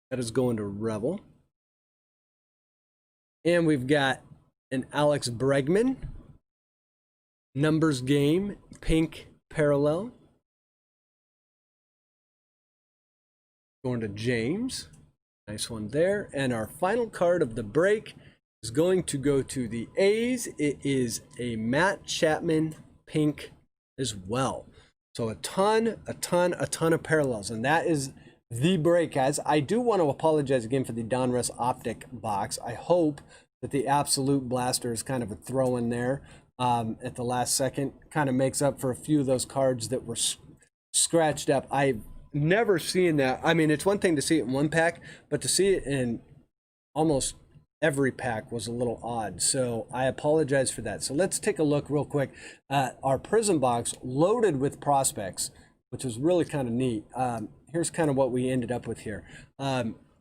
That is going to Rebel. And we've got an Alex Bregman. Numbers game, pink parallel. Going to James. Nice one there. And our final card of the break is going to go to the A's. It is a Matt Chapman pink as well. So a ton of parallels. And that is the break, guys. I do want to apologize again for the Donruss Optic box. I hope that the Absolute Blaster is kind of a throw in there at the last second. Kind of makes up for a few of those cards that were scratched up. I've never seen that. I mean, it's one thing to see it in one pack, but to see it in almost every pack was a little odd. So I apologize for that. So let's take a look real quick at our Prizm box loaded with prospects, which was really kind of neat. Here's kind of what we ended up with here.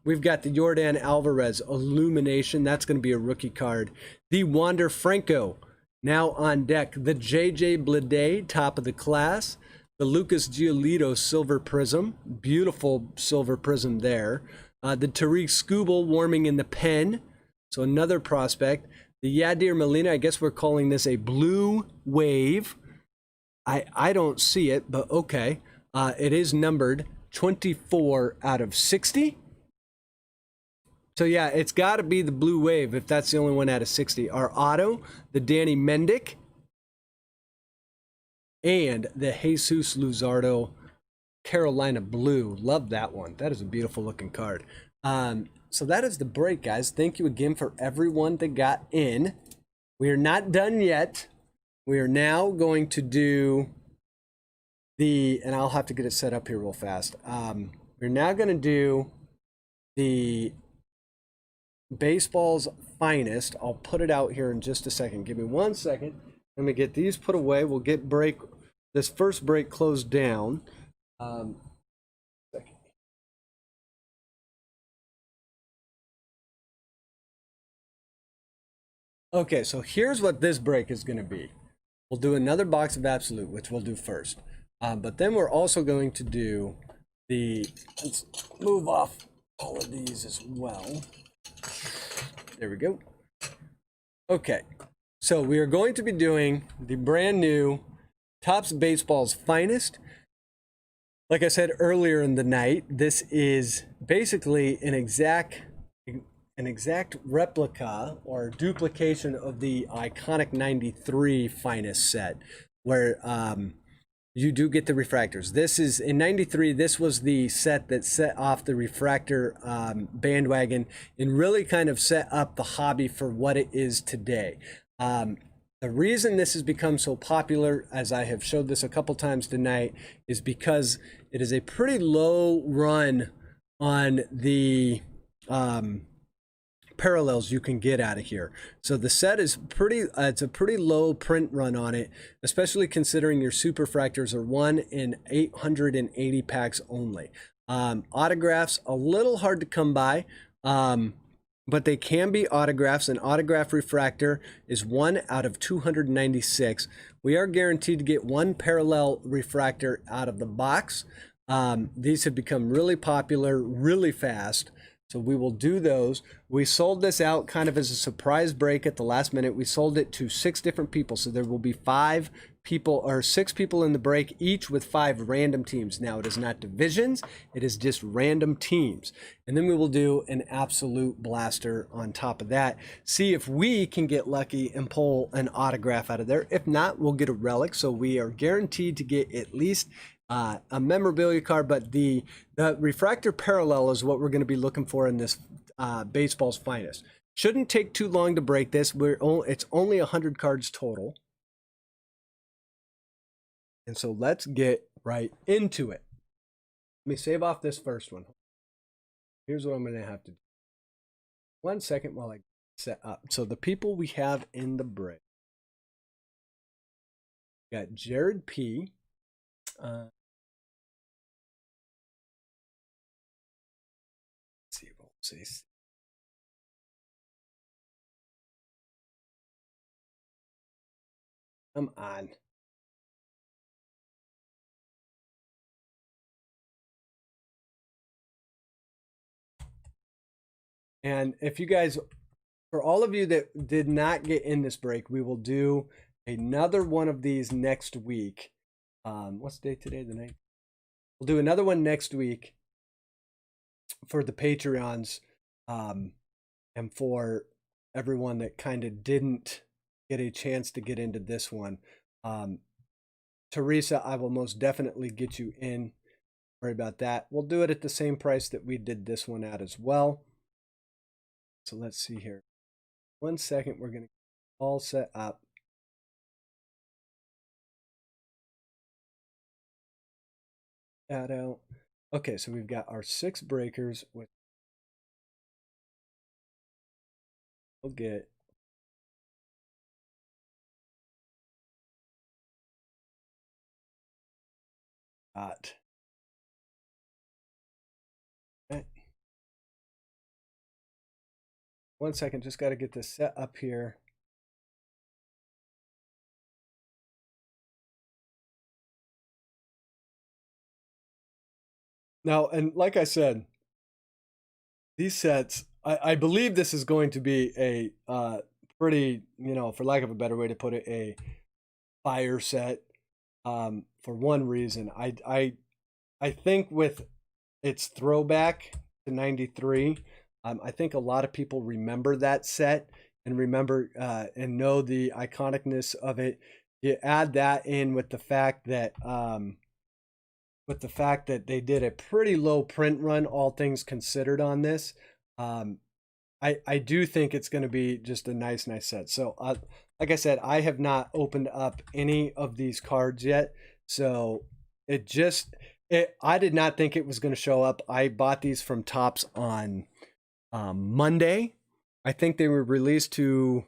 We've got the Yordan Alvarez Illumination. That's going to be a rookie card. The Wander Franco now on deck. The JJ Bleday, top of the class. The Lucas Giolito Silver Prism. Beautiful Silver Prism there. The Tariq Skubal warming in the pen. So another prospect. The Yadier Molina, I guess we're calling this a blue wave. I don't see it, but okay. It is numbered 24 out of 60. So yeah, it's got to be the blue wave if that's the only one out of 60. Our auto, the Danny Mendick, and the Jesus Luzardo Carolina Blue. Love that one. That is a beautiful looking card. So that is the break, guys. Thank you again for everyone that got in. We are not done yet. We are now going to do and I'll have to get it set up here real fast. We're now going to do the baseball's finest. I'll put it out here in just a second. Give me 1 second. Let me get these put away. We'll get this first break closed down. Second. Okay, so here's what this break is going to be. We'll do another box of Absolute, which we'll do first. But then we're also going to do let's move off all of these as well. There we go. Okay, so we are going to be doing the brand new Topps Baseball's Finest. Like I said earlier in the night, this is basically an exact replica or duplication of the iconic 93 Finest set, where you do get the refractors. This is in 93. This was the set that set off the refractor bandwagon and really kind of set up the hobby for what it is today. The reason this has become so popular, as I have showed this a couple times tonight, is because it is a pretty low run on the parallels you can get out of here. So the set is it's a pretty low print run on it, especially considering your superfractors are 1 in 880 packs only. Autographs, a little hard to come by, but they can be autographs. An autograph refractor is 1 out of 296. We are guaranteed to get 1 parallel refractor out of the box. These have become really popular really fast, so we will do those. We sold this out kind of as a surprise break at the last minute. We sold it to 6 different people, so there will be 5 people or 6 people in the break, each with 5 random teams. Now, it is not divisions, it is just random teams. And then we will do an absolute blaster on top of that. See if we can get lucky and pull an autograph out of there. If not, we'll get a relic. So we are guaranteed to get at least a memorabilia card, but the refractor parallel is what we're going to be looking for in this Baseball's Finest. Shouldn't take too long to break this. It's only 100 cards total. And so let's get right into it. Let me save off this first one. Here's what I'm going to have to do. 1 second while I set up. So the people we have in the break. We got Jared P. See. Come on. And if you guys, for all of you that did not get in this break, we will do another one of these next week. What's the date today? The 9th. We'll do another one next week for the Patreons, and for everyone that kind of didn't get a chance to get into this one. Teresa, I will most definitely get you in. Don't worry about that. We'll do it at the same price that we did this one at as well. So let's see here. 1 second, we're going to all set up. That out. Okay, so we've got our 6 breakers. We'll get that. Okay. 1 second, just got to get this set up here. Now, and like I said, these sets, I believe this is going to be a pretty, for lack of a better way to put it, a fire set. For one reason, I think with its throwback to 93, I think a lot of people remember that set and remember and know the iconicness of it. You add that in with the fact that with the fact that they did a pretty low print run, all things considered, on this. I do think it's going to be just a nice set. So like I said, I have not opened up any of these cards yet. So I did not think it was going to show up. I bought these from Topps on Monday. I think they were released to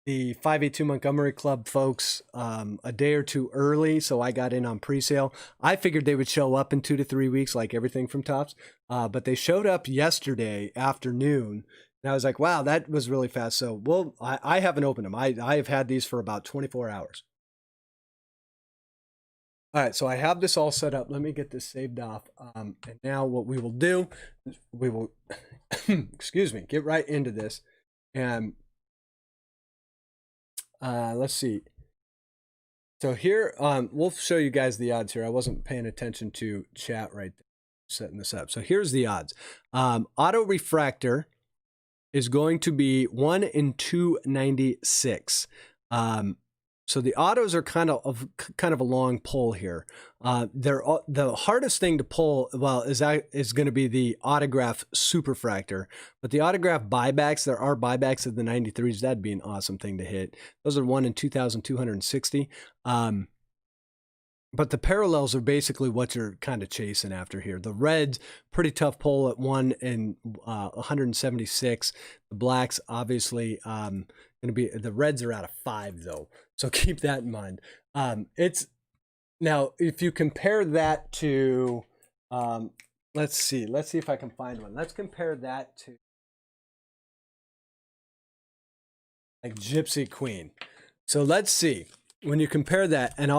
the 582 Montgomery Club folks a day or two early, so I got in on pre-sale. I figured they would show up in 2 to 3 weeks, like everything from Topps, but they showed up yesterday afternoon, and I was like, wow, that was really fast. So, well, I haven't opened them. I have had these for about 24 hours. All right, so I have this all set up. Let me get this saved off. And now what we will do is we will, excuse me, get right into this. And let's see. So here, we'll show you guys the odds here. I wasn't paying attention to chat right there, setting this up. So here's the odds. Auto refractor is going to be 1 in 296. So the autos are kind of a long pull here. The hardest thing to pull, well, is going to be the autograph superfractor. But the autograph buybacks, there are buybacks of the 93s. That'd be an awesome thing to hit. Those are 1 in 2,260. But the parallels are basically what you're kind of chasing after here. The reds, pretty tough pull at 1 in 176. The blacks, obviously, going to be, the reds are out of 5 though. So keep that in mind. It's now, if you compare that to, let's see if I can find one. Let's compare that to like Gypsy Queen. So let's see. When you compare that, and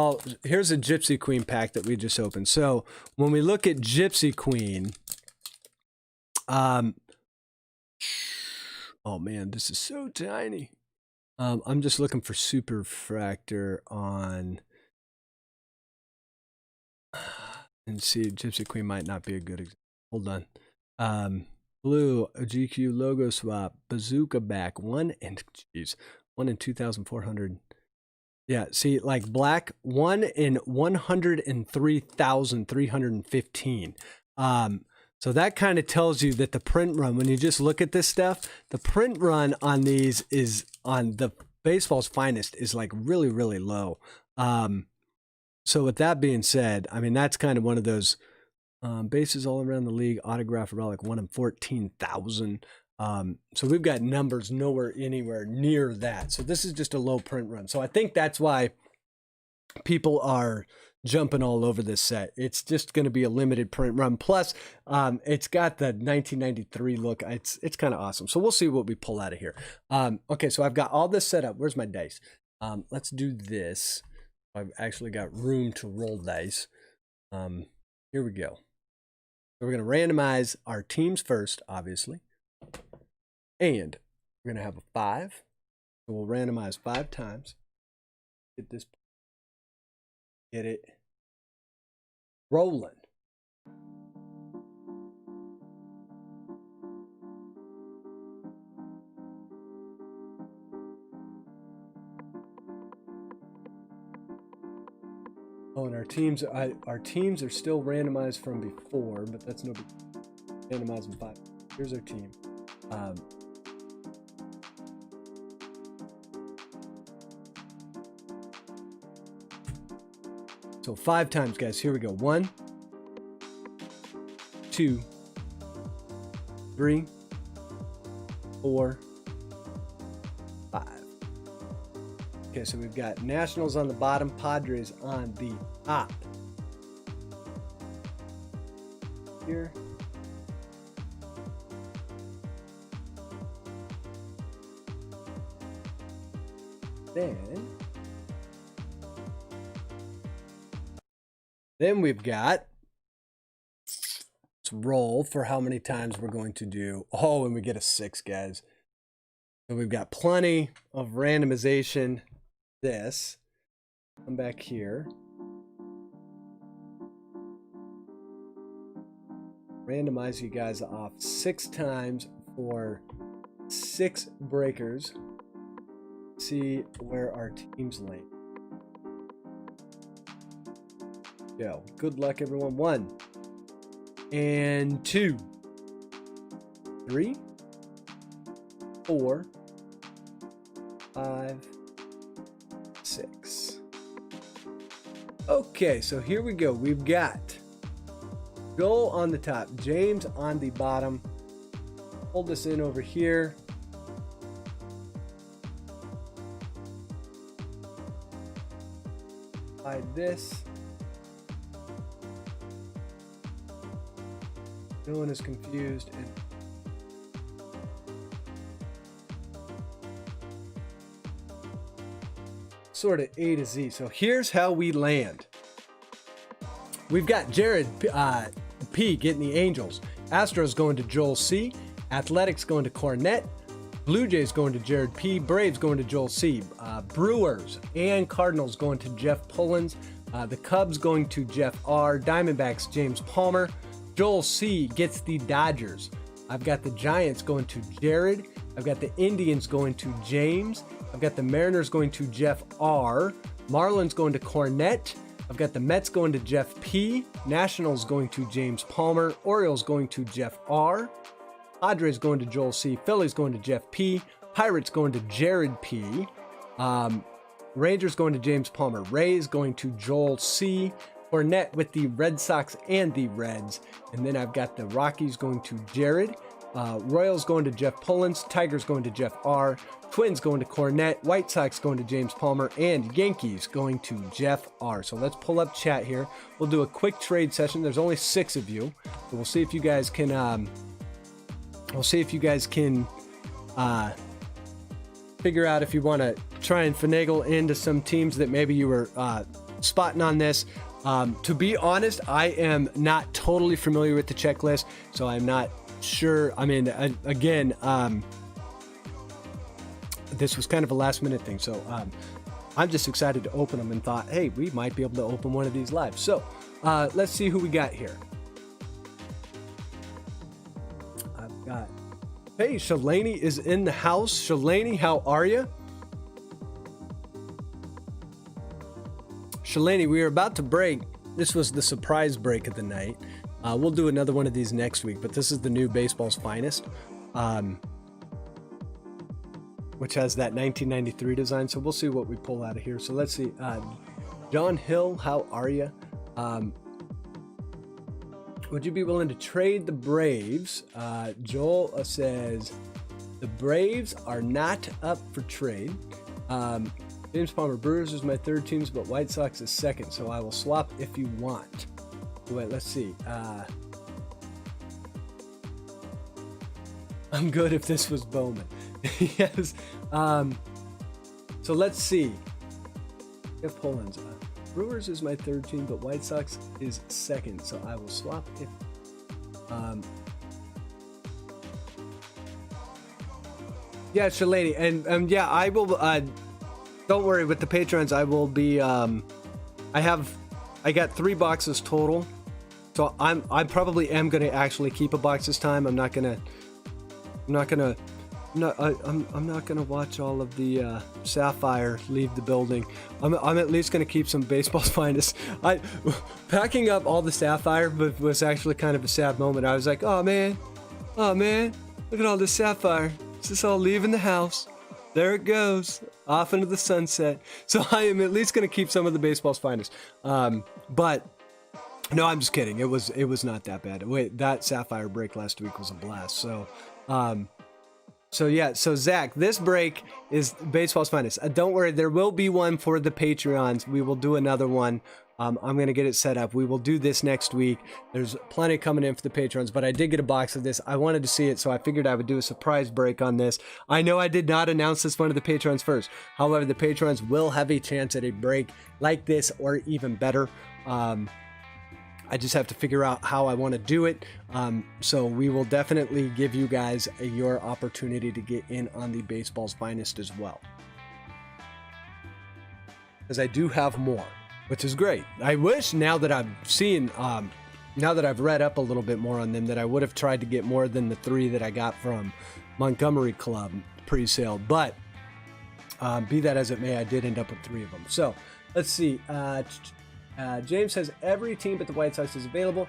here's a Gypsy Queen pack that we just opened. So when we look at Gypsy Queen, oh man, this is so tiny. I'm just looking for superfractor on, and see, Gypsy Queen might not be a good example. Hold on. Blue, a GQ logo swap, bazooka back, 1 in 2,400. Yeah, see, like black, 1 in 103,315. So that kind of tells you that the print run, when you just look at this stuff, the print run on these is, on the baseball's finest, is like really, really low. So with that being said, I mean, that's kind of one of those bases all around the league, autograph relic, 1 in 14,000. So we've got numbers anywhere near that. So this is just a low print run. So I think that's why people are jumping all over this set. It's just going to be a limited print run. Plus, it's got the 1993 look. It's kind of awesome. So we'll see what we pull out of here. Okay, so I've got all this set up. Where's my dice? Let's do this. I've actually got room to roll dice. Here we go. So we're going to randomize our teams first, obviously. And we're going to have a 5. So we'll randomize 5 times. Get it rolling. Oh, and our teams are still randomized from before, but that's no big deal. Randomize them 5. Here's our team. So 5 times, guys. Here we go. 1, 2, 3, 4, 5. Okay, so we've got Nationals on the bottom, Padres on the top. Here. Then we've got, let's roll for how many times we're going to do. Oh, and we get a 6, guys. So we've got plenty of randomization. This. Come back here. Randomize you guys off 6 times for 6 breakers. See where our teams lay. go. Good luck, everyone. 1 and 2, 3, 4, 5, 6. Okay, so here we go. We've got Joel on the top, James on the bottom. Hold this in over here. Hide this. No one is confused. And sort of A to Z. So here's how we land. We've got Jared P getting the Angels. Astros going to Joel C. Athletics going to Cornette. Blue Jays going to Jared P. Braves going to Joel C. Brewers and Cardinals going to Jeff Pullins. The Cubs going to Jeff R. Diamondbacks James Palmer. Joel C gets the Dodgers. I've got the Giants going to Jared. I've got the Indians going to James. I've got the Mariners going to Jeff R. Marlins going to Cornette. I've got the Mets going to Jeff P. Nationals going to James Palmer. Orioles going to Jeff R. Padres going to Joel C. Phillies going to Jeff P. Pirates going to Jared P. Rangers going to James Palmer. Rays going to Joel C. Cornette with the Red Sox and the Reds. And then I've got the Rockies going to Jared. Royals going to Jeff Pullins. Tigers going to Jeff R. Twins going to Cornette. White Sox going to James Palmer. And Yankees going to Jeff R. So let's pull up chat here. We'll do a quick trade session. There's only 6 of you. So we'll see if you guys can... figure out if you want to try and finagle into some teams that maybe you were spotting on this. To be honest, I am not totally familiar with the checklist, so I'm not sure. I mean, again, this was kind of a last minute thing, so I'm just excited to open them and thought, hey, we might be able to open one of these live. So let's see who we got here. I've got... Hey, Shalani is in the house. Shalani, how are you? Shalani, we are about to break. This was the surprise break of the night. We'll do another one of these next week, but this is the new Baseball's Finest, which has that 1993 design. So we'll see what we pull out of here. So let's see. John Hill, how are you? Would you be willing to trade the Braves? Joel says the Braves are not up for trade. James Palmer, Brewers is my third teams, but White Sox is second, so I will swap if you want. Wait, let's see. I'm good if this was Bowman. Yes. So let's see. If Pullins. Brewers is my third team, but White Sox is second, so I will swap if... yeah, Shalani, and yeah, I will... don't worry, with the patrons, I will be... I got 3 boxes total, so I probably am going to actually keep a box this time. I'm not gonna watch all of the Sapphire leave the building. I'm at least gonna keep some Baseball's Finest. Packing up all the Sapphire was actually kind of a sad moment. I was like, oh man, look at all this Sapphire. It's just all leaving the house. There it goes, off into the sunset. So I am at least gonna keep some of the Baseball's Finest. But no, I'm just kidding. It was not that bad. Wait, that Sapphire break last week was a blast. So so Zach, this break is Baseball's Finest. Don't worry, there will be one for the Patreons. We will do another one. I'm going to get it set up. We will do this next week. There's plenty coming in for the Patrons, but I did get a box of this. I wanted to see it, so I figured I would do a surprise break on this. I know I did not announce this one to the Patrons first. However, the Patrons will have a chance at a break like this or even better. I just have to figure out how I want to do it. So we will definitely give you guys your opportunity to get in on the Baseball's Finest as well. Because I do have more, which is great. I wish now that I've seen, now that I've read up a little bit more on them, that I would have tried to get more than the 3 that I got from Montgomery Club pre-sale. But be that as it may, I did end up with 3 of them. So let's see. James says every team but the White Sox is available.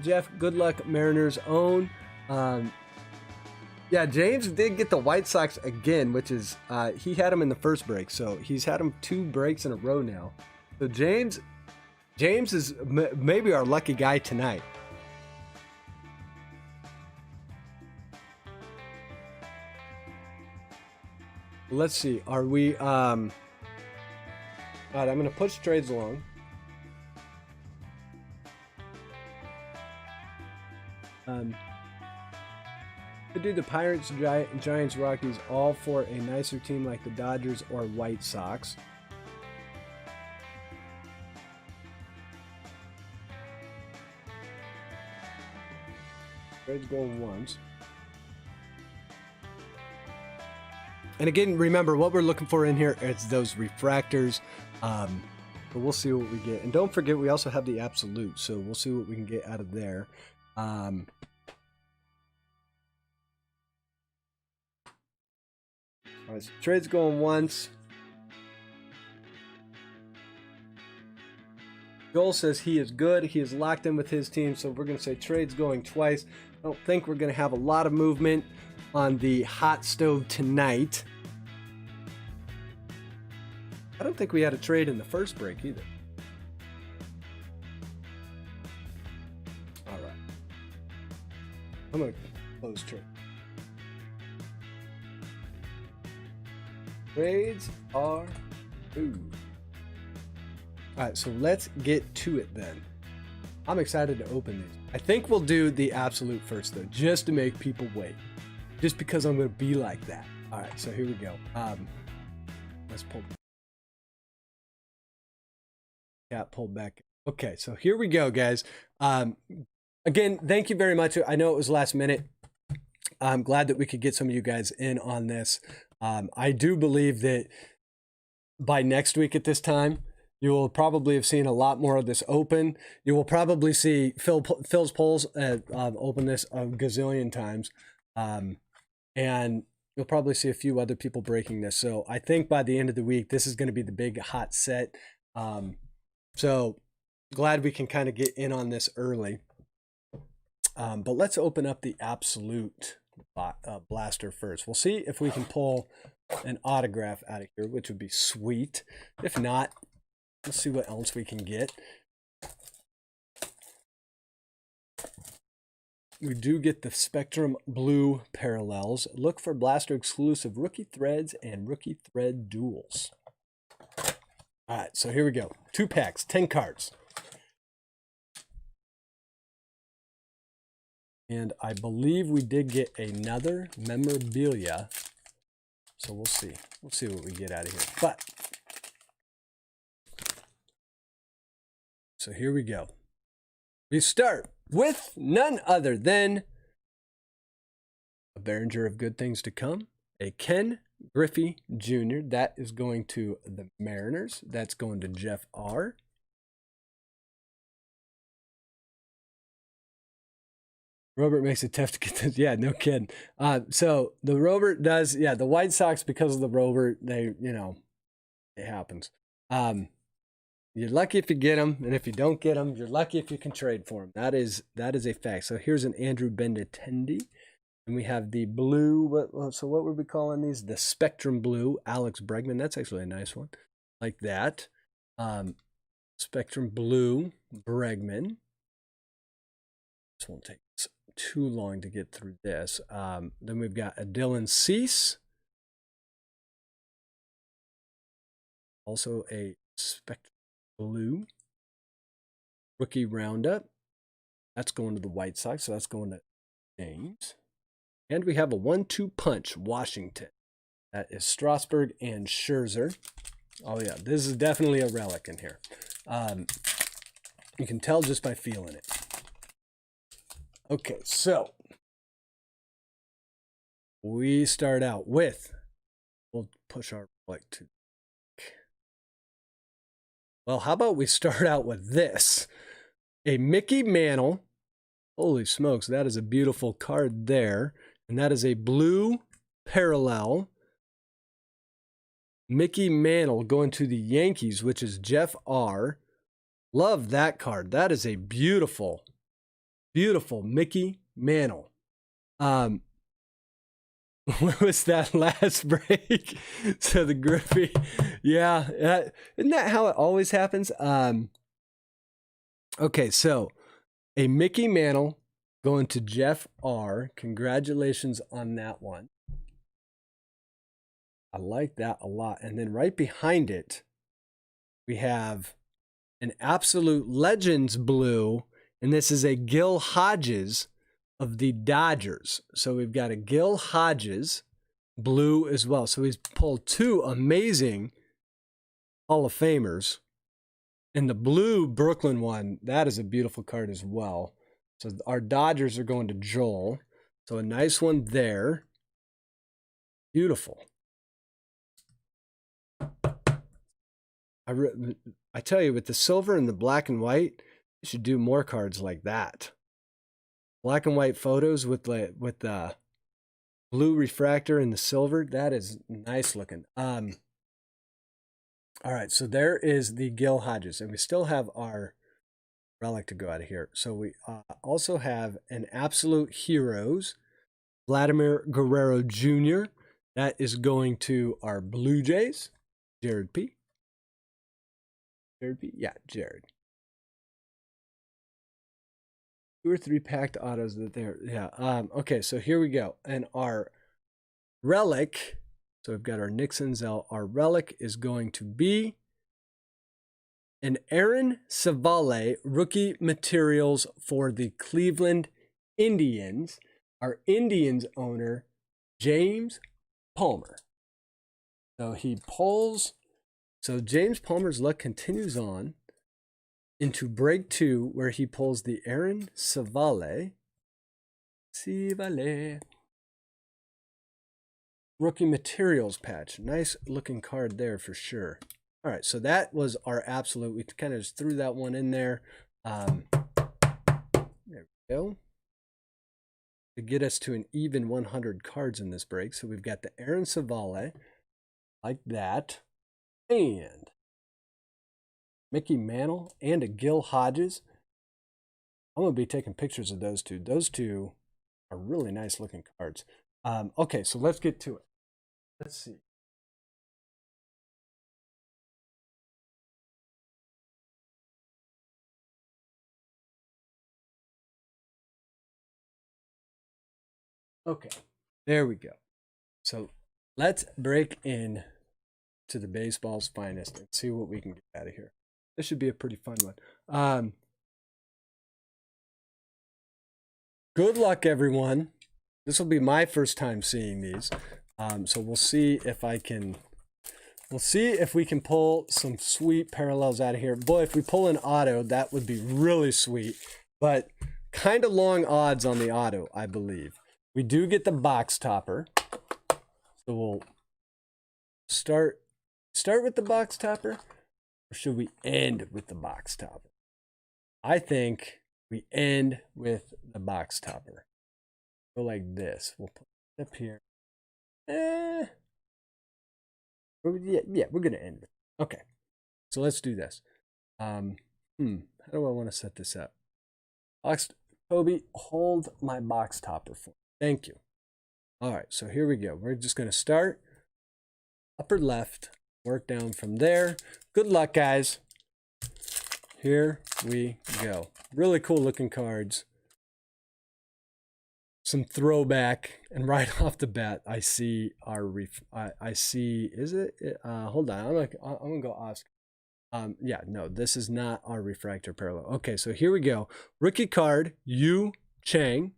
Jeff, good luck, Mariners own. Yeah, James did get the White Sox again, which is, he had them in the first break, so he's had them 2 breaks in a row now. So James is maybe our lucky guy tonight. Let's see, are we, all right, I'm going to push trades along. Could do the Pirates, Giants, Rockies, all for a nicer team like the Dodgers or White Sox. Trades going once. And again, remember what we're looking for in here is those refractors. But we'll see what we get. And don't forget, we also have the absolute, so we'll see what we can get out of there. All right, so trades going once. Joel says he is good. He is locked in with his team, so we're going to say trades going twice. I don't think we're going to have a lot of movement on the hot stove tonight. I don't think we had a trade in the first break either. All right. I'm going to close trade. Trades are ooh. All right, so let's get to it then. I'm excited to open these. I think we'll do the absolute first though, just to make people wait. Just because I'm going to be like that. All right, so here we go. Let's pull. Cat pulled back. Okay, so here we go, guys. Again, thank you very much. I know it was last minute. I'm glad that we could get some of you guys in on this. I do believe that by next week at this time, you will probably have seen a lot more of this open. You will probably see Phil's polls open this a gazillion times. And you'll probably see a few other people breaking this. So I think by the end of the week, this is going to be the big hot set. So glad we can kind of get in on this early. But let's open up the absolute blaster first. We'll see if we can pull an autograph out of here, which would be sweet. If not, let's see what else we can get. We do get the Spectrum Blue parallels. Look for blaster exclusive rookie threads and rookie thread duels. All right, so here we go. 2 packs, 10 cards. And I believe we did get another memorabilia. So we'll see. We'll see what we get out of here. But, so here we go. We start with none other than a Behringer of Good Things to Come, a Ken Griffey Jr. That is going to the Mariners. That's going to Jeff R. Robert makes it tough to get this. Yeah, no kidding. So the Robert does, yeah, the White Sox, because of the Robert, they, you know, it happens. You're lucky if you get them, and if you don't get them, you're lucky if you can trade for them. That is a fact. So here's an Andrew Benintendi, and we have the blue. So what would we calling these? The Spectrum Blue, Alex Bregman. That's actually a nice one, like that. Spectrum Blue, Bregman. This won't take too long to get through this. Then we've got a Dylan Cease. Also a Spectrum Blue rookie roundup. That's going to the White Sox, so that's going to James. And we have a 1-2 punch, Washington. That is Strasburg and Scherzer. Oh yeah, this is definitely a relic in here. You can tell just by feeling it. Okay, so we start out with, we'll push our relic to. Well, how about we start out with this? A Mickey Mantle. Holy smokes, that is a beautiful card there. And that is a blue parallel. Mickey Mantle going to the Yankees, which is Jeff R. Love that card. That is a beautiful, beautiful Mickey Mantle. What was that last break? So the Griffey, yeah, isn't that how it always happens? Okay, so a Mickey Mantle going to Jeff R. Congratulations on that one. I like that a lot. And then right behind it, we have an Absolute Legends blue, and this is a Gil Hodges of the Dodgers. So we've got a Gil Hodges blue as well. So he's pulled two amazing Hall of Famers. And the blue Brooklyn one, that is a beautiful card as well. So our Dodgers are going to Joel. So a nice one there. Beautiful. I tell you, with the silver and the black and white, you should do more cards like that. Black and white photos with the blue refractor and the silver. That is nice looking. All right, so there is the Gil Hodges, and we still have our relic to go out of here. So we also have an Absolute Heroes, Vladimir Guerrero Jr. That is going to our Blue Jays, Jared P. Jared P. Yeah, Jared. 2 or 3 packed autos that there. Yeah. Okay, so here we go. And our relic, so we've got our Nixon Zell. Our relic is going to be an Aaron Savale rookie materials for the Cleveland Indians. Our Indians owner, James Palmer. So he pulls. So James Palmer's luck continues on into break 2, where he pulls the Aaron Savale rookie materials patch. Nice looking card there for sure. All right, so that was our absolute. We kind of just threw that one in there. There we go. To get us to an even 100 cards in this break. So we've got the Aaron Savale, like that. And Mickey Mantle and a Gil Hodges. I'm going to be taking pictures of those two. Those two are really nice looking cards. Okay, so let's get to it. Let's see. Okay, there we go. So let's break in to the baseball's finest and see what we can get out of here. This should be a pretty fun one. Good luck, everyone. This will be my first time seeing these. So we'll see if I can. We'll see if we can pull some sweet parallels out of here. Boy, if we pull an auto, that would be really sweet. But kind of long odds on the auto, I believe. We do get the box topper. So we'll start with the box topper, or should we end with the box topper? I think we end with the box topper. Go like this. We'll put it up here. Yeah, we're gonna end with it. Okay, so let's do this. How do I want to set this up? Toby, hold my box topper for me. Thank you. All right, so here we go. We're just gonna start upper left, work down from there. Good luck, guys. Here we go. Really cool looking cards. Some throwback, and right off the bat, I see our I see, is it? Hold on, I'm gonna go Oscar. Yeah, no, this is not our refractor parallel. Okay, so here we go. Rookie card, Yu Chang.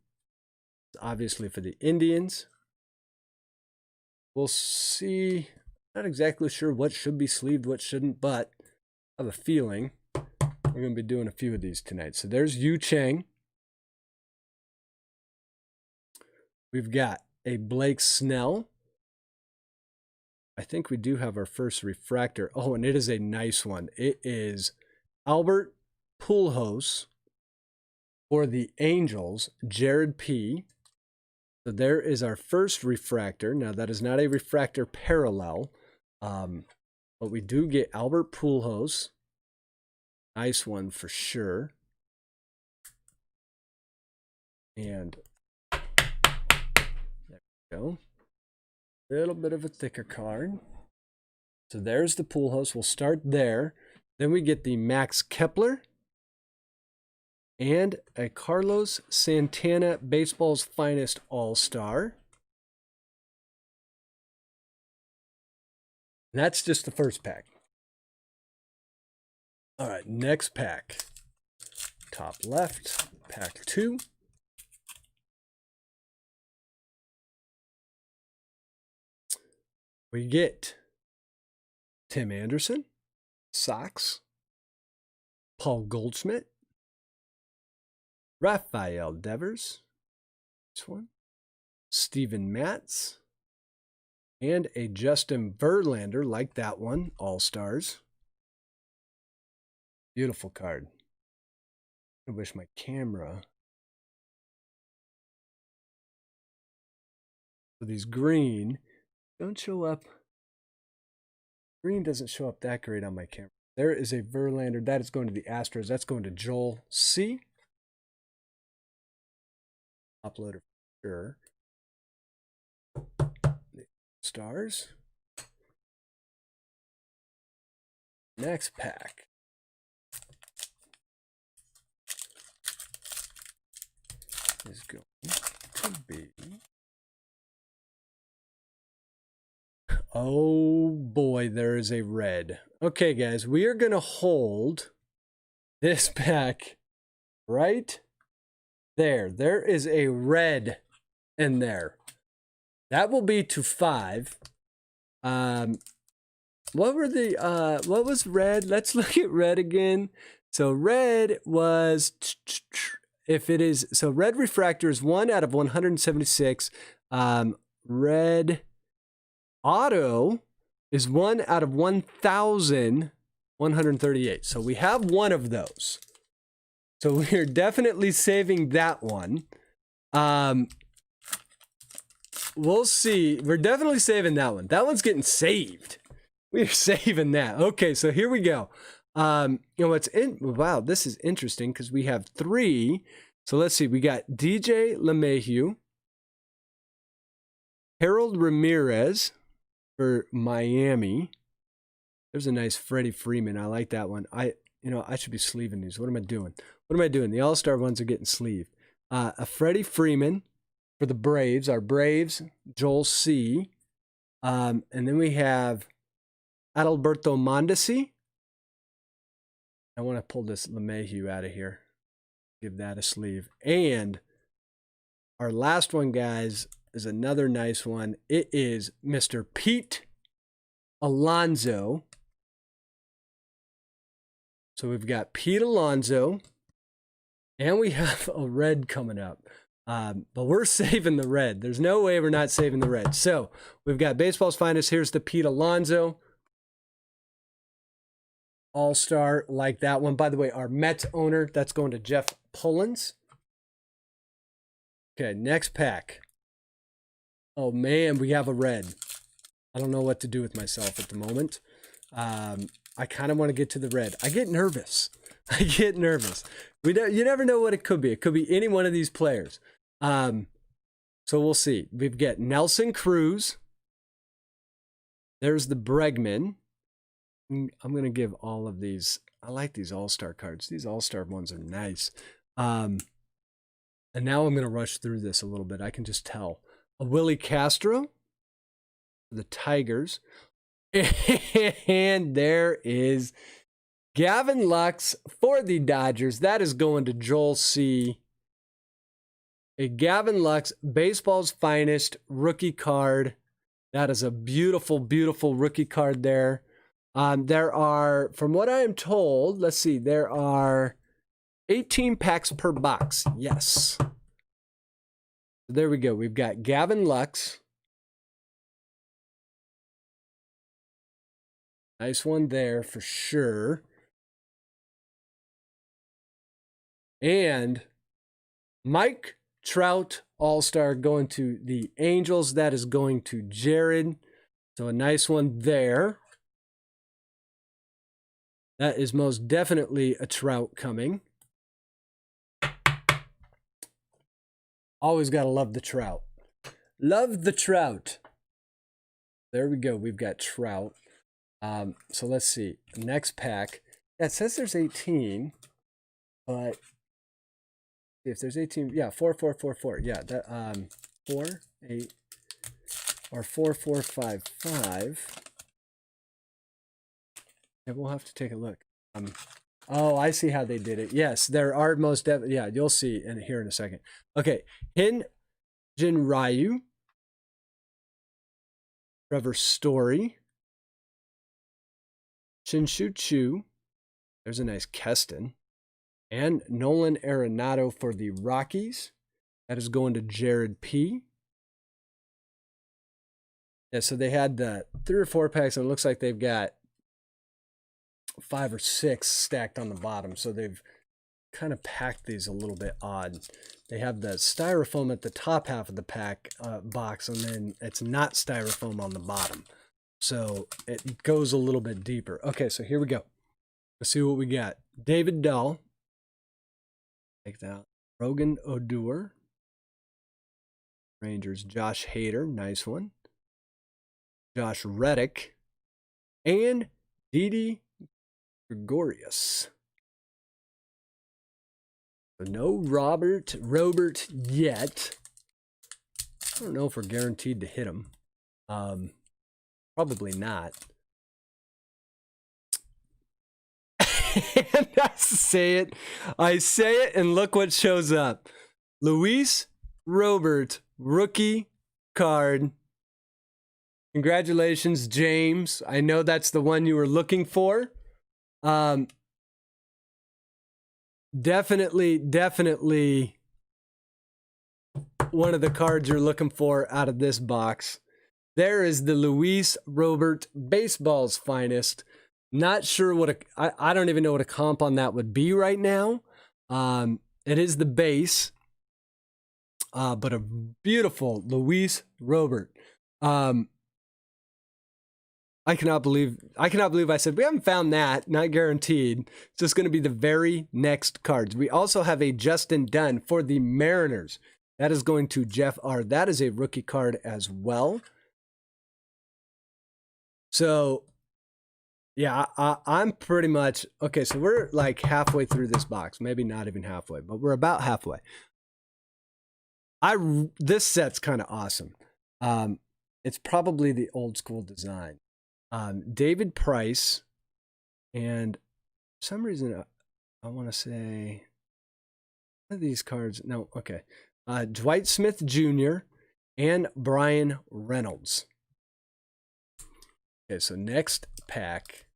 Obviously for the Indians. We'll see. Not exactly sure what should be sleeved, what shouldn't, but I have a feeling we're going to be doing a few of these tonight. So there's Yu Chang. We've got a Blake Snell. I think we do have our first refractor. Oh, and it is a nice one. It is Albert Pujols for the Angels, Jared P. So there is our first refractor. Now, that is not a refractor parallel, but we do get Albert Pujols. Nice one for sure. And there we go. A little bit of a thicker card. So there's the pool house. We'll start there. Then we get the Max Kepler and a Carlos Santana, baseball's finest all-star. And that's just the first pack. All right, next pack. Top left, pack 2. We get Tim Anderson, Sox, Paul Goldschmidt, Rafael Devers, this one, Steven Matz, and a Justin Verlander, like that one, All-Stars. Beautiful card. I wish my camera. So these green don't show up. Green doesn't show up that great on my camera. There is a Verlander. That is going to the Astros. That's going to Joel C. Uploader for sure. Stars. Next pack. Is going to be. Oh boy, there is a red. Okay, guys, we are going to hold this pack right there. There is a red in there. That will be to 5. What was red? Let's look at red again. So red was, if it is, so red refractor is 1 out of 176. Red auto is 1 out of 1,138. So we have one of those. So we're definitely saving that one. We'll see. We're definitely saving that one. That one's getting saved. We're saving that. Okay, so here we go. You know what's in? Wow, this is interesting because we have 3. So let's see. We got DJ LeMahieu, Harold Ramirez for Miami. There's a nice Freddie Freeman. I like that one. I should be sleeving these. What am I doing? What am I doing? The All-Star ones are getting sleeved. A Freddie Freeman for the Braves. Our Braves, Joel C. And then we have Adalberto Mondesi. I want to pull this LeMahieu out of here. Give that a sleeve. And our last one, guys, is another nice one. It is Mr. Pete Alonso. So we've got Pete Alonso, and we have a red coming up. But we're saving the red. There's no way we're not saving the red. So we've got baseball's finest. Here's the Pete Alonso. All-Star, like that one. By the way, our Mets owner, that's going to Jeff Pullins. Okay, next pack. Oh, man, we have a red. I don't know what to do with myself at the moment. I kind of want to get to the red. I get nervous. I get nervous. You never know what it could be. It could be any one of these players. So we'll see. We've got Nelson Cruz. There's the Bregman. I'm going to give all of these. I like these All-Star cards. These All-Star ones are nice. And now I'm going to rush through this a little bit. I can just tell. A Willie Castro. The Tigers. And there is Gavin Lux for the Dodgers. That is going to Joel C. A Gavin Lux, baseball's finest rookie card. That is a beautiful, beautiful rookie card there. There are, from what I am told, let's see, there are 18 packs per box. Yes. There we go. We've got Gavin Lux. Nice one there for sure. And Mike Trout, All-Star, going to the Angels. That is going to Jared. So a nice one there. That is most definitely a Trout coming. Always got to love the Trout. Love the Trout. There we go. We've got Trout. So let's see. Next pack. Yeah, it says there's 18, but if there's 18, yeah, 4, 4, 4, 4. Yeah, that 4, 8, or 4, 4, 5, 5. Yeah, we'll have to take a look. Oh, I see how they did it. Yes, there are most definitely. Yeah, you'll see in here in a second. Okay, Hin Jinryu, Trevor Story, Shinshu Chu. There's a nice Keston. And Nolan Arenado for the Rockies. That is going to Jared P. Yeah, so they had the 3 or 4 packs, and it looks like they've got 5 or 6 stacked on the bottom. So they've kind of packed these a little bit odd. They have the styrofoam at the top half of the pack box, and then it's not styrofoam on the bottom. So it goes a little bit deeper. Okay, so here we go. Let's see what we got. David Dahl. Take that. Rogan Odor. Rangers, Josh Hader. Nice one. Josh Reddick. And Didi Gregorius. So no Robert yet. I don't know if we're guaranteed to hit him. Probably not. And I say it, and look what shows up. Luis Robert, rookie card. Congratulations, James. I know that's the one you were looking for. Definitely one of the cards you're looking for out of this box. There is the Luis Robert, baseball's finest. Not sure what I don't even know what a comp on that would be right now. It is the base, but a beautiful Luis Robert. I cannot believe I said we haven't found that. Not guaranteed. It's just going to be the very next cards. We also have a Justin Dunn for the Mariners. That is going to Jeff R. That is a rookie card as well. So, yeah, I'm pretty much okay. So we're like halfway through this box, maybe not even halfway, but we're about halfway. This set's kind of awesome. It's probably the old school design. David Price, and for some reason I want to say one of these cards. No, okay. Dwight Smith Jr. and Brian Reynolds. Okay, so next pack.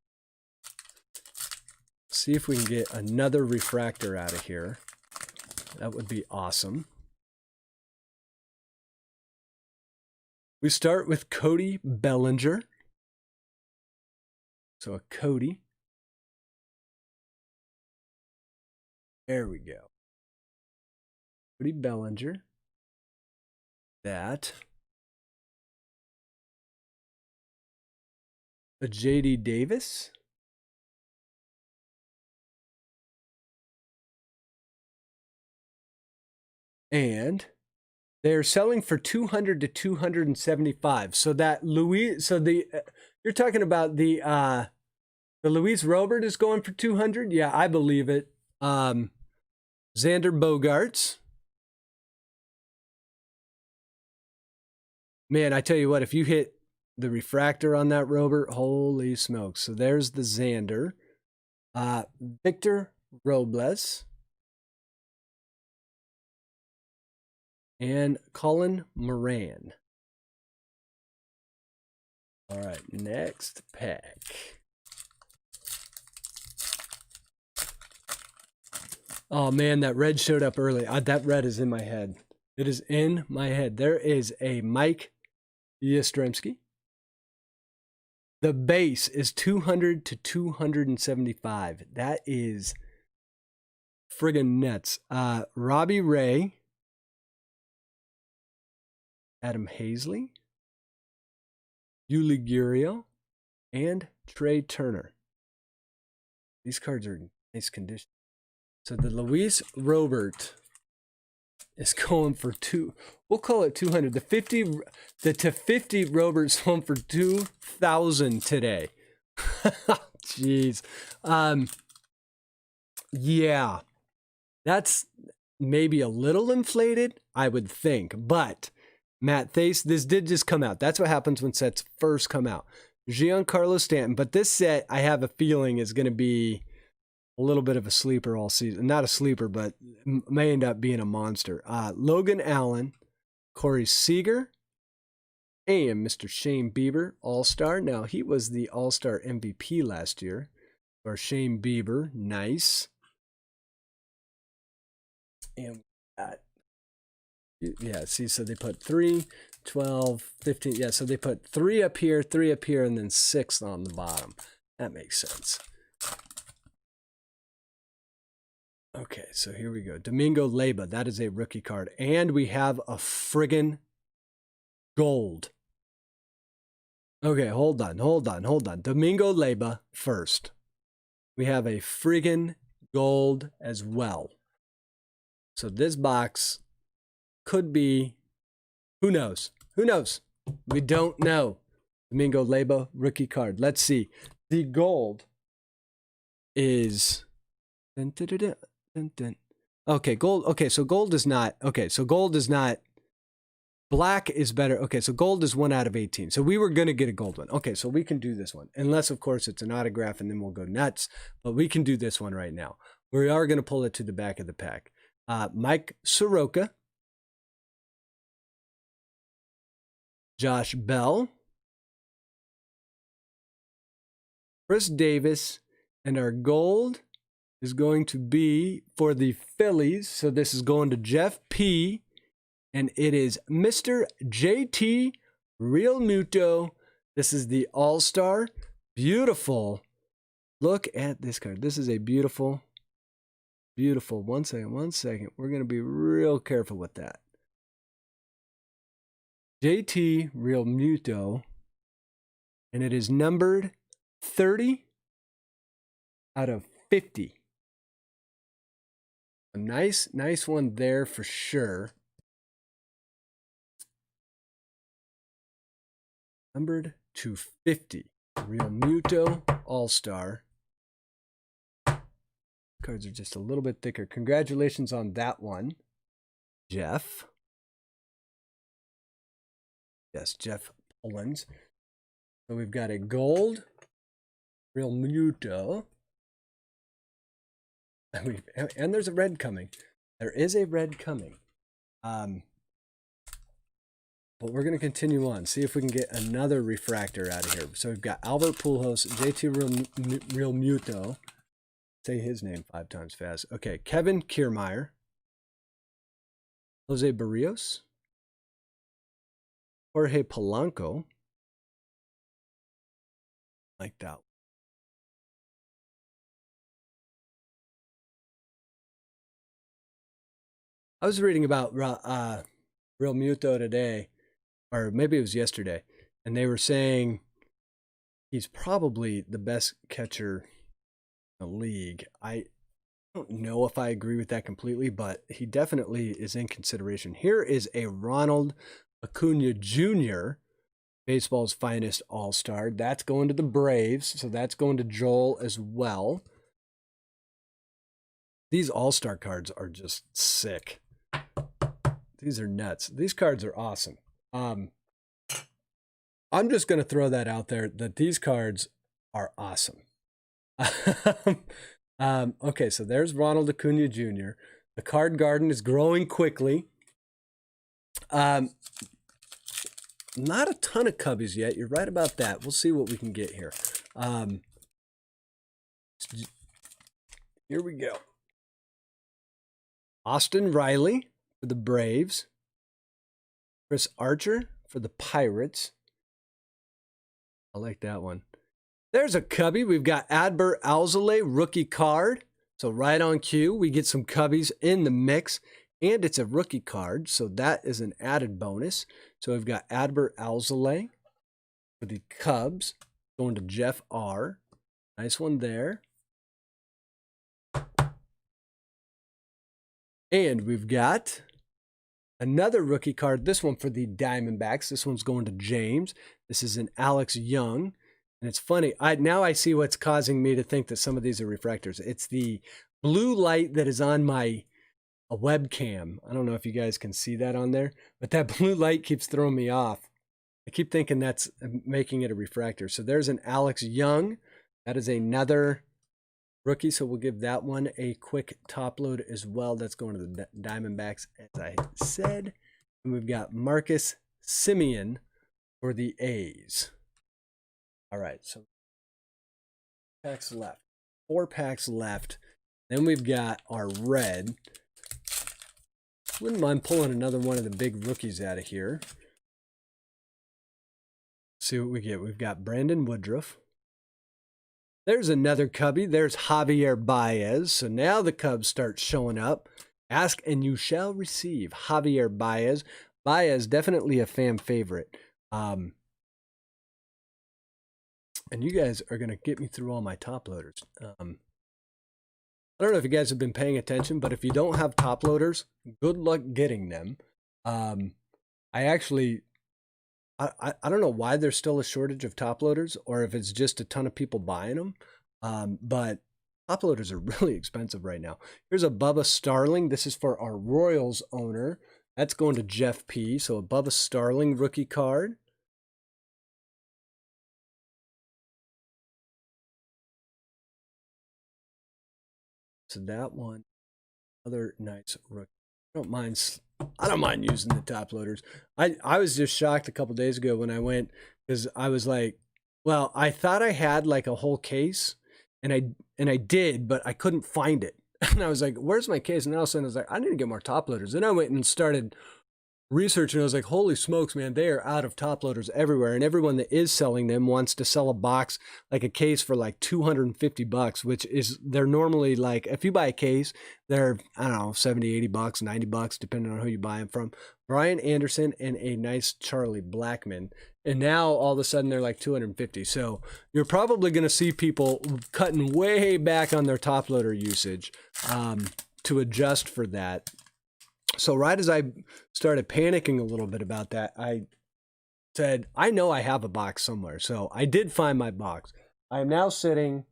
See if we can get another refractor out of here. That would be awesome. We start with Cody Bellinger. So a Cody. There we go. Cody Bellinger. That. A JD Davis. And they're selling for 200 to 275. So that Louis, so the you're talking about the Luis Robert is going for 200. Yeah, I believe it. Xander Bogaerts. Man, I tell you what, if you hit the refractor on that Robert, holy smokes. So there's the Xander. Victor Robles. And Colin Moran. All right, next pack. Oh, man, that red showed up early. That red is in my head. It is in my head. There is a Mike Yastrzemski. The base is 200 to 275. That is friggin' nuts. Robbie Ray. Adam Hazley. Yuli Gurriel. And Trey Turner. These cards are in nice condition. So the Luis Robert is going for we'll call it 200. The to 50 Robert's home for 2,000 today. Jeez. Yeah. That's maybe a little inflated, I would think. But Matt Thace, this did just come out. That's what happens when sets first come out. Giancarlo Stanton. But this set, I have a feeling, is going to be a little bit of a sleeper all season. Not a sleeper, but may end up being a monster. Logan Allen, Corey Seager, and Mr. Shane Bieber, All-Star. Now, he was the All-Star MVP last year. Or Shane Bieber, nice. And yeah, see, so they put 3, 12, 15. Yeah, so they put 3 up here, and then 6 on the bottom. That makes sense. Okay, so here we go. Domingo Leyba, that is a rookie card. And we have a friggin' gold. Okay, hold on. Domingo Leyba first. We have a friggin' gold as well. So this box could be, who knows? We don't know. Domingo Leyba, rookie card. Let's see. The gold is... Okay, gold. Okay, so gold is not. Okay, so gold is not. Black is better. Okay, so gold is 1 out of 18. So we were going to get a gold one. Okay, so we can do this one. Unless, of course, it's an autograph and then we'll go nuts. But we can do this one right now. We are going to pull it to the back of the pack. Mike Soroka. Josh Bell. Chris Davis. And our gold is going to be for the Phillies. So this is going to Jeff P. And it is Mr. JT Real Muto. This is the All-Star. Beautiful. Look at this card. This is a beautiful, beautiful. One second. We're going to be real careful with that. JT Real Muto. And it is numbered 30 out of 50. A nice one there for sure. Numbered to 50. Real Muto All-Star. Cards are just a little bit thicker. Congratulations on that one, Jeff. Yes, Jeff Pullins. So we've got a gold Real Muto. And there's a red coming. There is a red coming. But we're going to continue on. See if we can get another refractor out of here. So we've got Albert Pujols, JT Real Muto. Say his name 5 times fast. Okay, Kevin Kiermaier. Jose Barrios. Jorge Polanco. Like that. I was reading about Real Muto today, or maybe it was yesterday, and they were saying he's probably the best catcher in the league. I don't know if I agree with that completely, but he definitely is in consideration. Here is a Ronald Acuna Jr., baseball's finest all-star. That's going to the Braves, so that's going to Joel as well. These all-star cards are just sick. These are nuts. These cards are awesome. I'm just going to throw that out there that these cards are awesome. Okay, so there's Ronald Acuna Jr. The card garden is growing quickly. Not a ton of cubbies yet. You're right about that. We'll see what we can get here. Here we go. Austin Riley for the Braves. Chris Archer for the Pirates. I like that one. There's a cubby. We've got Adbert Alzolay, rookie card. So right on cue, we get some cubbies in the mix. And it's a rookie card, so that is an added bonus. So we've got Adbert Alzolay for the Cubs. Going to Jeff R. Nice one there. And we've got another rookie card. This one for the Diamondbacks. This one's going to James. This is an Alex Young. And it's funny. Now I see what's causing me to think that some of these are refractors. It's the blue light that is on my webcam. I don't know if you guys can see that on there, but that blue light keeps throwing me off. I keep thinking that's making it a refractor. So there's an Alex Young. That is another rookie, so we'll give that one a quick top load as well. That's going to the Diamondbacks, as I said. And we've got Marcus Semien for the A's. All right, so packs left. 4 packs left. Then we've got our red. Wouldn't mind pulling another one of the big rookies out of here. See what we get. We've got Brandon Woodruff. There's another Cubby. There's Javier Baez. So now the Cubs start showing up. Ask and you shall receive. Javier Baez. Baez, definitely a fan favorite. And you guys are going to get me through all my top loaders. I don't know if you guys have been paying attention, but if you don't have top loaders, good luck getting them. I don't know why there's still a shortage of top loaders or if it's just a ton of people buying them. But top loaders are really expensive right now. Here's a Bubba Starling. This is for our Royals owner. That's going to Jeff P. So a Bubba Starling rookie card. So that one, other nice rookie. I don't mind using the top loaders. I was just shocked a couple days ago when I went, because I was like, well, I thought I had like a whole case, and I did, but I couldn't find it. And I was like, where's my case? And all of a sudden I was like, I need to get more top loaders. Then I went and started researching. I was like, holy smokes, man, they are out of top loaders everywhere. And everyone that is selling them wants to sell a box, like a case for like $250, which is, they're normally like, if you buy a case, they're, I don't know, 70, 80 bucks, 90 bucks, depending on who you buy them from. Brian Anderson and a nice Charlie Blackmon. And now all of a sudden they're like 250. So you're probably going to see people cutting way back on their top loader usage to adjust for that. So right as I started panicking a little bit about that, I said, I know I have a box somewhere. So I did find my box. I'm now sitting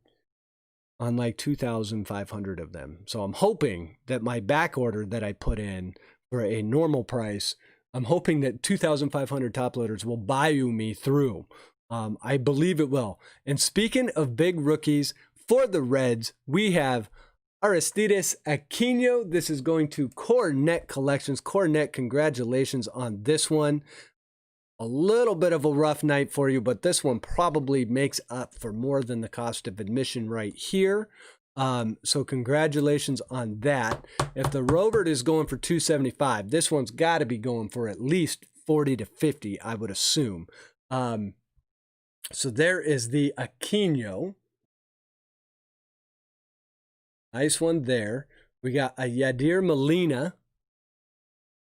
on like 2,500 of them. So I'm hoping that my back order that I put in for a normal price, I'm hoping that 2,500 top loaders will buy me through. I believe it will. And speaking of big rookies, for the Reds, we have Aristides Aquino. This is going to Cornette Collections. Cornette, congratulations on this one. A little bit of a rough night for you, but this one probably makes up for more than the cost of admission right here. So congratulations on that. If the Robert is going for $275, this one's got to be going for at least 40 to 50, I would assume. So there is the Aquino. Nice one there. We got a Yadier Molina,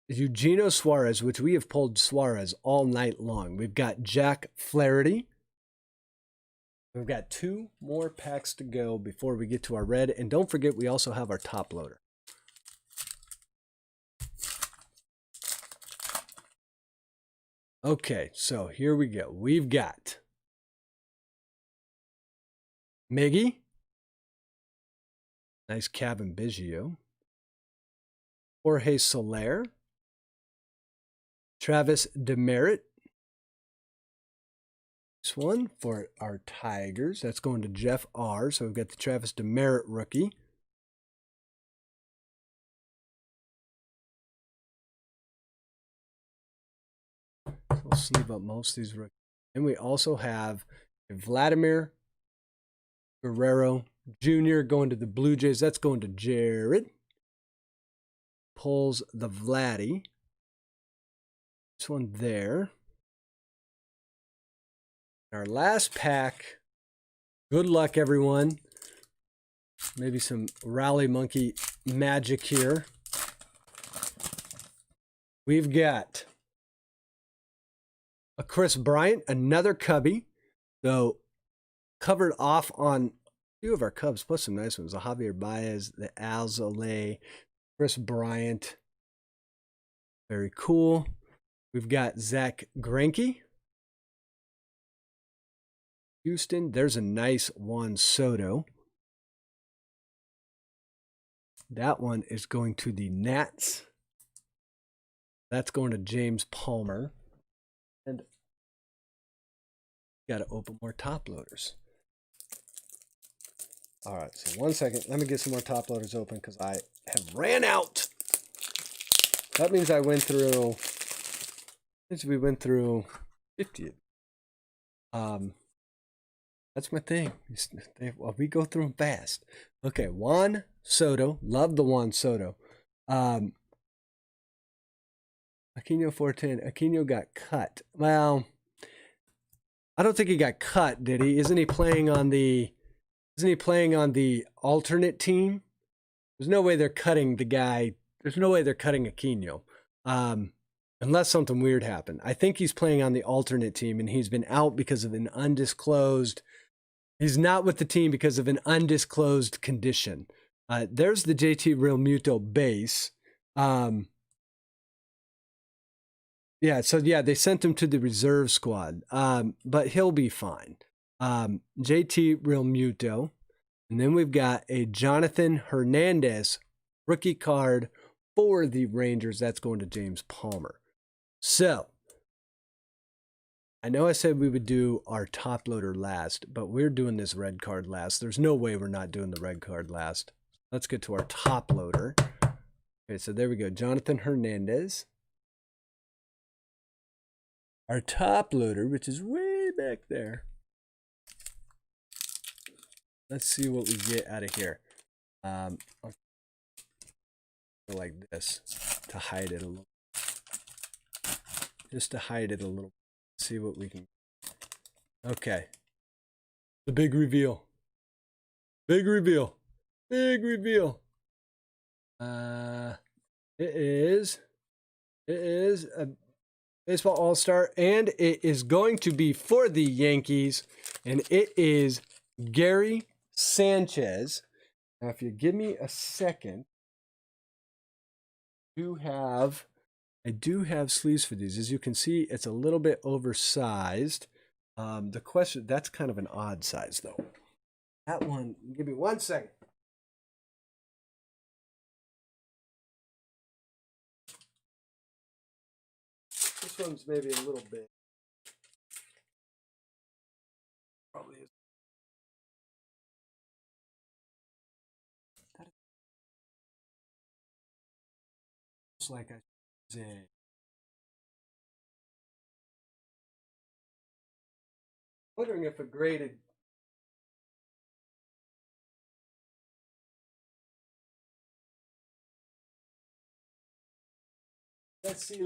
Eugenio Suarez, which we have pulled Suarez all night long. We've got Jack Flaherty. We've got 2 more packs to go before we get to our red. And don't forget, we also have our top loader. Okay, so here we go. We've got Miggy. Nice Kevin Biggio. Jorge Soler. Travis Demerit. This one for our Tigers. That's going to Jeff R. So we've got the Travis Demerit rookie. So we'll sleeve up most of these rookies. And we also have Vladimir Guerrero Jr. going to the Blue Jays. That's going to Jared. Pulls the Vladdy. This one there. Our last pack. Good luck, everyone. Maybe some Rally Monkey magic here. We've got a Chris Bryant, another Cubby. So covered off on a few of our Cubs, plus some nice ones. The Javier Baez, the Alzolay, Chris Bryant. Very cool. We've got Zach Greinke. Houston. There's a nice Juan Soto. That one is going to the Nats. That's going to James Palmer. And got to open more top loaders. All right, so 1 second. Let me get some more top loaders open because I have ran out. That means I went through. We went through 50. That's my thing. We go through them fast. Okay, Juan Soto. Love the Juan Soto. Aquino 410. Aquino got cut. Well, I don't think he got cut, did he? Isn't he playing on the alternate team? There's no way they're cutting the guy. There's no way they're cutting Aquino. Unless something weird happened. I think he's playing on the alternate team and he's been out because of an undisclosed. He's not with the team because of an undisclosed condition. There's the JT Real Muto base. They sent him to the reserve squad. But he'll be fine. JT Real Muto. And then we've got a Jonathan Hernandez rookie card for the Rangers. That's going to James Palmer. So, I know I said we would do our top loader last, but we're doing this red card last. There's no way we're not doing the red card last. Let's get to our top loader. Okay, so there we go. Jonathan Hernandez. Our top loader, which is way back there. Let's see what we get out of here. I'll go like this to hide it a little. Just to hide it a little. See what we can. Okay. The big reveal. Big reveal. Big reveal. It is a baseball all-star, and it is going to be for the Yankees, and it is Gary Sanchez. Now, if you give me a second, I do have sleeves for these. As you can see, it's a little bit oversized. The question, that's kind of an odd size, though. That one, give me 1 second. This one's maybe a little bit. Probably is. Just like I said. Wondering if a graded. Let's see.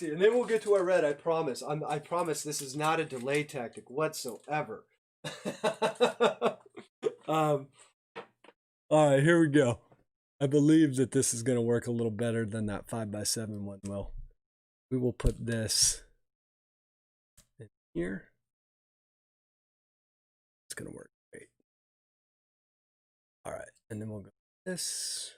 And then we'll get to our red, I promise. I promise this is not a delay tactic whatsoever. All right, here we go. I believe that this is going to work a little better than that 5x7 one will. We will put this in here. It's going to work great. All right, and then we'll go like this.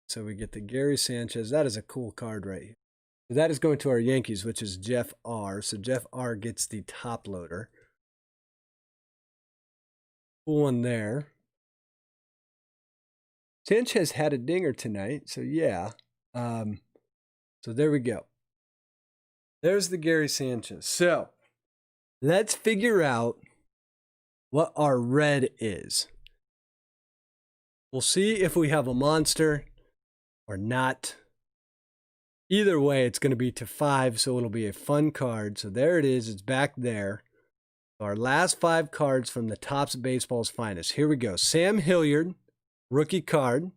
So we get the Gary Sanchez. That is a cool card right here. So that is going to our Yankees, which is Jeff R. So Jeff R gets the top loader. Cool one there. Sanchez had a dinger tonight, so yeah. So there we go. There's the Gary Sanchez. So let's figure out what our red is. We'll see if we have a monster or not. Either way, it's going to be to 5, so it'll be a fun card. So there it is. It's back there. Our last 5 cards from the Topps Baseball's finest. Here we go. Sam Hilliard, rookie card.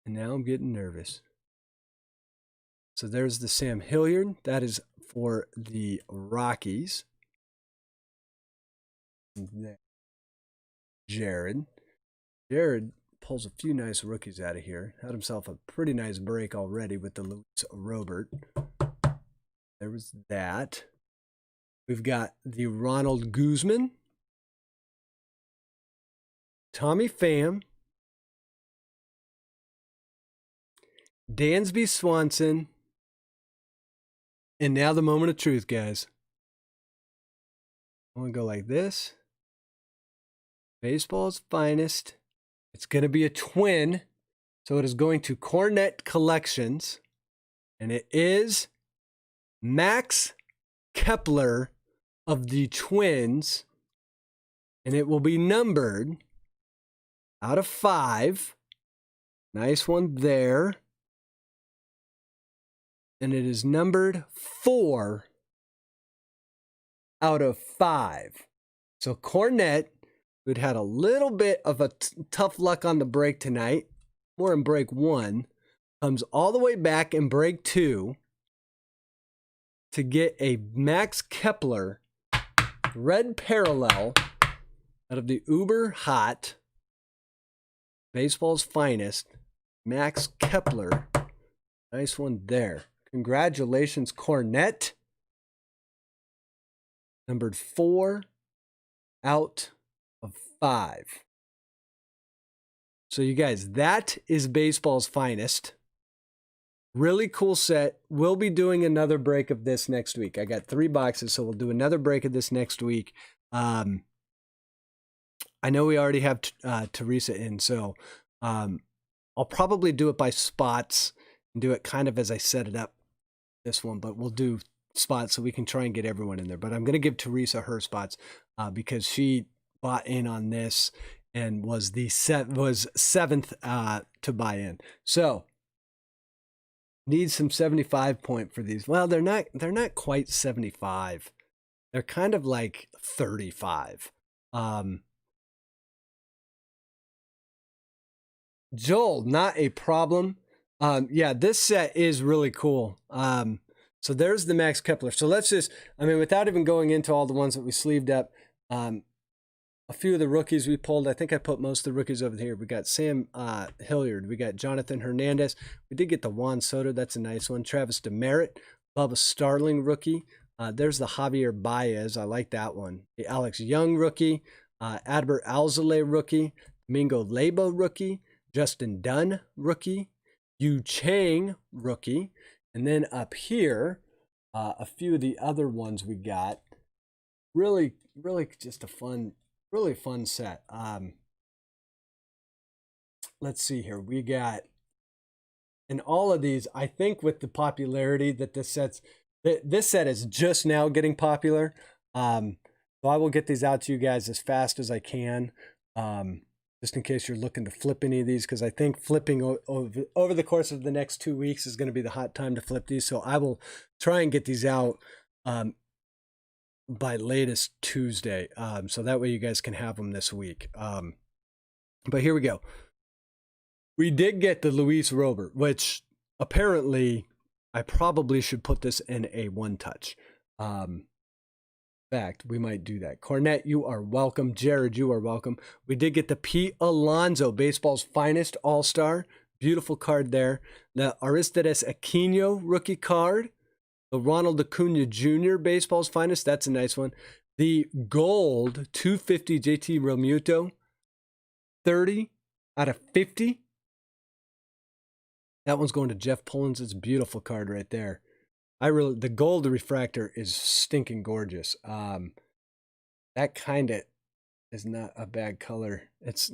And now I'm getting nervous. So there's the Sam Hilliard. That is for the Rockies. And there. Jared pulls a few nice rookies out of here. Had himself a pretty nice break already with the Luis Robert. There was that. We've got the Ronald Guzman. Tommy Pham, Dansby Swanson, and now the moment of truth, guys. I'm going to go like this. Baseball's finest. It's going to be a twin. So it is going to Cornette Collections. And it is Max Kepler of the Twins. And it will be numbered out of 5. Nice one there. And it is numbered 4 out of 5. So Cornette, who'd had a little bit of a tough luck on the break tonight, more in break 1, comes all the way back in break 2 to get a Max Kepler red parallel out of the uber hot baseball's finest, Max Kepler. Nice one there. Congratulations, Cornette. Numbered 4 out of 5. So you guys, that is baseball's finest. Really cool set. We'll be doing another break of this next week. I got 3 boxes, so we'll do another break of this next week. I know we already have Teresa in, so I'll probably do it by spots and do it kind of as I set it up, this one, but we'll do spots so we can try and get everyone in there. But I'm going to give Teresa her spots because she bought in on this and was the 7th to buy in. So need some 75 point for these. Well, they're not quite 75. They're kind of like 35. Joel, not a problem. Yeah, this set is really cool. So there's the Max Kepler. So let's just, I mean, without even going into all the ones that we sleeved up, a few of the rookies we pulled. I think I put most of the rookies over here. We got Sam Hilliard. We got Jonathan Hernandez. We did get the Juan Soto. That's a nice one. Travis DeMeritt. Bubba Starling rookie. There's the Javier Baez. I like that one. The Alex Young rookie. Adbert Alzolay rookie. Domingo Lebo rookie. Justin Dunn rookie. Yu Chang rookie. And then up here, a few of the other ones we got. Really just a really fun set. Let's see here. We got, in all of these, I think with the popularity that this set is just now getting popular. So I will get these out to you guys as fast as I can. Just in case you're looking to flip any of these, because I think flipping over the course of the next 2 weeks is going to be the hot time to flip these. So I will try and get these out by latest Tuesday, so that way you guys can have them this week. But here we go. We did get the Luis Robert, which apparently I probably should put this in a one-touch. Fact, we might do that. Cornette, you are welcome. Jared, you are welcome. We did get the P. Alonso, baseball's finest all-star. Beautiful card there. The Aristides Aquino rookie card. The Ronald Acuna Jr., baseball's finest. That's a nice one. The gold 250 JT Realmuto. 30 out of 50. That one's going to Jeff Pullins. It's a beautiful card right there. The gold refractor is stinking gorgeous. That kind of is not a bad color. It's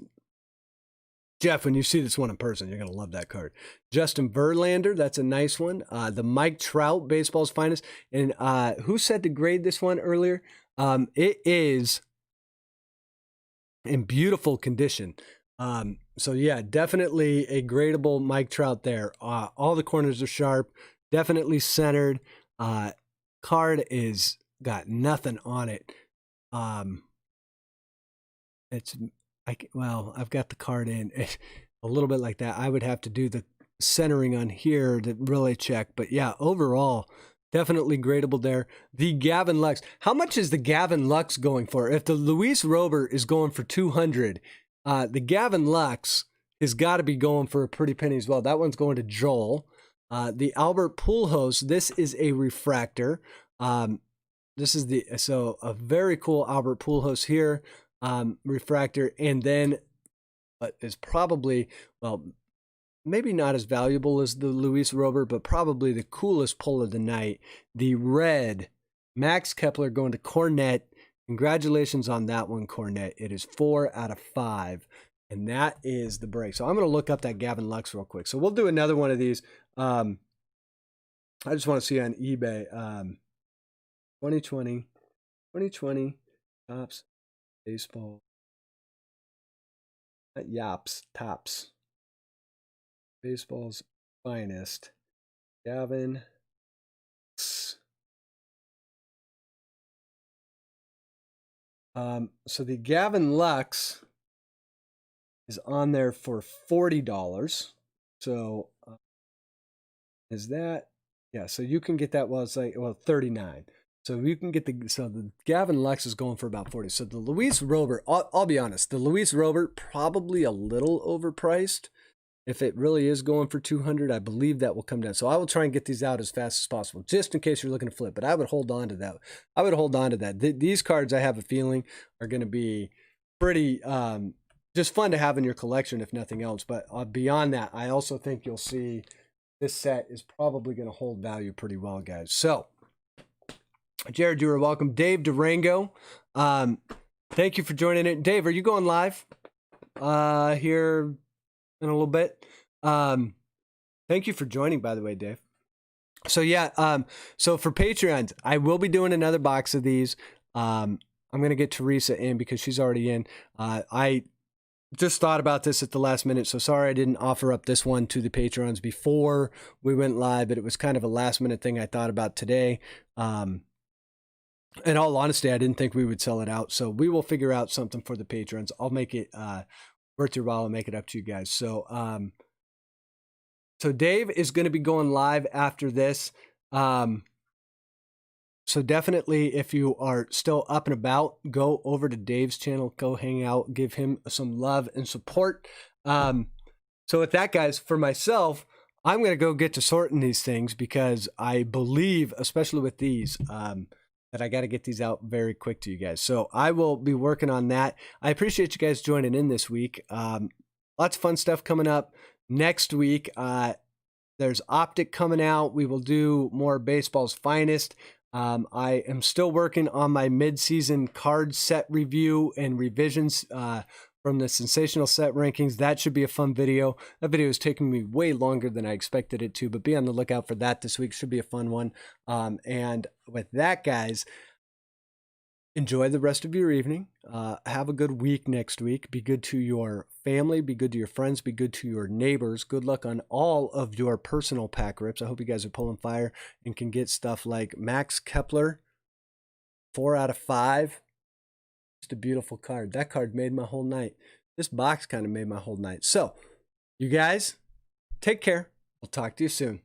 Jeff, when you see this one in person, you're going to love that card. Justin Verlander, that's a nice one. The Mike Trout, baseball's finest. And who said to grade this one earlier? It is in beautiful condition. So yeah, definitely a gradable Mike Trout there. All the corners are sharp. Definitely centered. Card is got nothing on it. I've got the card in a little bit like that. I would have to do the centering on here to really check. But yeah, overall, definitely gradable there. The Gavin Lux. How much is the Gavin Lux going for? If the Luis Robert is going for 200, the Gavin Lux has got to be going for a pretty penny as well. That one's going to Joel. The Albert Pujols, this is a refractor. This is a very cool Albert Pujols here, refractor. And then but is probably, well, maybe not as valuable as the Luis Robert, but probably the coolest pull of the night. The red Max Kepler going to Cornette. Congratulations on that one, Cornette. It is 4 out of 5. And that is the break. So I'm going to look up that Gavin Lux real quick. So we'll do another one of these. I just want to see on eBay. 2020 Topps baseball. Topps baseball's finest. Gavin. So the Gavin Lux is on there for $40. So is that, yeah, so you can get that, well, it's like, well, 39. So you can get the Gavin Lux is going for about 40. So the Luis Robert, I'll be honest, the Luis Robert probably a little overpriced. If it really is going for 200, I believe that will come down. So I will try and get these out as fast as possible, just in case you're looking to flip. But I would hold on to that. I would hold on to that. These cards, I have a feeling, are going to be pretty just fun to have in your collection, if nothing else. But beyond that, I also think you'll see this set is probably going to hold value pretty well, guys. So, Jared, you are welcome. Dave Durango, thank you for joining it. Dave, are you going live here in a little bit? Thank you for joining, by the way, Dave. So yeah, so for Patreons, I will be doing another box of these. I'm gonna get Teresa in because she's already in. I just thought about this at the last minute, so sorry I didn't offer up this one to the Patreons before we went live, but it was kind of a last minute thing I thought about today. In all honesty, I didn't think we would sell it out, so we will figure out something for the Patrons. I'll make it worth your while and make it up to you guys. So, so Dave is going to be going live after this. So definitely, if you are still up and about, go over to Dave's channel, go hang out, give him some love and support. So with that, guys, for myself, I'm going to go get to sorting these things because I believe, especially with these, that I got to get these out very quick to you guys. So I will be working on that. I appreciate you guys joining in this week. Lots of fun stuff coming up next week. There's Optic coming out. We will do more baseball's finest. I am still working on my mid-season card set review and revisions from the sensational set rankings. That should be a fun video. That video is taking me way longer than I expected it to, but be on the lookout for that this week. Should be a fun one. And with that, guys, enjoy the rest of your evening. Have a good week next week. Be good to your family. Be good to your friends. Be good to your neighbors. Good luck on all of your personal pack rips. I hope you guys are pulling fire and can get stuff like Max Kepler, 4 out of 5. Just a beautiful card. That card made my whole night. This box kind of made my whole night. So, you guys, take care. We'll talk to you soon.